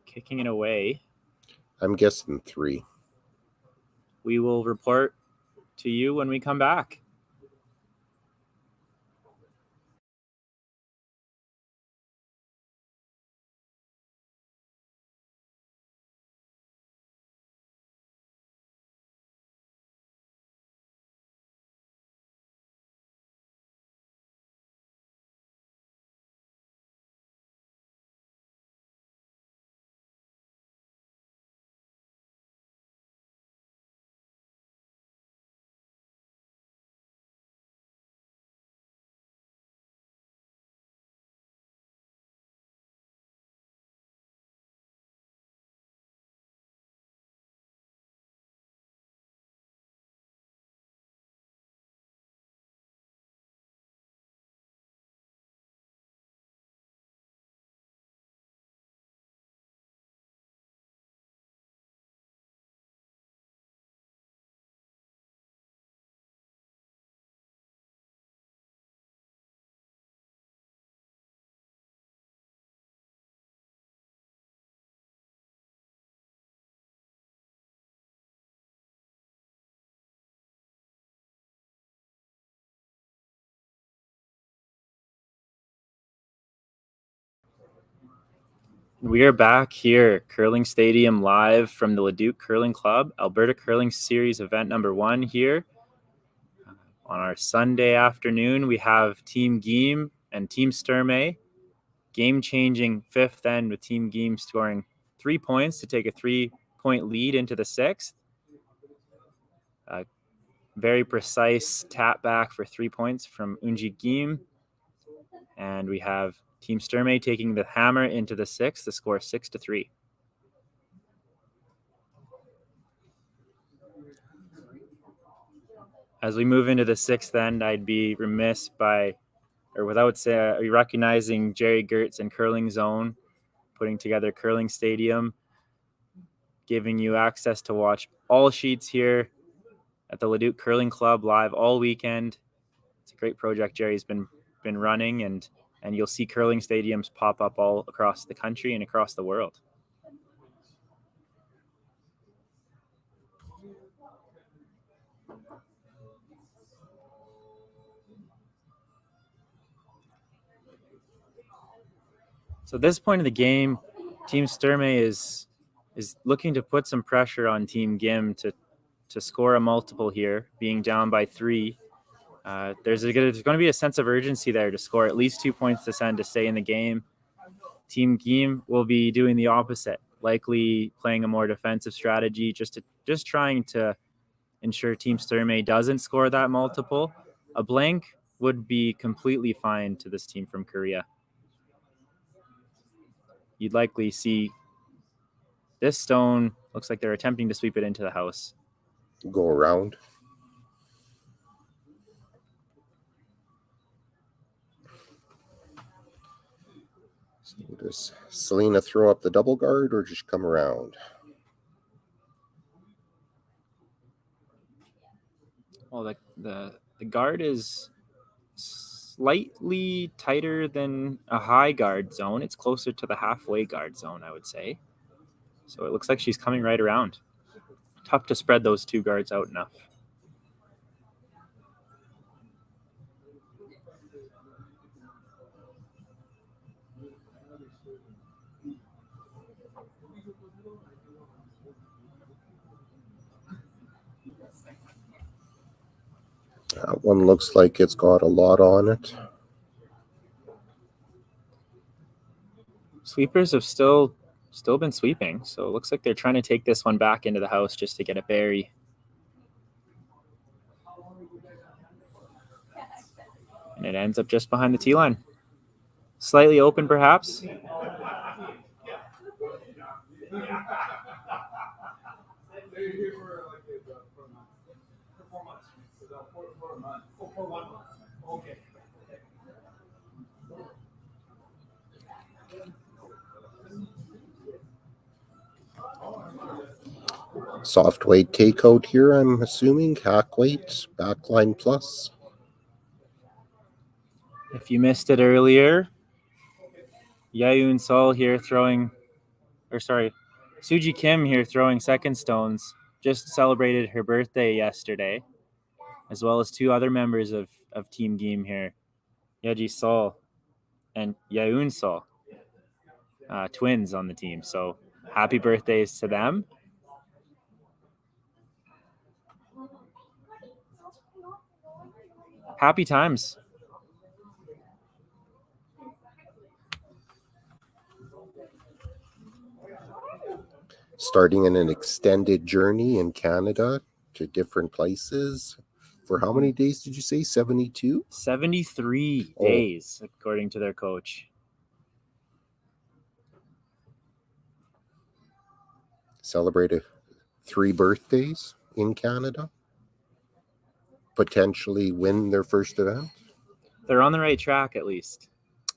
Kicking it away. I'm guessing 3. We will report to you when we come back. We are back here, Curling Stadium, live from the Leduc Curling Club, Alberta Curling Series event number 1 here. On our Sunday afternoon, we have Team Geem and Team Sturmay. Game-changing 5th end with Team Geem scoring 3 points to take a 3-point lead into the 6th. very precise tap back for 3 points from Unji Gim. And we have Team Sturmay taking the hammer into the 6th. The score 6-3. As we move into the 6th end, I'd be remiss without recognizing Jerry Gertz and Curling Zone, putting together Curling Stadium, giving you access to watch all sheets here at the Leduc Curling Club live all weekend. It's a great project Jerry's been running, and you'll see curling stadiums pop up all across the country and across the world. So at this point of the game, Team Sturmay is looking to put some pressure on Team Gim to score a multiple here, being down by 3. There's going to be a sense of urgency there to score at least 2 points this end to stay in the game. Team Gim will be doing the opposite, likely playing a more defensive strategy, just trying to ensure Team Sturmay doesn't score that multiple. A blank would be completely fine to this team from Korea. You'd likely see this stone, looks like they're attempting to sweep it into the house. Go around. So does Selena throw up the double guard or just come around? Well, the guard is slightly tighter than a high guard zone. It's closer to the halfway guard zone, I would say. So it looks like she's coming right around. Tough to spread those 2 guards out enough. That one looks like it's got a lot on it. Sweepers have still been sweeping, so it looks like they're trying to take this one back into the house just to get a bury. And it ends up just behind the tee line. Slightly open, perhaps. Soft weight takeout here, I'm assuming. Hack weight, backline plus. If you missed it earlier, Yaeun Sol here Suji Kim here throwing second stones. Just celebrated her birthday yesterday, as well as 2 other members of Team Gim here, Yeji Sol and Yaeun Sol, twins on the team. So happy birthdays to them. Happy times. Starting in an extended journey in Canada to different places. For how many days did you say? 72? 73 days, according to their coach. Celebrated 3 birthdays in Canada. Potentially win their first event. They're on the right track, at least.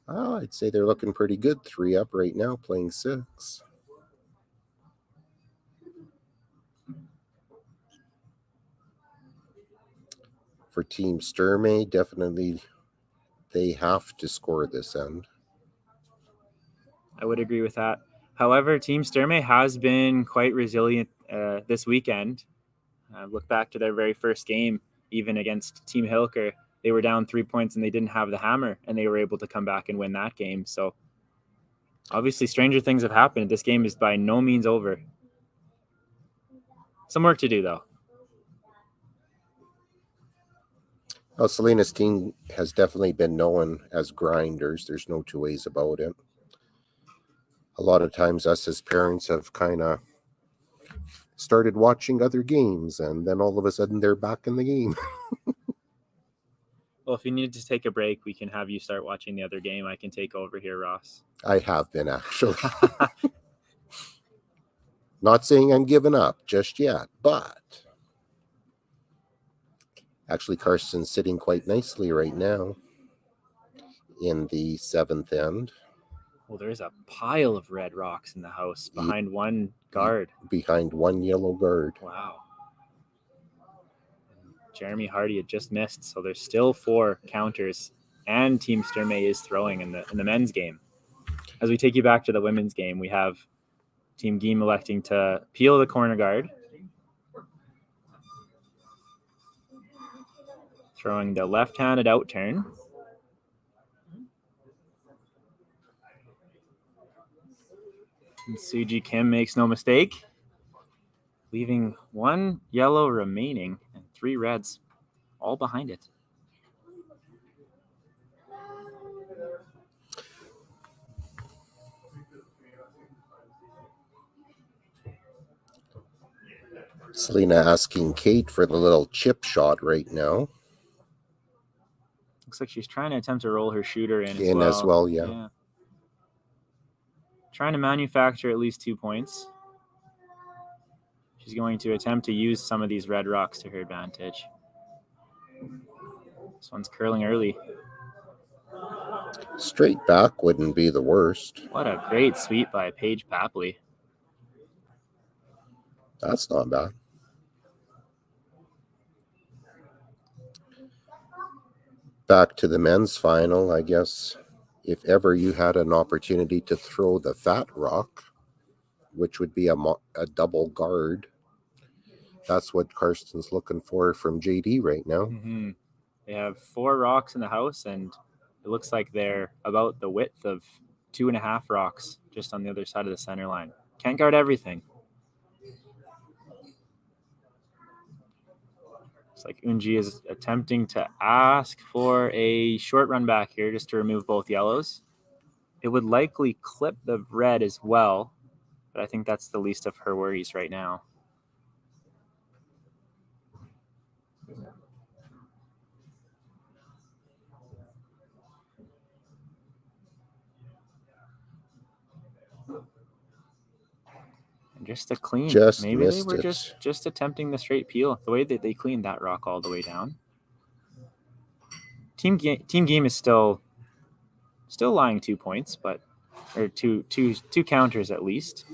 I'd say they're looking pretty good. 3 up right now, playing 6. For Team Sturmay, definitely they have to score this end. I would agree with that. However, Team Sturmay has been quite resilient this weekend. Look back to their very first game, even against Team Hilker. They were down 3 points and they didn't have the hammer, and they were able to come back and win that game. So obviously stranger things have happened. This game is by no means over. Some work to do, though. Well, Selena's team has definitely been known as grinders. There's no 2 ways about it. A lot of times us as parents have kind of started watching other games, and then all of a sudden they're back in the game. Well, if you need to take a break, we can have you start watching the other game. I can take over here, Ross. I have been, actually. Not saying I'm giving up just yet, but actually Carson's sitting quite nicely right now in the 7th end. Well, there's a pile of red rocks in the house behind one guard. Behind one yellow guard. Wow. Jeremy Hardy had just missed, so there's still 4 counters, and Team Sturmay is throwing in the men's game. As we take you back to the women's game, we have Team Geem electing to peel the corner guard, throwing the left-handed out turn. And Suji Kim makes no mistake, leaving 1 yellow remaining and 3 reds all behind it. Selena asking Kate for the little chip shot right now. Looks like she's trying to attempt to roll her shooter in as well, yeah. Trying to manufacture at least 2 points. She's going to attempt to use some of these red rocks to her advantage. This one's curling early. Straight back wouldn't be the worst. What a great sweep by Paige Papley. That's not bad. Back to the men's final, I guess. If ever you had an opportunity to throw the fat rock, which would be a double guard, that's what Karsten's looking for from JD right now. Mm-hmm. They have 4 rocks in the house, and it looks like they're about the width of 2.5 rocks just on the other side of the center line. Can't guard everything. Looks like Unji is attempting to ask for a short run back here just to remove both yellows. It would likely clip the red as well, but I think that's the least of her worries right now. Just a clean. Maybe they were just attempting the straight peel. The way that they cleaned that rock all the way down. Team Game is still lying 2 points, or two counters at least.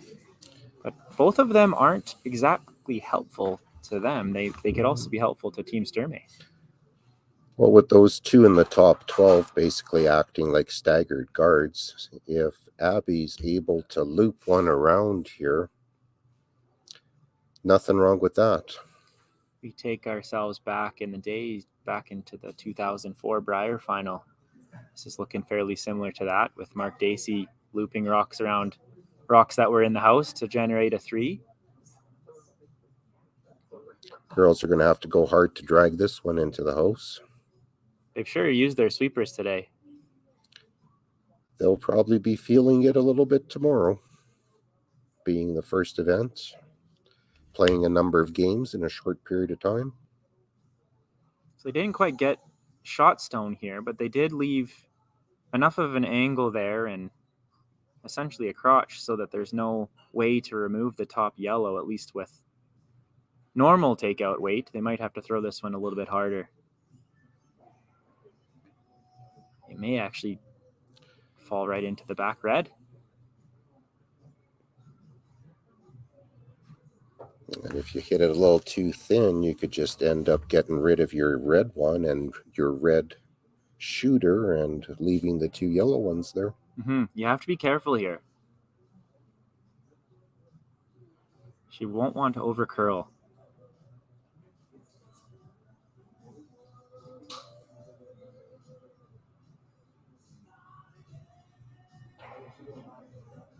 But both of them aren't exactly helpful to them. They could also be helpful to Team Sturmay. Well, with those 2 in the top 12 basically acting like staggered guards, if Abby's able to loop one around here, nothing wrong with that. We take ourselves back in the day, back into the 2004 Brier final. This is looking fairly similar to that, with Mark Dacey looping rocks around rocks that were in the house to generate a 3. Girls are going to have to go hard to drag this one into the house. They've sure used their sweepers today. They'll probably be feeling it a little bit tomorrow, being the first event, playing a number of games in a short period of time. So they didn't quite get shot stone here, but they did leave enough of an angle there and essentially a crotch so that there's no way to remove the top yellow, at least with normal takeout weight. They might have to throw this one a little bit harder. It may actually fall right into the back red. And if you hit it a little too thin, you could just end up getting rid of your red one and your red shooter and leaving the 2 yellow ones there. Mm-hmm. You have to be careful here. She won't want to over curl.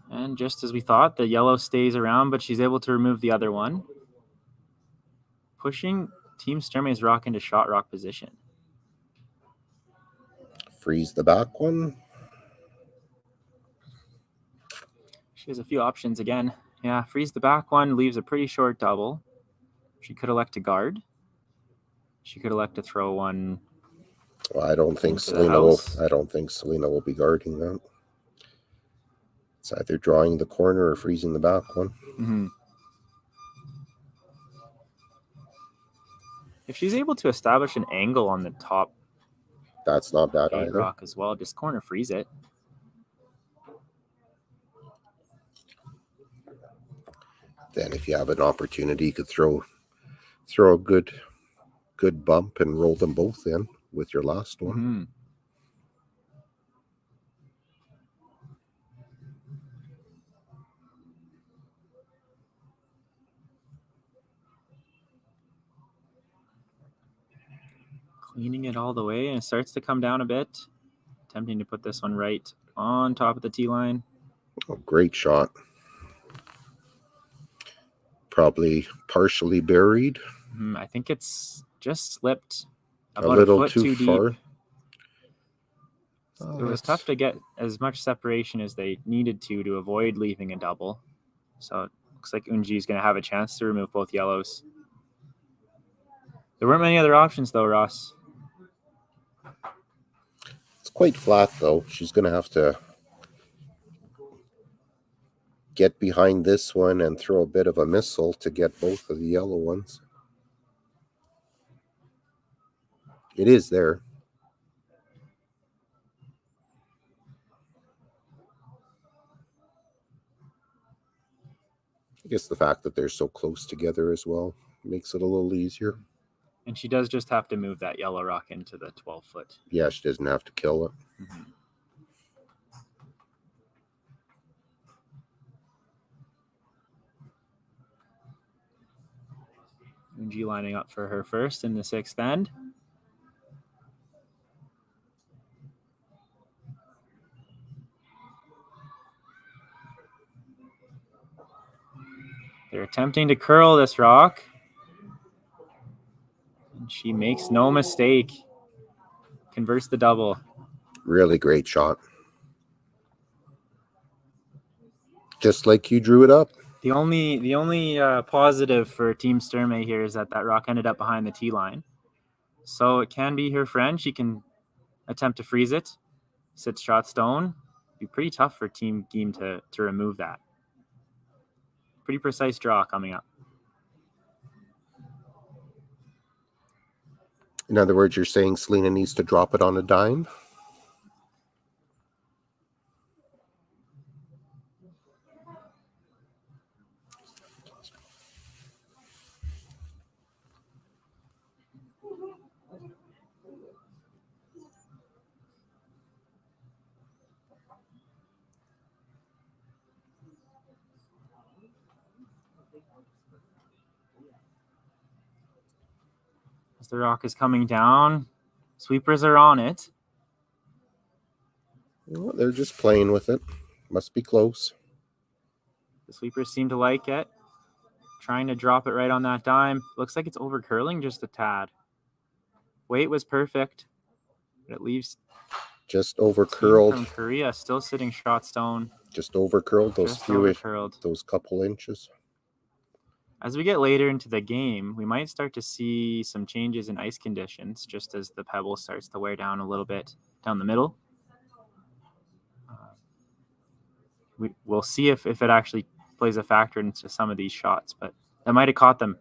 And just as we thought, the yellow stays around, but she's able to remove the other one, pushing Team Sturmay's rock into shot rock position. Freeze the back one. She has a few options again. Yeah, freeze the back one, leaves a pretty short double. She could elect to guard. She could elect to throw one. Well, I don't think into the Selena will. house. I don't think Selena will be guarding that. It's either drawing the corner or freezing the back one. Mm-hmm. If she's able to establish an angle on the top That's not bad gate either. rock as well, just corner freeze it. Then, if you have an opportunity, you could throw a good bump and roll them both in with your last one. Mm-hmm. Cleaning it all the way, and it starts to come down a bit. Attempting to put this one right on top of the tee line. Oh, great shot. Probably partially buried. I think it's just slipped A about little foot too too far. deep. It was tough to get as much separation as they needed to avoid leaving a double. So it looks like Unji is going to have a chance to remove both yellows. There weren't many other options, though, Ross. It's quite flat, though. She's going to have to get behind this one and throw a bit of a missile to get both of the yellow ones. It is there. I guess the fact that they're so close together as well makes it a little easier. And she does just have to move that yellow rock into the 12-foot. Yeah, she doesn't have to kill it. Mm-hmm. Unji lining up for her first in the 6th end. They're attempting to curl this rock. And she makes no mistake. Converts the double. Really great shot. Just like you drew it up. The only positive for Team Sturmay here is that rock ended up behind the tee line. So it can be her friend. She can attempt to freeze it. Sit shot stone. Be pretty tough for Team Geem to remove that. Pretty precise draw coming up. In other words, you're saying Selena needs to drop it on a dime? As the rock is coming down, sweepers are on it. Well, they're just playing with it. Must be close. The sweepers seem to like it. Trying to drop it right on that dime. Looks like it's over curling just a tad. Weight was perfect. But it leaves just over curled. From Korea still sitting shot stone. Just over curled those those couple inches. As we get later into the game, we might start to see some changes in ice conditions just as the pebble starts to wear down a little bit down the middle. We'll see if it actually plays a factor into some of these shots, but that might have caught them.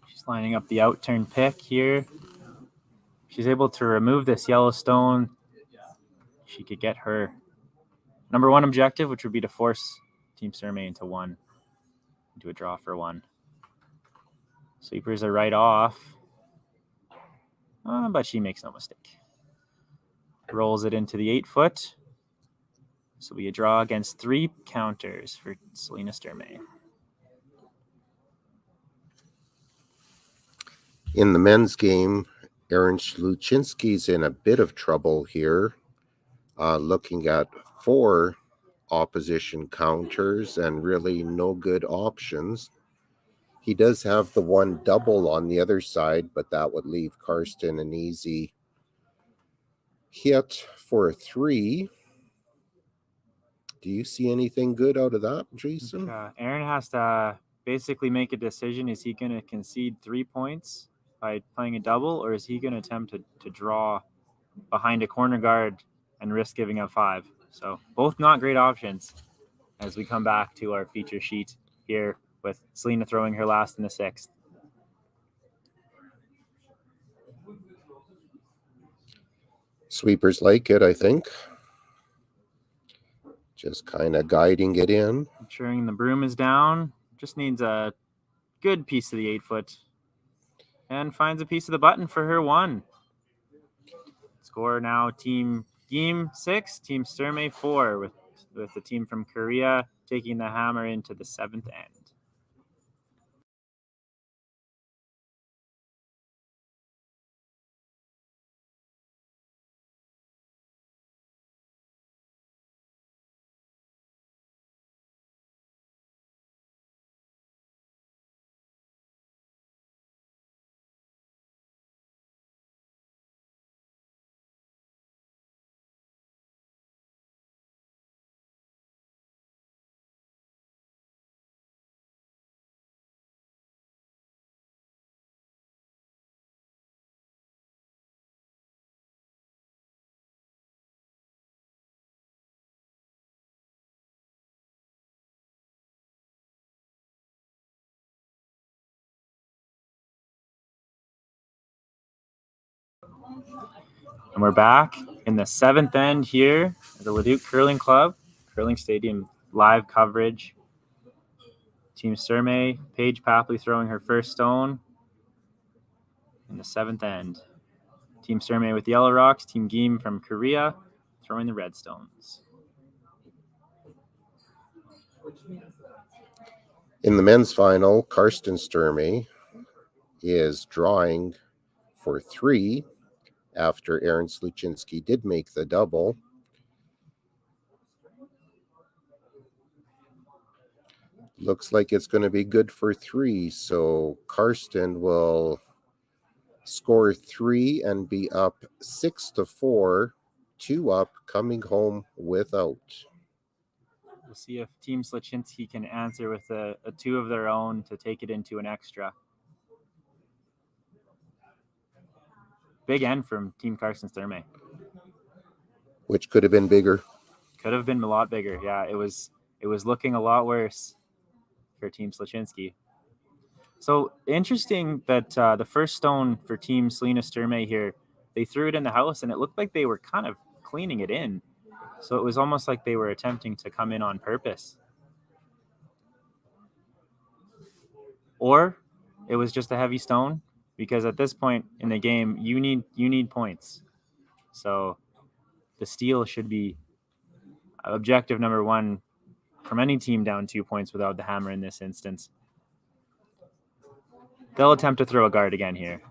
She's lining up the out-turn pick here. She's able to remove this yellow stone. She could get her number one objective, which would be to force Team Sturmay into a draw for one. Sweepers are right off, but she makes no mistake. Rolls it into the 8-foot. So we draw against 3 counters for Selena Sturmay. In the men's game, Aaron Sluchinski's in a bit of trouble here, looking at 4 opposition counters and really no good options. He does have the one double on the other side, but that would leave Karsten an easy hit for a 3. Do you see anything good out of that, Jason? Aaron has to basically make a decision. Is he going to concede 3 points by playing a double, or is he going to attempt to draw behind a corner guard and risk giving up 5? So both not great options as we come back to our feature sheet here with Selena throwing her last in the 6th. Sweepers like it, I think. Just kind of guiding it in. Ensuring the broom is down. Just needs a good piece of the 8-foot. And finds a piece of the button for her 1. Score now Team Game 6, Team Sturmay 4, with the team from Korea taking the hammer into the 7th end. And we're back in the 7th end here at the Leduc Curling Club, Curling Stadium live coverage. Team Sturmay, Paige Papley throwing her first stone in the 7th end. Team Sturmay with Yellow Rocks, Team Geem from Korea throwing the red stones. In the men's final, Karsten Sturmay is drawing for 3 after Aaron Sluchinski did make the double. Looks like it's going to be good for 3, so Karsten will score 3 and be up 6-4, 2 up, coming home without. We'll see if Team Sluchinski can answer with a 2 of their own to take it into an extra. Big end from Team Karsten Sturmay. Which could have been bigger. Could have been a lot bigger. Yeah, it was looking a lot worse for Team Sluchinski. So interesting that the first stone for Team Selena Sturmay here, they threw it in the house and it looked like they were kind of cleaning it in. So it was almost like they were attempting to come in on purpose. Or it was just a heavy stone, because at this point in the game, you need points. So the steal should be objective number 1 from any team down 2 points without the hammer in this instance. They'll attempt to throw a guard again here.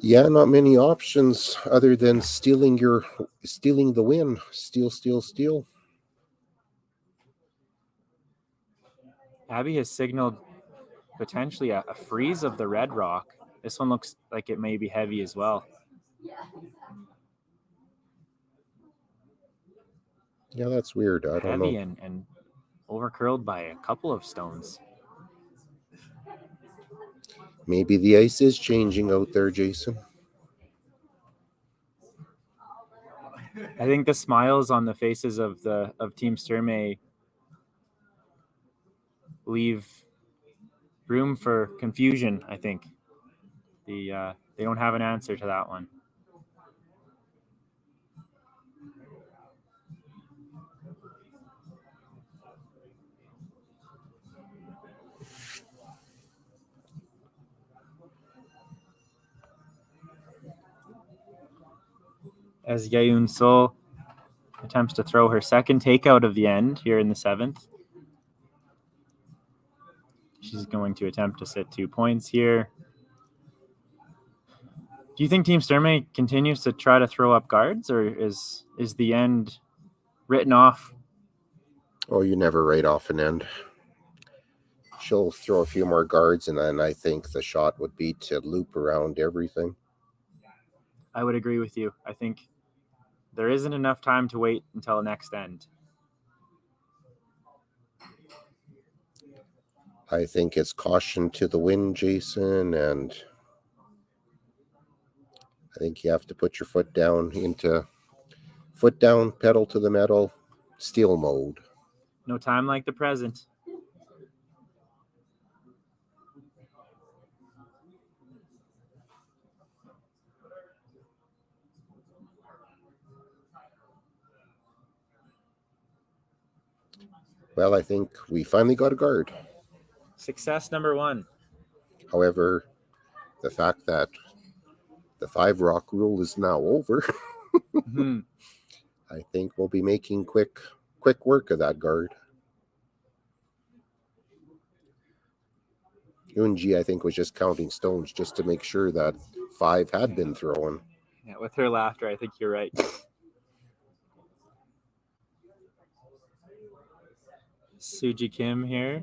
Yeah, not many options other than stealing the win. Steal. Abby has signaled potentially a freeze of the red rock. This one looks like it may be heavy as well. Yeah, that's weird. I don't know. Heavy and overcurled by a couple of stones. Maybe the ice is changing out there, Jason. I think the smiles on the faces of Team Sturmay leave room for confusion, I think. They don't have an answer to that one. As Yeun So attempts to throw her second takeout of the end here in the 7th. She's going to attempt to sit 2 points here. Do you think Team Sturmay continues to try to throw up guards, or is the end written off? Oh, you never write off an end. She'll throw a few more guards, and then I think the shot would be to loop around everything. I would agree with you. I think there isn't enough time to wait until next end. I think it's caution to the wind, Jason, and I think you have to put your foot down, pedal to the metal, steel mode. No time like the present. Well, I think we finally got a guard. Success number 1. However, the fact that the 5 rock rule is now over, Mm-hmm. I think we'll be making quick work of that guard. Unji, I think, was just counting stones just to make sure that 5 had been thrown. Yeah, with her laughter, I think you're right. Suji Kim here,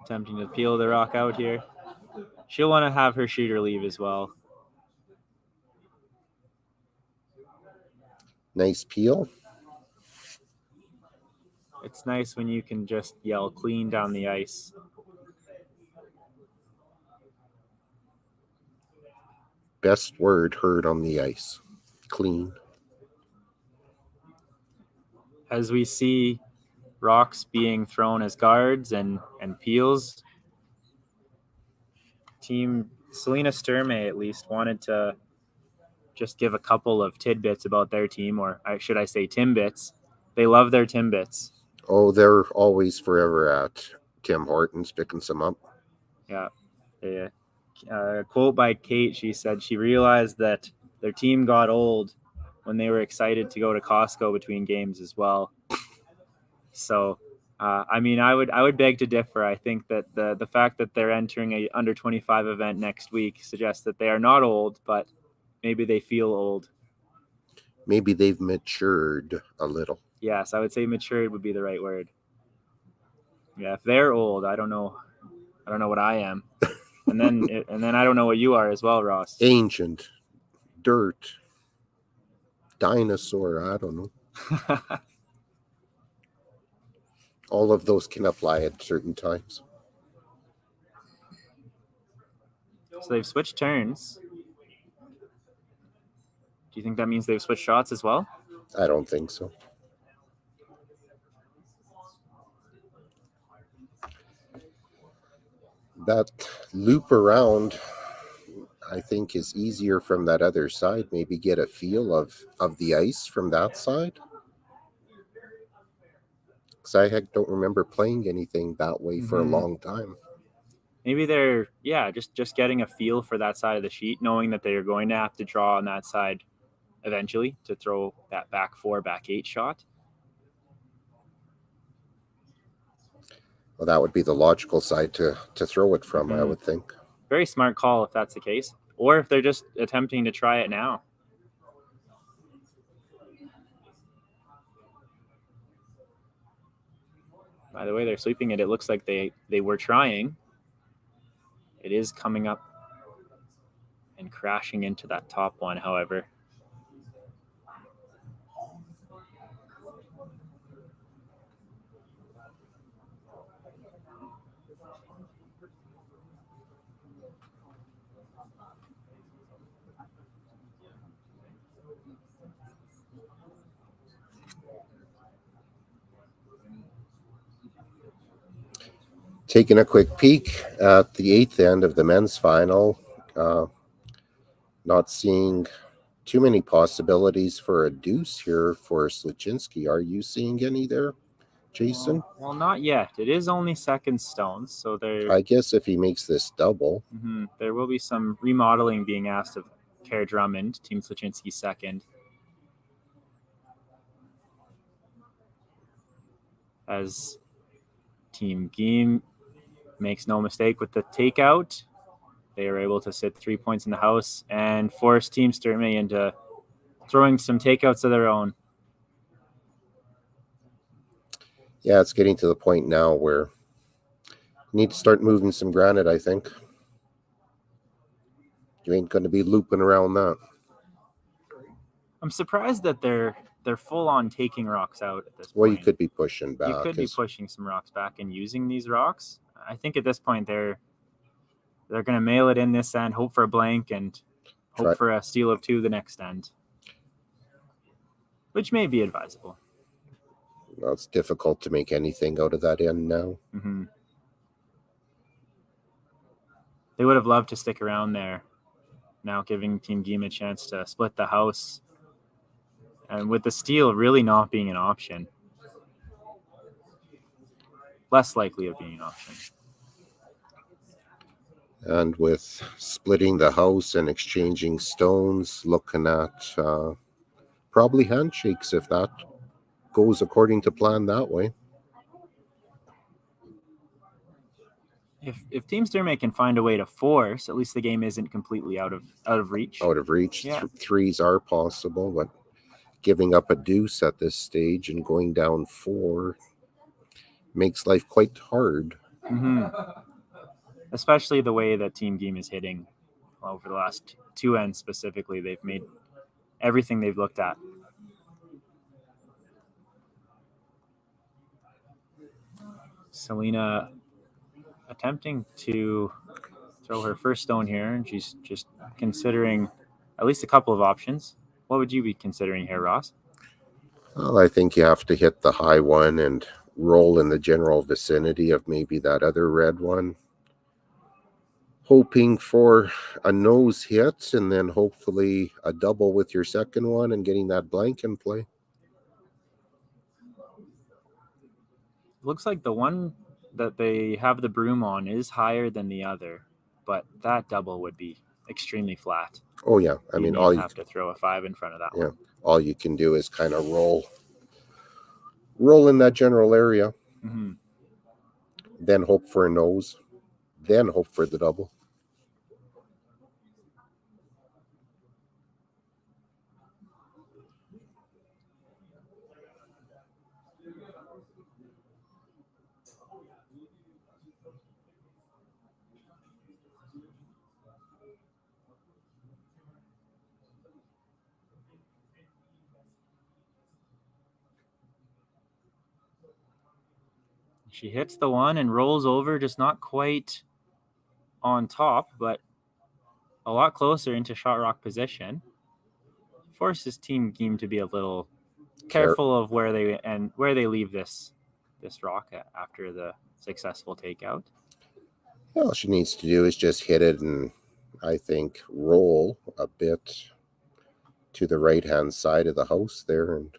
attempting to peel the rock out here. She'll want to have her shooter leave as well. Nice peel. It's nice when you can just yell clean down the ice. Best word heard on the ice. Clean. As we see rocks being thrown as guards and peels, Team Selena Sturmay at least wanted to just give a couple of tidbits about their team, or should I say Timbits. They love their Timbits. Oh, they're always forever at Tim Hortons picking some up. Yeah. A quote by Kate, she said she realized that their team got old when they were excited to go to Costco between games as well. So, I mean, I would beg to differ. I think that the fact that they're entering a under 25 event next week suggests that they are not old, but maybe they feel old. Maybe they've matured a little. Yes, I would say matured would be the right word. Yeah, if they're old, I don't know what I am. And then I don't know what you are as well, Ross. Ancient, dirt, dinosaur, I don't know. All of those can apply at certain times. So they've switched turns. Do you think that means they've switched shots as well? I don't think so. That loop around, I think, is easier from that other side. Maybe get a feel of the ice from that side. Because I don't remember playing anything that way for a long time. Maybe they're, just getting a feel for that side of the sheet, knowing that they're going to have to draw on that side eventually to throw that back 4, back 8 shot. Well, that would be the logical side to throw it from, I would think. Very smart call if that's the case. Or if they're just attempting to try it now. By the way, they're sweeping it. It looks like they were trying. It is coming up and crashing into that top one, however. Taking a quick peek at the 8th end of the men's final, not seeing too many possibilities for a deuce here for Sluchinski. Are you seeing any there, Jason? Well, not yet. It is only second stones, so there. I guess if he makes this double. There will be some remodeling being asked of Kerr Drummond, Team Sluchinski second. As Team Geem makes no mistake with the takeout. They are able to sit 3 points in the house and force Team Sturmay into throwing some takeouts of their own. Yeah, it's getting to the point now where you need to start moving some granite, I think. You ain't going to be looping around that. I'm surprised that they're full on taking rocks out at this point. Well, you could be pushing back. You could be pushing some rocks back and using these rocks. I think at this point they're going to mail it in this end, hope for a blank, and hope for a steal of 2 the next end, which may be advisable. Well, it's difficult to make anything out of that end now. Mm-hmm. They would have loved to stick around there, now giving Team Game a chance to split the house. And with the steal really not being an option. Less likely of being an option. And with splitting the house and exchanging stones, looking at probably handshakes if that goes according to plan that way. If Team Sturmay can find a way to force, at least the game isn't completely out of reach. Out of reach. Yeah. Threes are possible, but giving up a deuce at this stage and going down 4 makes life quite hard. Mm-hmm. Especially the way that Team Game is hitting over the last 2 ends specifically. They've made everything they've looked at. Selena attempting to throw her first stone here, and she's just considering at least a couple of options. What would you be considering here, Ross? Well, I think you have to hit the high one and roll in the general vicinity of maybe that other red one. Hoping for a nose hit and then hopefully a double with your second one and getting that blank in play. Looks like the one that they have the broom on is higher than the other, but that double would be extremely flat. Oh yeah, I mean, all you have to throw a 5 in front of that one. All you can do is kind of roll in that general area, mm-hmm. Then hope for a nose, then hope for the double. She hits the one and rolls over, just not quite on top, but a lot closer into shot rock position. Forces Team Game to be a little careful of where they leave this rock after the successful takeout. All she needs to do is just hit it and I think roll a bit to the right-hand side of the house there, and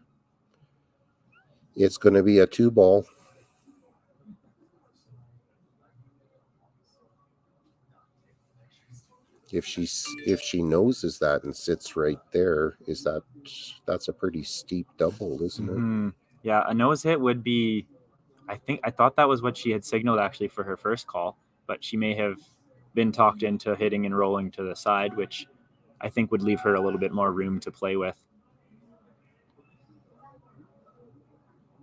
it's going to be a 2-ball. If she noses that and sits right there, that's a pretty steep double, isn't mm-hmm. it? Yeah, a nose hit would be. I thought that was what she had signaled actually for her first call, but she may have been talked into hitting and rolling to the side, which I think would leave her a little bit more room to play with.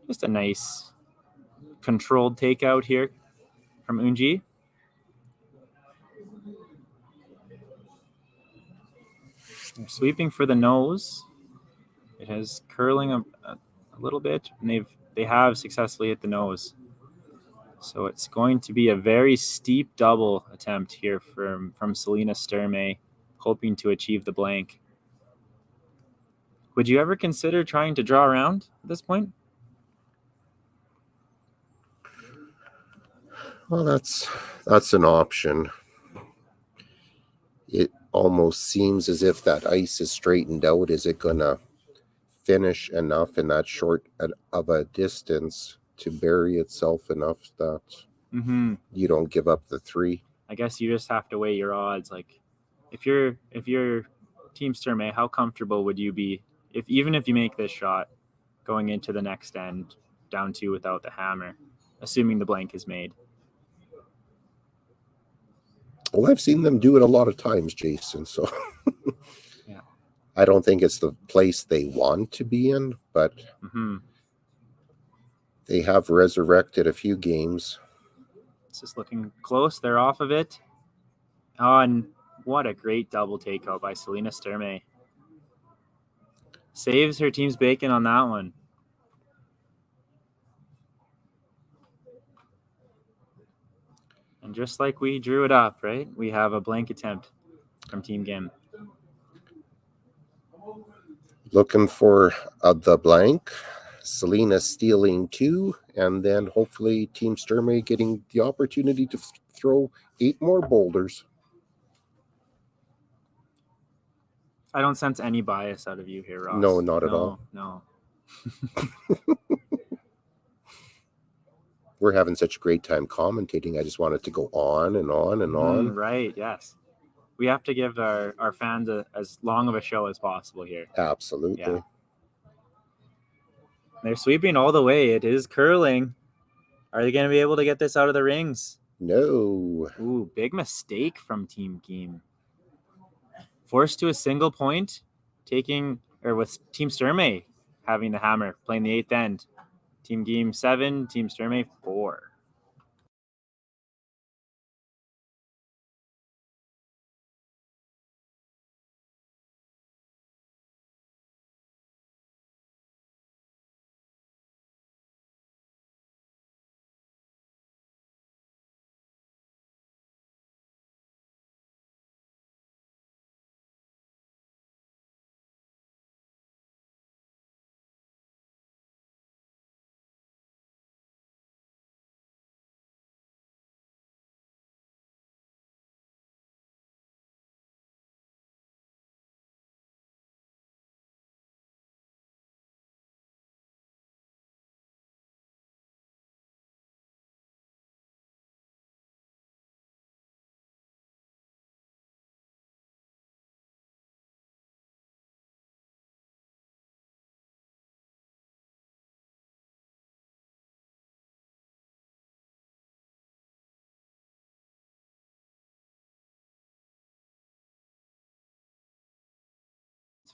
Just a nice controlled takeout here from Unji. They're sweeping for the nose. It has curling a little bit, and they have successfully hit the nose. So it's going to be a very steep double attempt here from Selena Sturmay, hoping to achieve the blank. Would you ever consider trying to draw around at this point? Well, that's an option. It almost seems as if that ice is straightened out. Is it going to finish enough in that short of a distance to bury itself enough that mm-hmm. you don't give up the 3? I guess you just have to weigh your odds. Like, if you're Team Sturmay, how comfortable would you be even if you make this shot going into the next end down 2 without the hammer, assuming the blank is made? Well, I've seen them do it a lot of times, Jason. So Yeah. I don't think it's the place they want to be in, but they have resurrected a few games. It's just looking close. They're off of it. Oh, and what a great double takeout by Selena Sturmay. Saves her team's bacon on that one. And just like we drew it up, right? We have a blank attempt from Team Game. Looking for the blank. Selena stealing 2, and then hopefully Team Sturmay getting the opportunity to throw 8 more boulders. I don't sense any bias out of you here, Ross. No, not at all. No. We're having such a great time commentating. I just want it to go on and on and on. Right, yes. We have to give our fans as long of a show as possible here. Absolutely. Yeah. They're sweeping all the way. It is curling. Are they going to be able to get this out of the rings? No. Ooh, big mistake from Team Game. Forced to a single point, with Team Sturmay having the hammer, playing the 8th end. Team Game 7, Team Sturmay 4.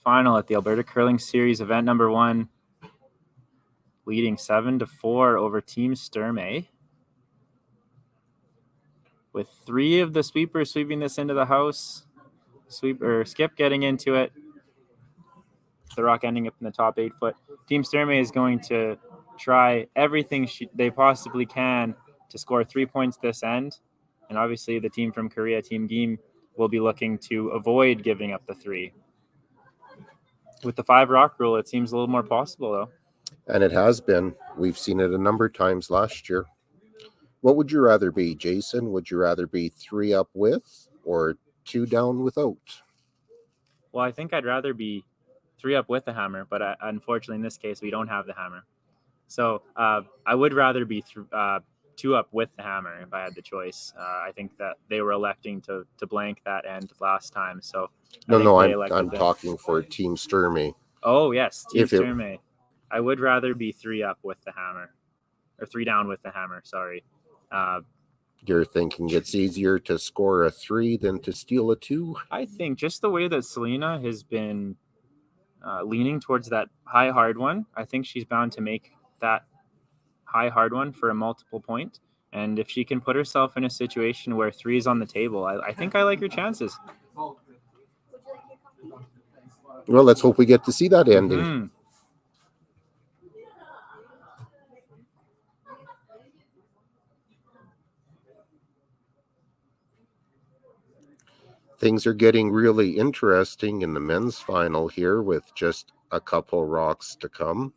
Final at the Alberta Curling Series event number 1, leading 7-4 over Team Sturmay. With 3 of the sweepers sweeping this into the house. Skip getting into it. The rock ending up in the top 8 foot. Team Sturmay is going to try everything they possibly can to score 3 points this end. And obviously the team from Korea, Team Game, will be looking to avoid giving up the 3. With the 5 rock rule, it seems a little more possible, though. And it has been. We've seen it a number of times last year. What would you rather be, Jason? Would you rather be 3 up with or 2 down without? Well, I think I'd rather be 3 up with the hammer, but unfortunately in this case, we don't have the hammer. So I would rather be 2 up with the hammer if I had the choice. I think that they were electing to blank that end last time. So I'm talking for Team Sturmay. Oh, yes, Team Sturmay. I would rather be 3 up with the hammer, or 3 down with the hammer, sorry. You're thinking it's easier to score a 3 than to steal a 2? I think just the way that Selena has been leaning towards that high hard one, I think she's bound to make that high hard one for a multiple point. And if she can put herself in a situation where 3 is on the table, I think I like her chances. Well, let's hope we get to see that ending. Mm-hmm. Things are getting really interesting in the men's final here with just a couple rocks to come.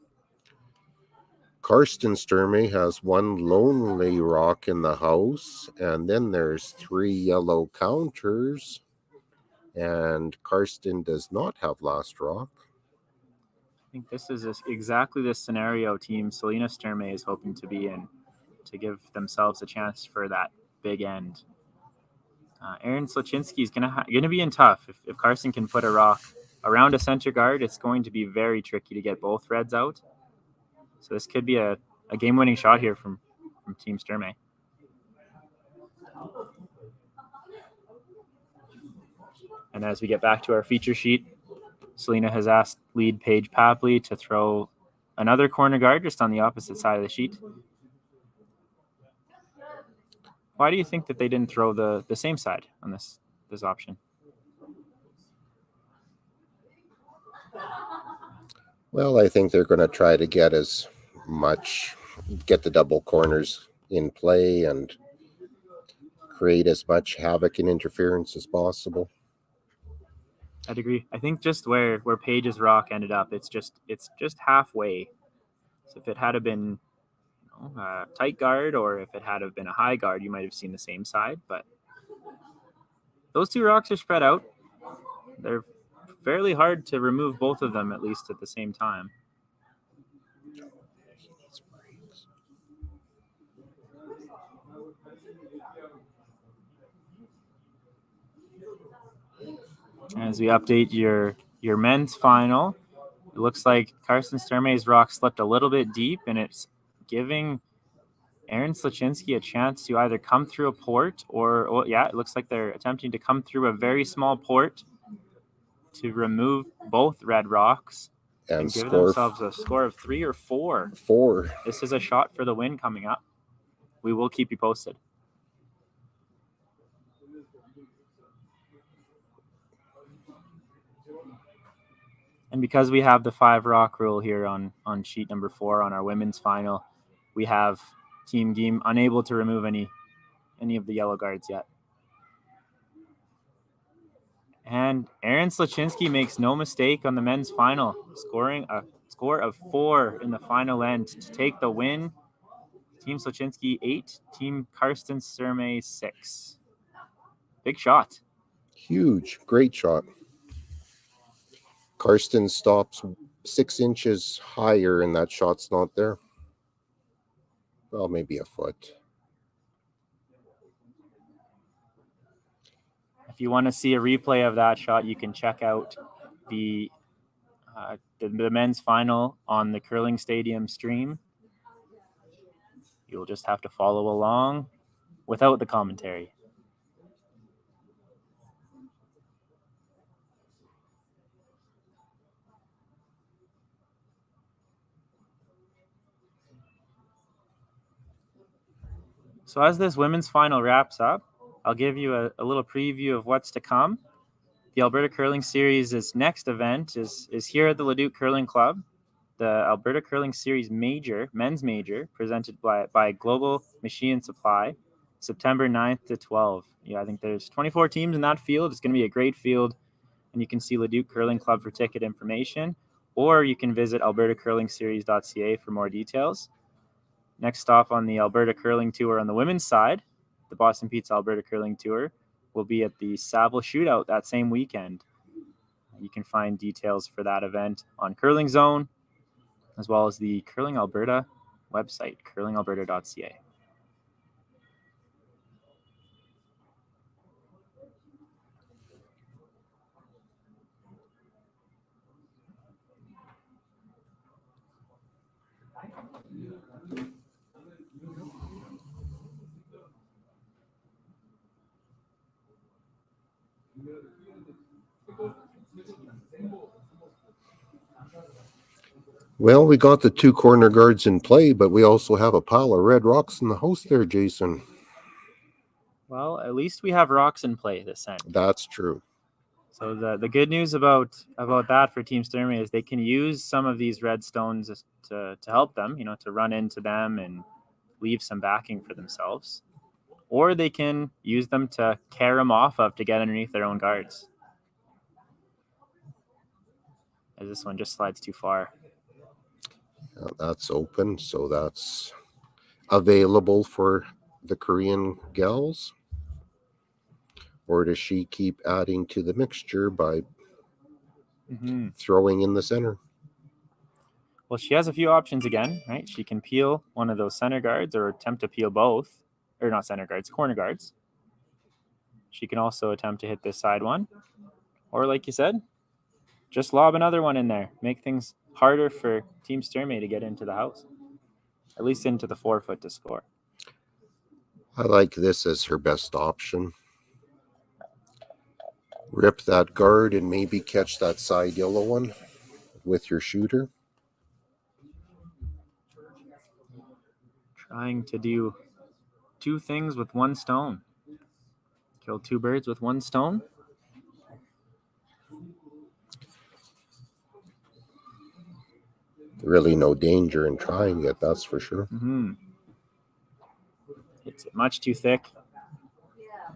Karsten Sturmay has 1 lonely rock in the house, and then there's 3 yellow counters, and Karsten does not have last rock. I think this is exactly the scenario Team Selena Sturmay is hoping to be in to give themselves a chance for that big end. Aaron Slaczynski is going to be in tough. If Karsten can put a rock around a center guard, it's going to be very tricky to get both reds out. So this could be a game-winning shot here from Team Sturmay. And as we get back to our feature sheet, Selena has asked lead Paige Papley to throw another corner guard just on the opposite side of the sheet. Why do you think that they didn't throw the same side on this option? Well, I think they're going to try to get the double corners in play and create as much havoc and interference as possible. I'd agree. I think just where Paige's rock ended up, it's just halfway. So if it had been a tight guard, or if it had been a high guard, you might have seen the same side. But those two rocks are spread out. They're fairly hard to remove both of them, at least at the same time. As we update your men's final, it looks like Karsten Sturmay's rock slipped a little bit deep, and it's giving Aaron Slaczynski a chance to either come through a port or it looks like they're attempting to come through a very small port to remove both red rocks and give themselves a score of 3 or 4. 4. This is a shot for the win coming up. We will keep you posted. And because we have the 5 rock rule here on sheet number 4 on our women's final, we have Team Game unable to remove any of the yellow guards yet. And Aaron Slaczynski makes no mistake on the men's final, scoring a score of 4 in the final end to take the win. Team Slaczynski 8, Team Karsten Sturmay 6. Big shot. Huge. Great shot. Karsten stops 6 inches higher, and that shot's not there. Well, maybe a foot. If you want to see a replay of that shot, you can check out the men's final on the Curling Stadium stream. You'll just have to follow along without the commentary. So as this women's final wraps up, I'll give you a little preview of what's to come. The Alberta Curling Series' next event is here at the Leduc Curling Club. The Alberta Curling Series Major, men's major, presented by Global Machine Supply, September 9th to 12th. Yeah, I think there's 24 teams in that field. It's going to be a great field, and you can see Leduc Curling Club for ticket information, or you can visit albertacurlingseries.ca for more details. Next stop on the Alberta Curling Tour on the women's side, the Boston Pizza Alberta Curling Tour, will be at the Saville Shootout that same weekend. You can find details for that event on Curling Zone, as well as the Curling Alberta website, curlingalberta.ca. Well, we got the 2 corner guards in play, but we also have a pile of red rocks in the house there, Jason. Well, at least we have rocks in play this end. That's true. So the good news about that for Team Sturmay is they can use some of these red stones to help them, to run into them and leave some backing for themselves. Or they can use them to carry them off of to get underneath their own guards. As this one just slides too far. That's open, so that's available for the Korean gals. Or does she keep adding to the mixture by throwing in the center? Well, she has a few options again, right? She can peel one of those center guards or attempt to peel both. Or not center guards, corner guards. She can also attempt to hit this side one. Or like you said, just lob another one in there. Make things harder for Team Sturmay to get into the house. At least into the 4-foot to score. I like this as her best option. Rip that guard and maybe catch that side yellow one with your shooter. Trying to do two things with one stone. Kill two birds with one stone. Really no danger in trying it, that's for sure. Hits it much too thick.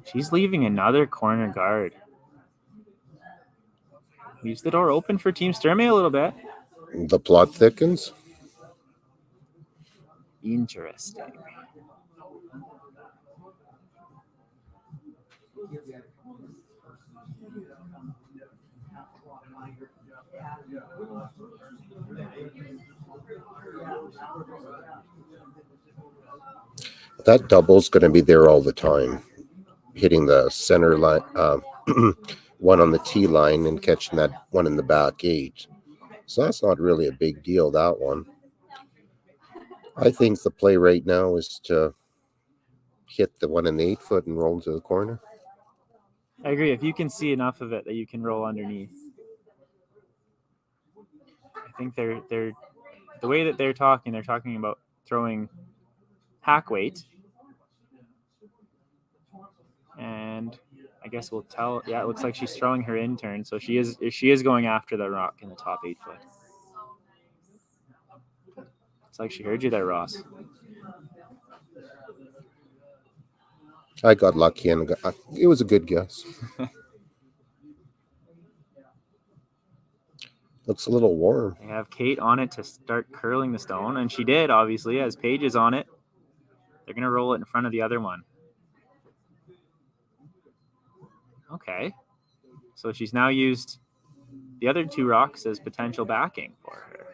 She's leaving another corner guard. Leaves the door open for Team Sturmay a little bit. The plot thickens. Interesting. That double's going to be there all the time, hitting the center line, one on the T line and catching that one in the back 8. So that's not really a big deal, that one. I think the play right now is to hit the one in the 8-foot and roll to the corner. I agree. If you can see enough of it that you can roll underneath. I think they're the way that they're talking about throwing hack weight. And I guess we'll tell. Yeah, it looks like she's throwing her in turn, so she is going after the rock in the top 8-foot. It's like she heard you there, Ross. I got lucky and it was a good guess. Looks a little warm. They have Kate on it to start curling the stone, and she did, obviously, as Paige is on it. They're going to roll it in front of the other one. Okay. So she's now used the other two rocks as potential backing for her.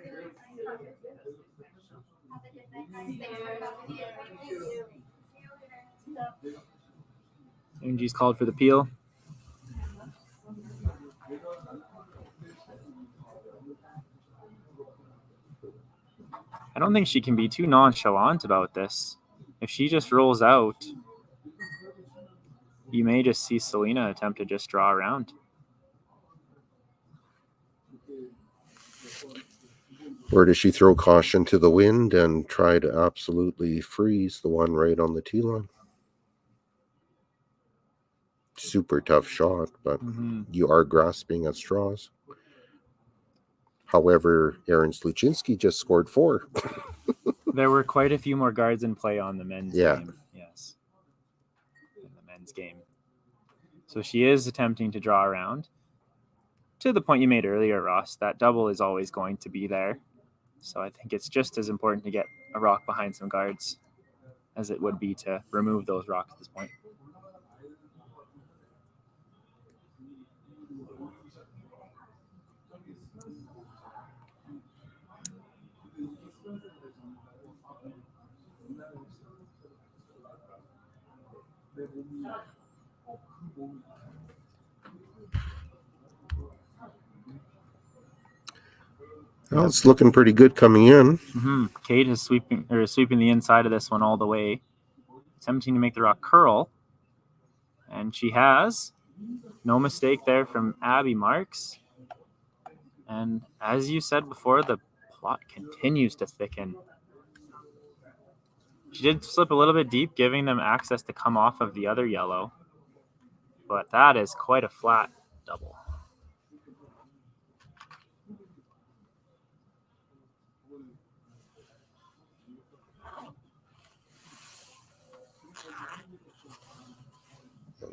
Angie's called for the peel. I don't think she can be too nonchalant about this. If she just rolls out, you may just see Selena attempt to just draw around. Or does she throw caution to the wind and try to absolutely freeze the one right on the T line? Super tough shot, but you are grasping at straws. However, Aaron Sluchinski just scored 4. There were quite a few more guards in play on the men's game. Yes. In the men's game. So she is attempting to draw around. To the point you made earlier, Ross, that double is always going to be there. So I think it's just as important to get a rock behind some guards as it would be to remove those rocks at this point. Well, it's looking pretty good coming in. Kate is sweeping the inside of this one all the way, attempting to make the rock curl, and she has no mistake there from Abby Marks. And as you said before, the plot continues to thicken. She did slip a little bit deep, giving them access to come off of the other yellow, but that is quite a flat double.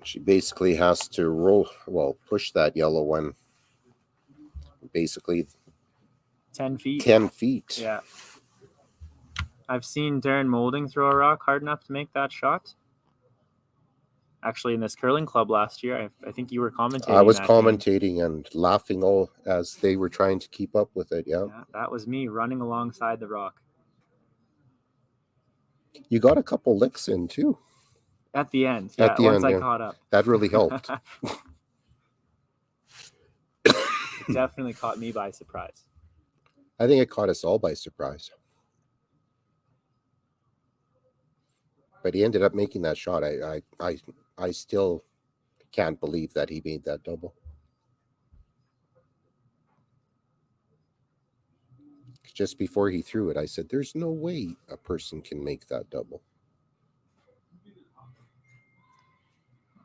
She basically has to push that yellow one basically 10 feet. 10 feet. Yeah. I've seen Darren Moulding throw a rock hard enough to make that shot. Actually, in this curling club last year, I think you were commentating. I was commentating and laughing all as they were trying to keep up with it. Yeah, that was me running alongside the rock. You got a couple licks in too. At the end, yeah. Once I caught up, that really helped. Definitely caught me by surprise. I think it caught us all by surprise. But he ended up making that shot. I still can't believe that he made that double. just before he threw it, I said, there's no way a person can make that double.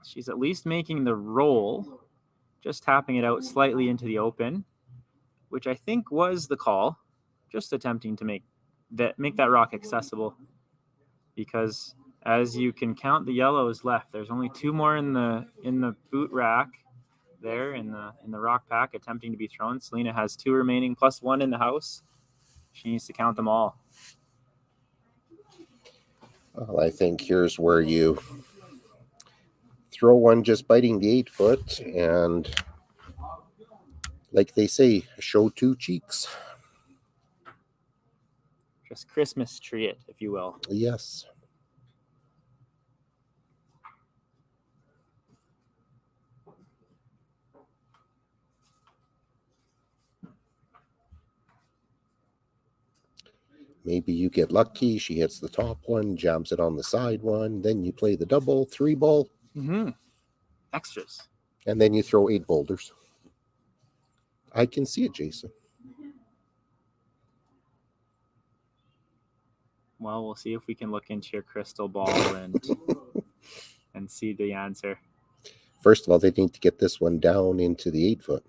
She's at least making the roll, just tapping it out slightly into the open, which I think was the call, just attempting to make that rock accessible, because as you can count the yellows left, there's only 2 more in the boot rack there in the rock pack attempting to be thrown. Selena has 2 remaining plus 1 in the house. She needs to count them all. Well, I think here's where you throw one just biting the 8-foot, and like they say, show 2 cheeks. Just Christmas tree it, if you will. Yes. Maybe you get lucky. She hits the top one, jams it on the side one. Then you play the double, 3 ball. Mm-hmm. Extras. And then you throw 8 boulders. I can see it, Jason. Well, we'll see if we can look into your crystal ball and see the answer. First of all, they need to get this one down into the 8-foot,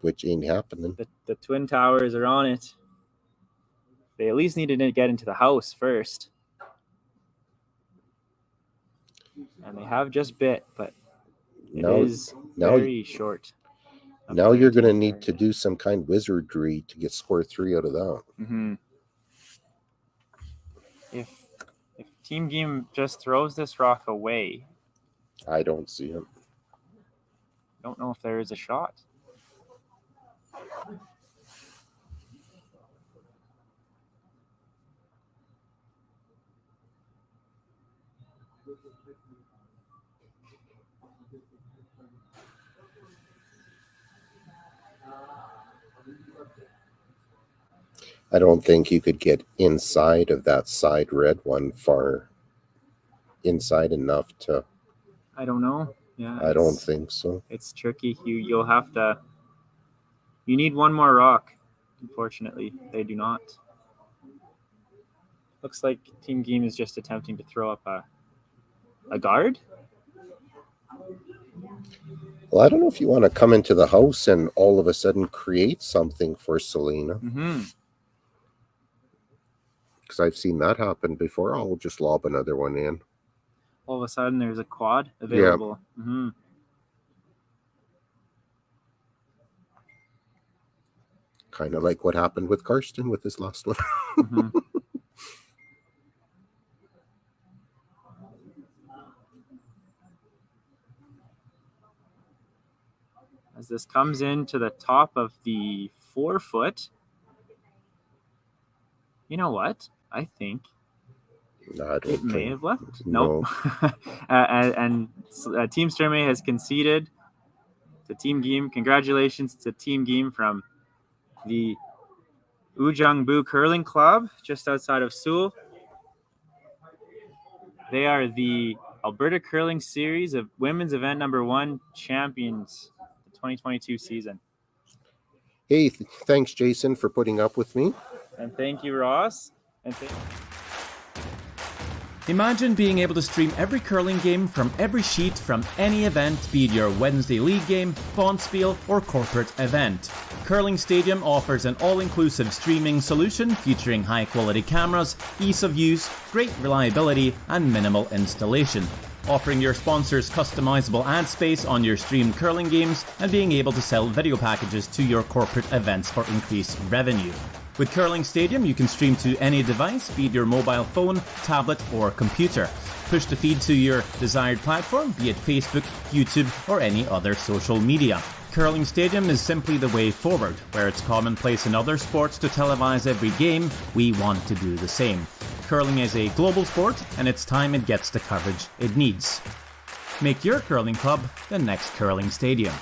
which ain't happening. The Twin Towers are on it. They at least needed to get into the house first. And they have just bit, but it is very short. Now you're going to need to do some kind of wizardry to get score 3 out of that. Mm-hmm. If Team Game just throws this rock away, I don't see him. Don't know if there is a shot. I don't think you could get inside of that side red one far inside enough to. I don't know. Yeah, I don't think so. It's tricky. You'll have to. You need one more rock. Unfortunately, they do not. Looks like Team Game is just attempting to throw up a guard. Well, I don't know if you want to come into the house and all of a sudden create something for Selena. Mm-hmm. Because I've seen that happen before. I'll just lob another one in. All of a sudden, there's a quad available. Yeah. Mm-hmm. Kind of like what happened with Karsten with his last one. Mm-hmm. As this comes into the top of the 4-foot, you know what? I think it may have left. No. Nope. and Team Sturmay has conceded to Team Game. Congratulations to Team Game from the Ujungbu Curling Club just outside of Sewell. They are the Alberta Curling Series of Women's Event number 1 champions the 2022 season. Hey, thanks, Jason, for putting up with me. And thank you, Ross. Imagine being able to stream every curling game from every sheet from any event, be it your Wednesday league game, bonspiel, or corporate event. Curling Stadium offers an all-inclusive streaming solution featuring high-quality cameras, ease of use, great reliability, and minimal installation. Offering your sponsors customizable ad space on your streamed curling games and being able to sell video packages to your corporate events for increased revenue. With Curling Stadium, you can stream to any device, be it your mobile phone, tablet, or computer. Push the feed to your desired platform, be it Facebook, YouTube, or any other social media. Curling Stadium is simply the way forward. Where it's commonplace in other sports to televise every game, we want to do the same. Curling is a global sport, and it's time it gets the coverage it needs. Make your curling club the next Curling Stadium.